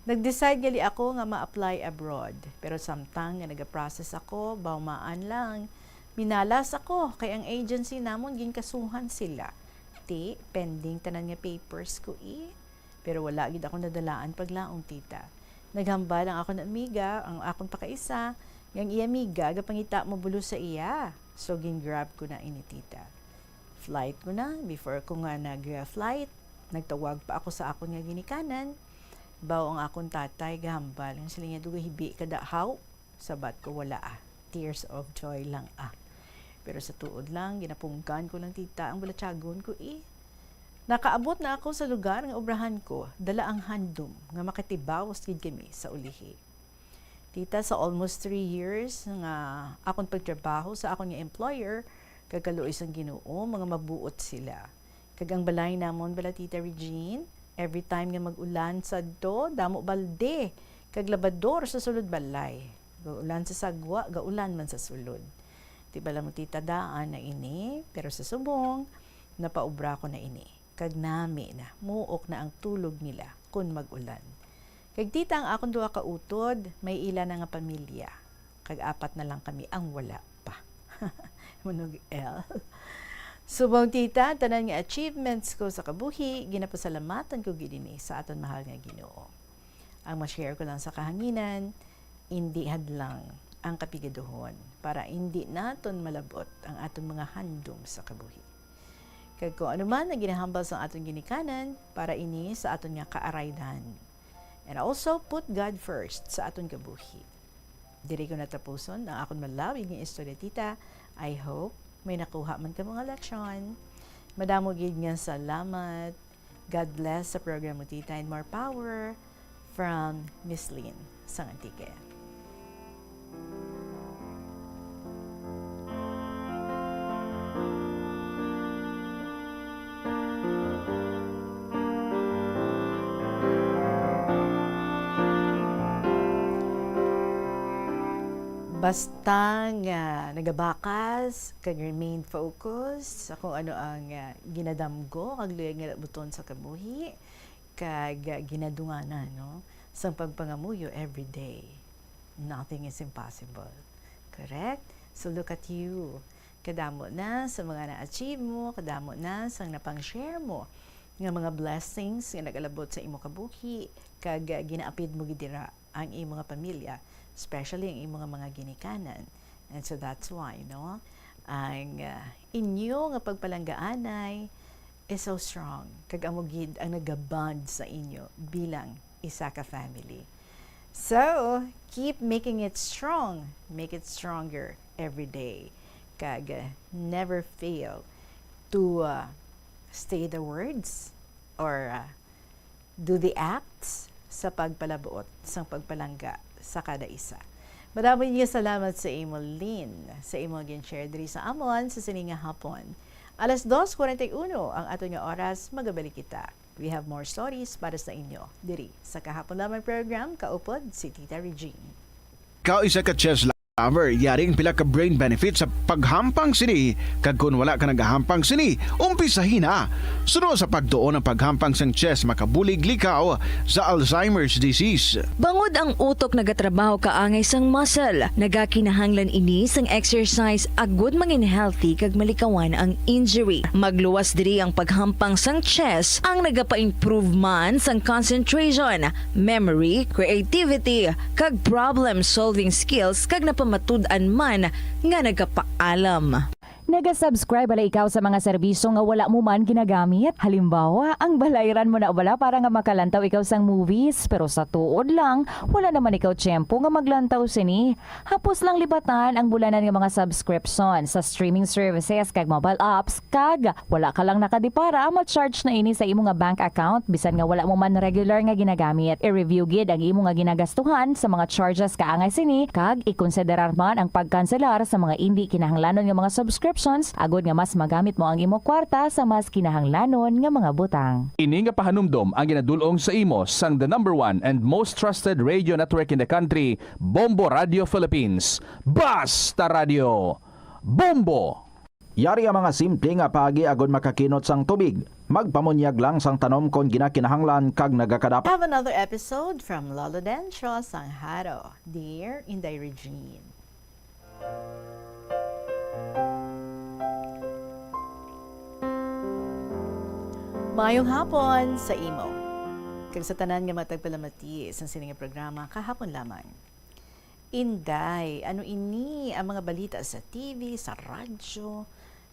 Nag-decide gali ako nga ma-apply abroad. Pero samtang nga nag-process ako, baumaan lang. Minalas ako kay ang agency namon ginkasuhan sila. Pending tanan nga papers ko Pero wala gid ako nadalaan paglaong tita. Naghambal ang ako na amiga, ang akong pakaisa, yang iya amiga gapangita mo bulo sa iya. So gin-grab ko na ini tita. Flight ko na, before ko nga nag-flight, nagtawag pa ako sa akon nga ginikanan. Baw ang akong tatay, gahambal. Ang sila niya duga hibi kada how, sabat ko wala Tears of joy lang Pero sa tuod lang, ginapunggan ko lang tita ang balatsagon ko Nakaabot na ako sa lugar ng obrahan ko, dala ang handom nga makatibawas gid kami sa ulihi. Tita, sa almost 3 years nga akong pagtrabaho sa akong nga employer, kagaluoy sang Ginoo, mga mabuot sila. Kag ang balay namon bala Tita Regine, every time nga mag-ulan sadto, damo balde, kag labador sa sulod balay. Gaulan sa sagwa, gaulan man sa sulod. Di bala mo tita daan na ini, pero sa subong, napaubra ko na ini. Kag nami na, muok na ang tulog nila kung mag-ulan. Kag tita ang akong duha ka utod, may ila na nga pamilya. Kag 4 na lang kami ang wala pa. Manog L. Subong tita, tanan nga achievements ko sa kabuhi, ginapasalamatan ko gidini sa aton mahal nga Ginoo. Ang ma-share ko lang sa kahanginan, hindi hadlang ang kapigaduhon para hindi naton malabot ang aton mga handom sa kabuhi. Kag kung ano man ang ginahambal sa aton ginikanan para ini sa aton nga kaaraydan. And also put God first sa aton kabuhi. Diri ko natapuson ang akong malawig nga istorya tita. I hope may nakuha man ka mga leksyon. Madamo gid nga salamat. God bless sa program mo tita and more power from Miss Lynn sang Antique. Basta nga nagabakas, kag remain focused sa kung ano ang ginadamgo, kag luyag nga buton sa kabuhi, kag ginadunganan, no? Sa pagpangamuyo every day. Nothing is impossible. Correct? So look at you. Kadamo na sa mga na-achieve mo, kadamo na sa napang-share mo nga mga blessings nga nagalabot sa imo kabuhi, kag ginaapid mo gidira ang imo nga pamilya, especially ang imong mga ginikanan. And so that's why, no? Ang inyo nga pagpalanggaanay is so strong. Kag amo gid ang nagabond sa inyo bilang isa ka family. So, keep making it strong. Make it stronger every day. Kag never fail to say the words or do the acts sa pagpalabuot, sa pagpalangga sa kada isa. Maraming nga salamat sa imo, Lynn, sa imo gin-share diri sa amon sa sininga hapon. Alas 2:41 ang ato nga oras, magabalik kita. We have more stories para sa inyo diri sa Kahapon Lamang program, kaupod si Tita Regine. Isa ka chess lover, yaring pila ka brain benefit sa paghampang sini. Kag kung wala ka nagahampang sini, umpisahin na. Sunod sa pagtuon ng paghampang sang chess, makabulig likaw sa Alzheimer's disease. Bangod ang utok nagatrabaho kaangay sang muscle, nagakinahanglan ini sang exercise agud mangin healthy kag malikawan ang injury. Magluwas diri ang paghampang sang chess ang nagapa-improve man sang concentration, memory, creativity kag problem-solving skills kag napamatud-an man nga nagapaalam. Naga-subscribe bala ikaw sa mga serbisyo nga wala mo man ginagamit? Halimbawa, ang balayran mo na bala para nga makalantaw ikaw sang movies, pero sa tuod lang, wala naman ikaw tiyempo nga maglantaw sini. Hapos lang libatan ang bulanan nga mga subscription sa streaming services kag mobile apps, kag wala ka lang nakadipara, ma-charge na ini sa imo nga bank account bisan nga wala mo man regular nga ginagamit. I-review gid ang imo nga ginagastuhan sa mga charges kaangay sini, kag ikonsiderar man ang pagkanselar sa mga hindi kinahanglanon nga mga subscription agod nga mas magamit mo ang imo kwarta sa mas kinahanglanon nga mga butang. Ini nga pahanumdom ang ginadulong sa imo sang the #1 and most trusted radio network in the country, Bombo Radio Philippines. Basta Radio! Bombo! Yari ang mga simple nga paagi agod makakinot sang tubig. Magpamunyag lang sang tanom kon ginakinahanglan kag nagakadapat. Have another episode from Lolo Dencho Sangharo, Dear Inday Regine. Mayong hapon sa imo. Kag sa tanan nga matagpalamati sa sining programa kahapon lamang. Inday, ano ini ang mga balita sa TV, sa radyo,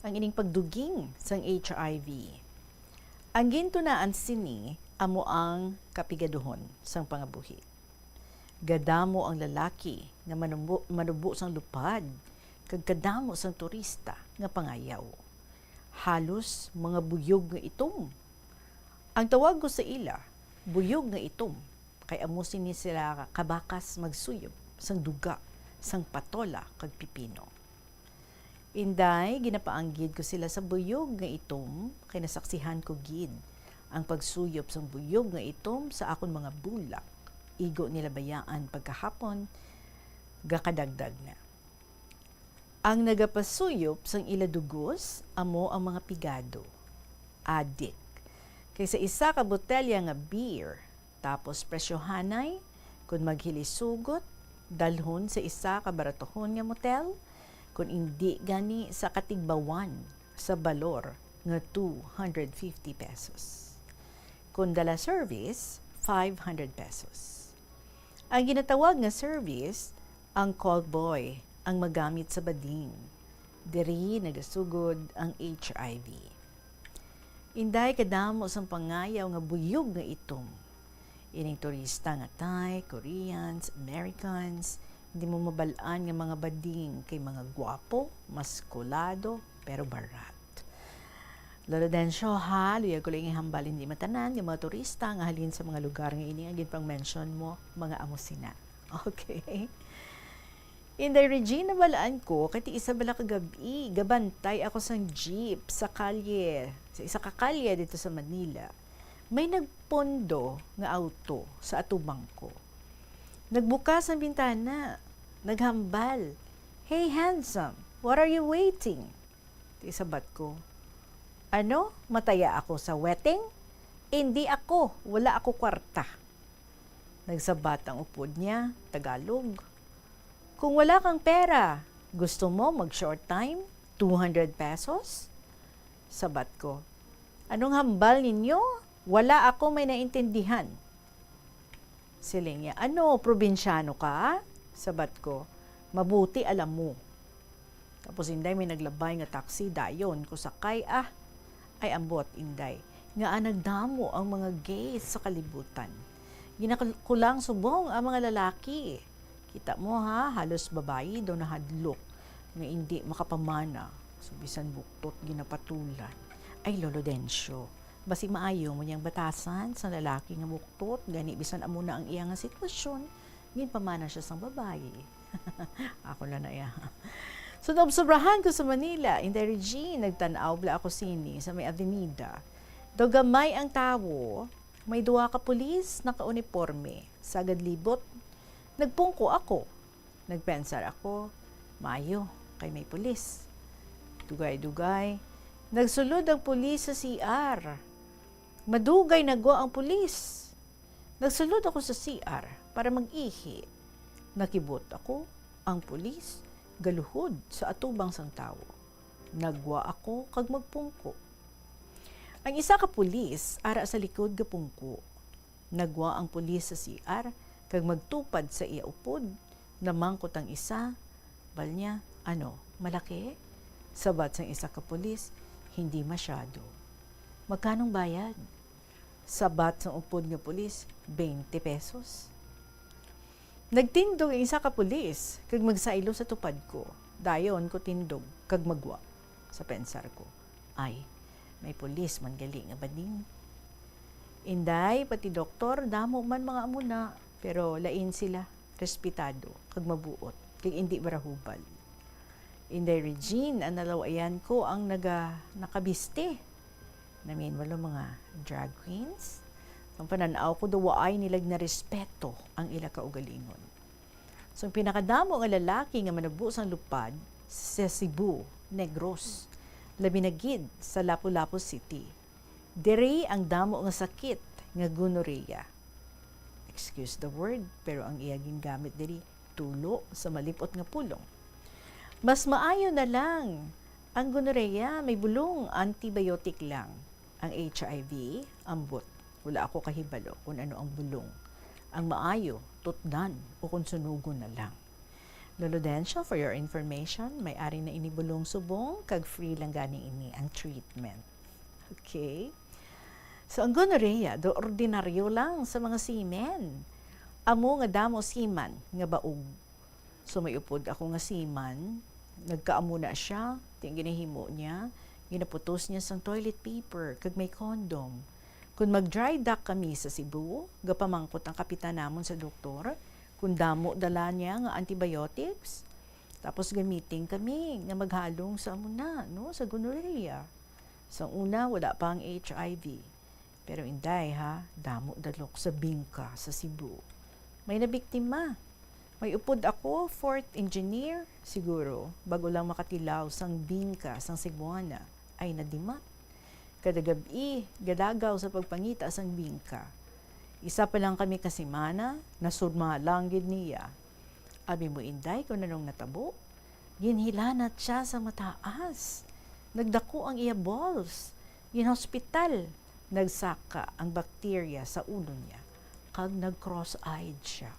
ang ining pagduging sang HIV. Ang gintunaan sini amo ang kapigaduhon sang pangabuhi. Gadamo ang lalaki nga manubo sang lupad, kag kadamo sang turista nga pangayaw. Halos mga buyog nga itom. Ang tawag ko sa ila, buyog nga itom, kay amo sini sila kabakas magsuyop sang duga, sang patola kag pipino. Inday, ginapaanggid ko sila sa buyog nga itom, kay nasaksihan ko gid ang pagsuyop sang buyog nga itom sa akon mga bulak. Igo nila bayaan pagkahapon, gakadagdag na. Ang nagapasuyop sang ila dugos, amo ang mga pigado, adik. Kaysa isa ka botelya nga beer, tapos presyohanay, kung maghilisugot, dalhon sa isa ka baratohon nga motel, kung hindi gani sa katigbawan sa balor nga 250 pesos. Kung dala service, 500 pesos. Ang ginatawag nga service, ang call boy, ang magamit sa bading. Diri nagasugod ang HIV. Inday kadamo sang pangayaw nga buyog nga itom. Ining turista nga Thai, Koreans, Americans, hindi mo mabalaan nga mga bading kay mga gwapo, maskulado, pero barat. Lolo Dencio ha, luya ko lang ihambal hindi matanan, yung mga turista nga halin sa mga lugar nga ini, agin pang mention mo, mga amosina. Okay? Inday Regina, balaan ko, kati isa bala kagabi, gabantay ako sa jeep, sa kalye, sa isa ka kalye dito sa Manila. May nagpondo nga auto sa atubang ko. Nagbukas ang bintana, naghambal, "Hey handsome, what are you waiting?" Isabat ko, "Ano, mataya ako sa wedding? Hindi ako, wala ako kwarta." Nagsabat ang upod niya, Tagalog. "Kung wala kang pera, gusto mo mag-short time? 200 pesos? Sabat ko, "Anong hambal ninyo? Wala ako may naintindihan." Siling niya, "Ano, probinsyano ka?" Sabat ko, "Mabuti alam mo." Tapos inday may naglabay nga taxi, dayon ko sakay, ay ambot inday. Nga nagdamo ang mga gays sa kalibutan. Ginakulang subong ang mga lalaki. Kita mo ha, halos babae daw nahadlok nga hindi makapamana. So bisan buktot ginapatulan. Ay Lolo Dencio, basi maayo mo niyang batasan sa lalaki nga buktot, gani bisan amo na ang iya nga sitwasyon, gin pamana siya sang babae. Ako lang na iya. So, naobsobrahan ko sa Manila. In the Regine, nagtanaw bla ako sini sa may avenida. Dogamay ang tawo, may duwa ka pulis, naka-uniforme. Sagad libot, nagpungko ako. Nagpensar ako, mayo, kay may pulis. Dugay-dugay, nagsulod ang pulis sa CR. Madugay nagwa ang pulis. Nagsulod ako sa CR para mag-ihi. Nakibot ako, ang pulis, galuhod sa atubang sang tawo. Nagwa ako kag magpungko. Ang isa ka pulis ara sa likod ga pungko. Nagwa ang pulis sa CR kag magtupad sa iya upod. Namangkot ang isa, balnya, malaki? Sabat sang isa ka pulis, hindi masyado. Magkanong bayad? Sabat sang upod nga pulis, 20 pesos. Nagtindog ang isa ka pulis, kag magsailo sa tupad ko. Dayon ko tindog, kag magwa. Sa pensar ko, ay, may pulis man gali nga bading. Inday, pati doktor, damo man mga amuna, pero lain sila, respetado, kag mabuot, kag hindi barahubal. Inday Regine, ang nalawayan ko ang nakabiste. Namin wala mga drag queens. Ang pananaw ko dawaay nilag na respeto ang ila kaugalingon. So, ang pinakadamo nga lalaki nga manabu sang lupad sa Cebu, Negros, labi na gid sa Lapu-Lapu City. Diri ang damo nga sakit nga gonorrhea. Excuse the word, pero ang iya gingamit diri tulo sa malipot nga pulong. Mas maayo na lang ang gonorrhea, may bulong, antibiotic lang. Ang HIV, ambot. Wala ako kahibalo kung ano ang bulong. Ang maayo, tutdan o kung sunugon na lang. Lolodensya, for your information, may ari na inibulong subong, kag free lang gani ini ang treatment. Okay? So, ang gonorrhea, do ordinaryo lang sa mga semen. Amo nga damo seman, nga baog. So, may upod ako nga seman, nagkaamo na siya, ting ginahimo niya, ginaputos niya sang toilet paper, kag may condom. Kung mag-dry dock kami sa Cebu, gapamangkot ang kapitan namon sa doktor, kung damo dala niya nga antibiotics, tapos gamitin kami nga maghalong sa amuna, no, sa gonorrhea. Sa una, wala pa ang HIV. Pero inday ha, damo dalok sa bingka sa Cebu. May nabiktima. May upod ako, 4th engineer, siguro, bago lang makatilaw sang bingka, sang Cebuana, ay nadimat. Kada gabi, gadagaw sa pagpangita sang bingka. Isa pa lang kami kasimana, nasurma lang gid niya. Abi mo inday kung nanong natabo, ginhilanat siya sa mataas. Nagdako ang iya balls. Ginhospital. Nagsaka ang bakterya sa ulo niya. Kag nag-cross-eyed siya.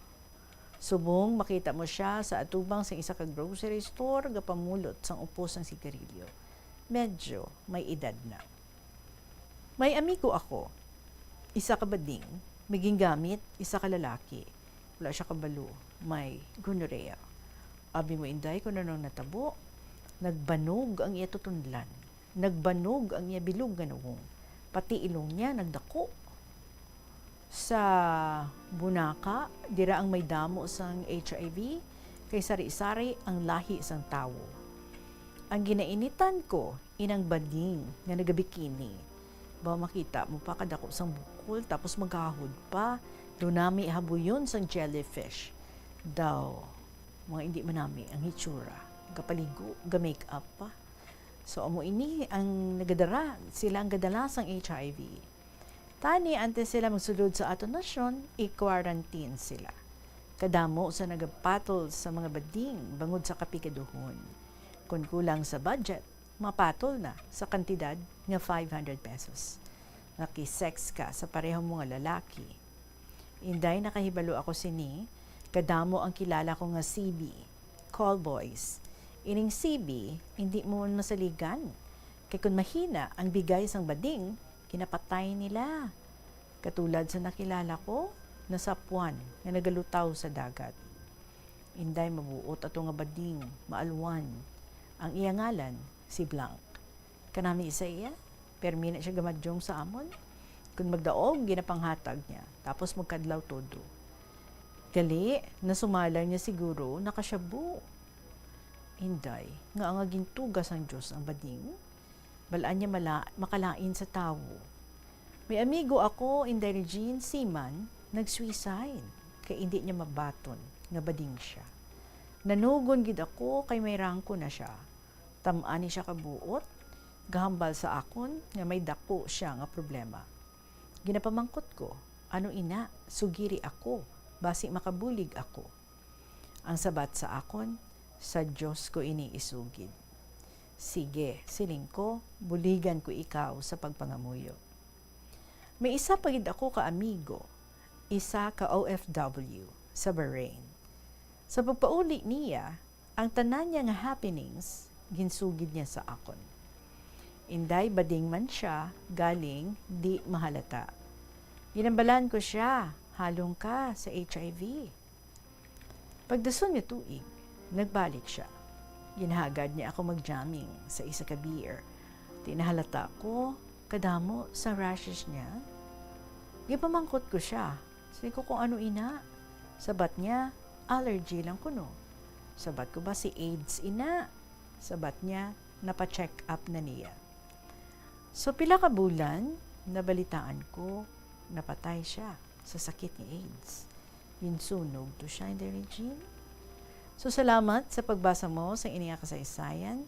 Subong, makita mo siya sa atubang sa isa ka grocery store, gapamulot sang upos ng sigarilyo. Medyo may edad na. May amigo ako, isa ka bading, may gingamit, isa ka lalaki. Wala siya kabalo, may gonorrhea. Abi mo inday kung nanong natabo, nagbanog ang iya tutunlan, nagbanog ang iya bilog nga nawong, pati ilong niya nagdako. Sa Bunaka, dira ang may damo sang HIV, kay sari-sari ang lahi sang tawo. Ang ginainitan ko, inang bading nga nagabikini. Ba makita mo pa kadako sang bukol, tapos maghahod pa, dunami habuyon sang jellyfish. Daw, mga hindi manami ang hitsura, kapaligo, ga-make up pa. So, amo ini ang nagadara, sila ang gadala sang HIV. Tani, antes sila magsulod sa ato nasyon, i-quarantine sila. Kadamo sa nagapatol sa mga bading, bangod sa kapikaduhon. Kung kulang sa budget, mapatol na sa kantidad nga 500 pesos. Nakisex ka sa parehong mga lalaki. Inday nakahibalo ako sini, kadamo ang kilala ko nga CB, call boys. Ining CB, hindi mo man masaligan. Kaya kung mahina ang bigay sang bading, kinapatay nila. Katulad sa nakilala ko, nasa Puan, na nagalutaw sa dagat. Inday mabuot ato nga bading, maalwan. Ang iya ngalan, si Blanc. Kanami isa iya, permi na siya gamadyong sa amon. Kung magdaog, ginapanghatag niya. Tapos magkadlaw todo. Gali, nasumalang niya siguro nakasyabu. Inday, nga ang gintugas ang Diyos ang bading. Balaan niya makalain sa tao. May amigo ako, Inday Regine, seaman, nag-suicide. Kaya hindi niya mabaton, nga bading siya. Nanugon gid ako, kay may rangko na siya. Tamaan ni siya kabuot, gahambal sa akon, nga may dako siya nga problema. Ginapamangkot ko, ano ina, sugiri ako, basi makabulig ako. Ang sabat sa akon, sa Diyos ko iniisugid. Sige, siling ko, buligan ko ikaw sa pagpangamuyo. May isa pagid ako ka amigo, isa ka OFW sa Bahrain. Sa pagpauli niya, ang tanan niya nga happenings, ginsugid niya sa akon. Inday bading man siya, galing di mahalata. Ginambalan ko siya, halong ka sa HIV. Pagdason niya tuig, nagbalik siya. Ginhagad niya ako mag-jamming sa isa ka beer. Tinahalata ko, kadamo sa rashes niya. Gipamangkot ko siya. Sabi ko kung ano ina. Sabat niya, allergy lang kuno. Sabat ko ba si AIDS ina? Sabat niya, napacheck up na niya. So pila ka bulan, nabalitaan ko, napatay siya sa sakit ni AIDS. Yinsunog to siya in the regime. So salamat sa pagbasa mo sa inyong kasaysayan,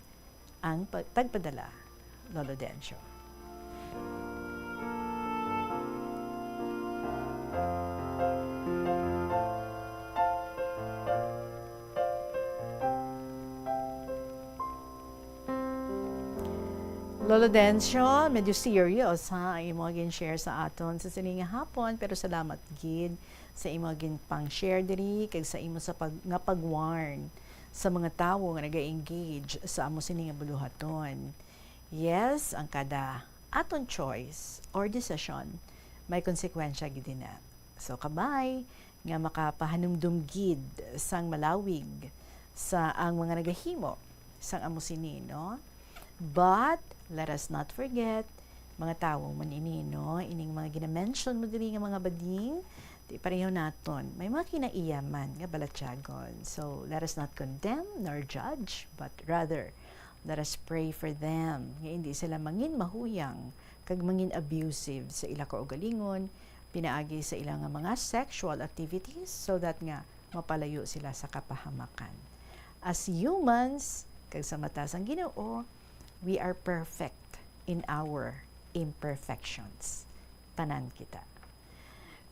ang tagpadala, Lolo Dencio. Lolo Dencio, medyo serious ha, ang imo gin-share sa aton sa sininga hapon, pero salamat gid sa imo gin pang-share diri kag sa imo sa pag-warn sa mga tawo nga naga-engage sa amo sininga buluhaton. Yes, ang kada aton choice or decision may konsekwensya gid na. So kabay nga makapahanumdum gid sang malawig sa ang mga nagahimo sang amo sini, no? But let us not forget, mga tao man ini, no? Ining mga ginamention mo diri nga mga bading, di pareho naton. May mga kinaiyaman nga balatyagon. So, let us not condemn nor judge, but rather, let us pray for them. Nga hindi sila mangin mahuyang, kag mangin abusive sa ila kaugalingon, pinaagi sa ilang mga sexual activities, so that nga mapalayo sila sa kapahamakan. As humans, kag sa mata sang Ginoo, we are perfect in our imperfections. Tanan kita.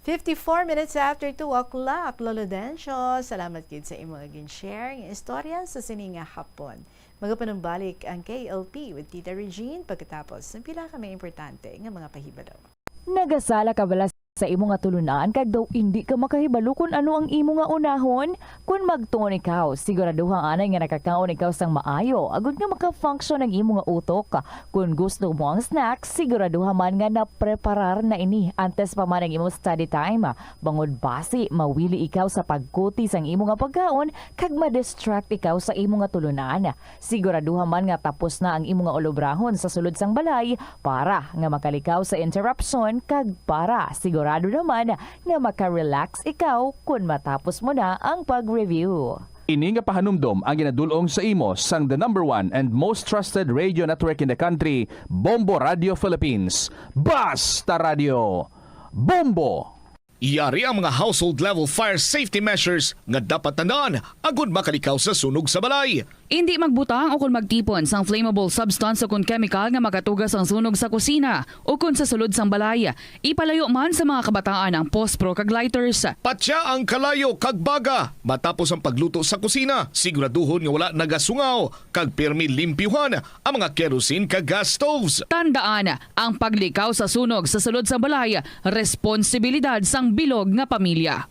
54 minutes after 2 o'clock, Lolo Dencio, salamat kid sa imo gin-share ng istorya sa sininga hapon. Magapanumbalik ang KLP with Tita Regine pagkatapos ng pila kami importante nga mga pahibalo. Nagasala ka bala sa imo nga tulunan kag daw hindi ka makahibalo kung ano ang imo nga unahon? Kung magtuon ikaw, siguraduhang anay nga nakakaon ikaw sang maayo agud nga maka-function ang imo nga utok. Kung gusto mo ang snacks, siguraduhan man nga na-preparar na ini antes pa man ang imo study time. Bangod basi, mawili ikaw sa pagkuti sang imo nga pagkaon kag ma-distract ikaw sa imo nga tulunan. Siguraduhan man nga tapos na ang imo nga olobrahon sa sulod sang balay para nga makalikaw sa interruption kag para sigurado naman nga maka-relax ikaw kung matapos mo na ang pag-review. Ini nga pahanumdom ang ginadulong sa imo sang the #1 and most trusted radio network in the country, Bombo Radio Philippines. Basta Radio! Bombo! Iyari ang mga household level fire safety measures nga dapat tandaan agud makalikaw sa sunog sa balay. Hindi magbutang o kung magtipon sang flammable substance o kung chemical nga makatugas ang sunog sa kusina o kung sa sulod sang balay. Ipalayo man sa mga kabataan ang pospro kag lighters. Patya ang kalayo kag baga matapos ang pagluto sa kusina. Siguraduhon nga wala nagasungaw kag pirmi limpyuhan ang mga kerosene kag gas stoves. Tandaan, ang paglikaw sa sunog sa sulod sa balay, responsibilidad sang bilog nga pamilya.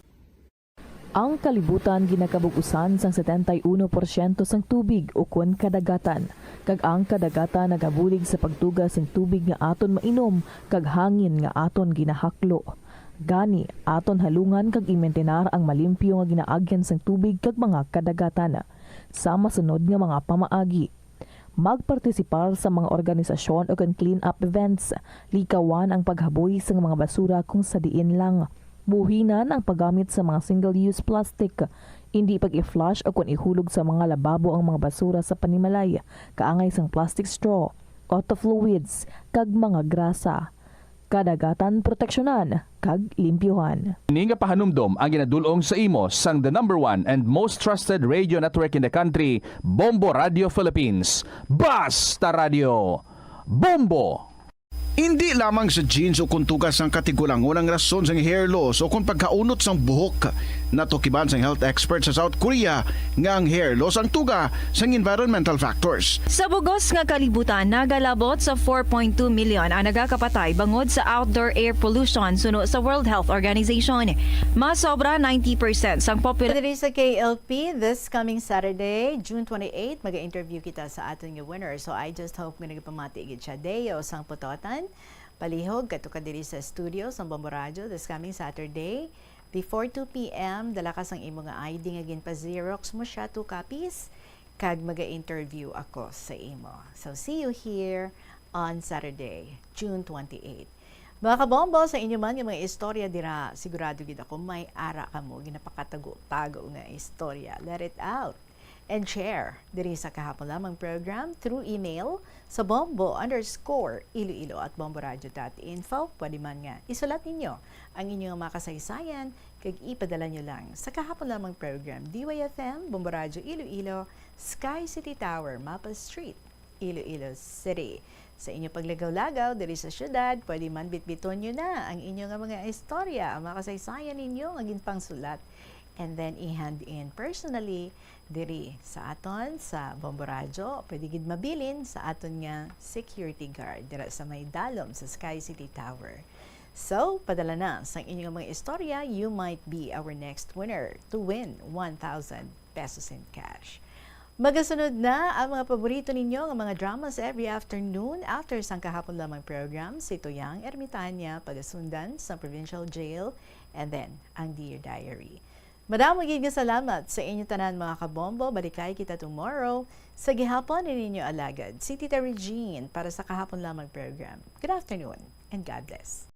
Ang kalibutan ginakabugusan sang 71% sang tubig o kun kadagatan. Kag ang kadagatan nagabulig sa pagtugas sang tubig nga aton mainom kag hangin nga aton ginahaklo. Gani aton halungan kag imentenar ang malimpyo nga ginaagyan sang tubig kag mga kadagatan. Sama sunod nga mga pamaagi. Magpartisipar sa mga organisasyon o clean up events. Likawan ang paghaboy sa mga basura kung sa diin lang. Buhinan ang paggamit sa mga single-use plastic. Hindi pag-i-flush o kung ihulog sa mga lababo ang mga basura sa panimalay, kaangay sang plastic straw, auto fluids, kag mga grasa. Kadagatan proteksyonan, kag limpyuhan. Ini nga pahanumdom ang ginadulong sa imo sang the #1 and most trusted radio network in the country, Bombo Radio Philippines. Basta Radio! Bombo! Hindi lamang sa jeans o kung tugas ang katigulangon ang rason sa hair loss o kung pagkaunot sang buhok. Natukiban sang health expert sa South Korea nga ang hair loss ang tuga sang environmental factors. Sa bugos nga kalibutan, nagalabot sa 4.2 million ang nagakapatay bangod sa outdoor air pollution suno sa World Health Organization. Masobra 90% sang populasyon. Diri sa KLP this coming Saturday, June 28, mag-interview kita sa aton nga winner. So I just hope nga nagpamati gid siya Deo sang putotan. Palihog kato ka diri sa studio sa Bombo Radio this coming Saturday. Before 2 p.m., dala ka sang imo nga ID nga ginpa-Xerox mo siya 2 copies kag maga-interview ako sa imo. So see you here on Saturday, June 28. Mga kabombo, sa inyo man yung mga istorya dira, sigurado gid ako may ara ka mo ginapakatago-tago nga istorya. Let it out and share diri sa kahapon lamang program through email sa bombo_iloilo@bomboradio.info. Pwede man nga isulat ninyo ang inyong mga kasaysayan kag ipadala nyo lang sa kahapon lamang program DYFM, Bombo Radio Iloilo, Sky City Tower, Mapa Street, Iloilo City. Sa inyo paglagaw-lagaw diri sa syudad, pwede man bitbiton nyo na ang inyong mga istorya, ang mga kasaysayan ninyo nga ginpangsulat, and then i-hand in personally diri sa aton sa Bombo Radio. Pwede gid mabilin sa aton nga security guard dira sa may dalom sa Sky City Tower. So, padala na sa inyong mga istorya, you might be our next winner to win 1,000 pesos in cash. Magasunod na ang mga paborito ninyo ng mga dramas every afternoon after sang kahapon lamang program, si Tuyang Ermitanya, pagasundan sa Provincial Jail, and then ang Dear Diary. Madam, magiging salamat sa inyo tanan mga kabombo. Balikay kita tomorrow sa gihapon ninyo alagad. Si Tita Regine para sa kahapon lamang program. Good afternoon and God bless.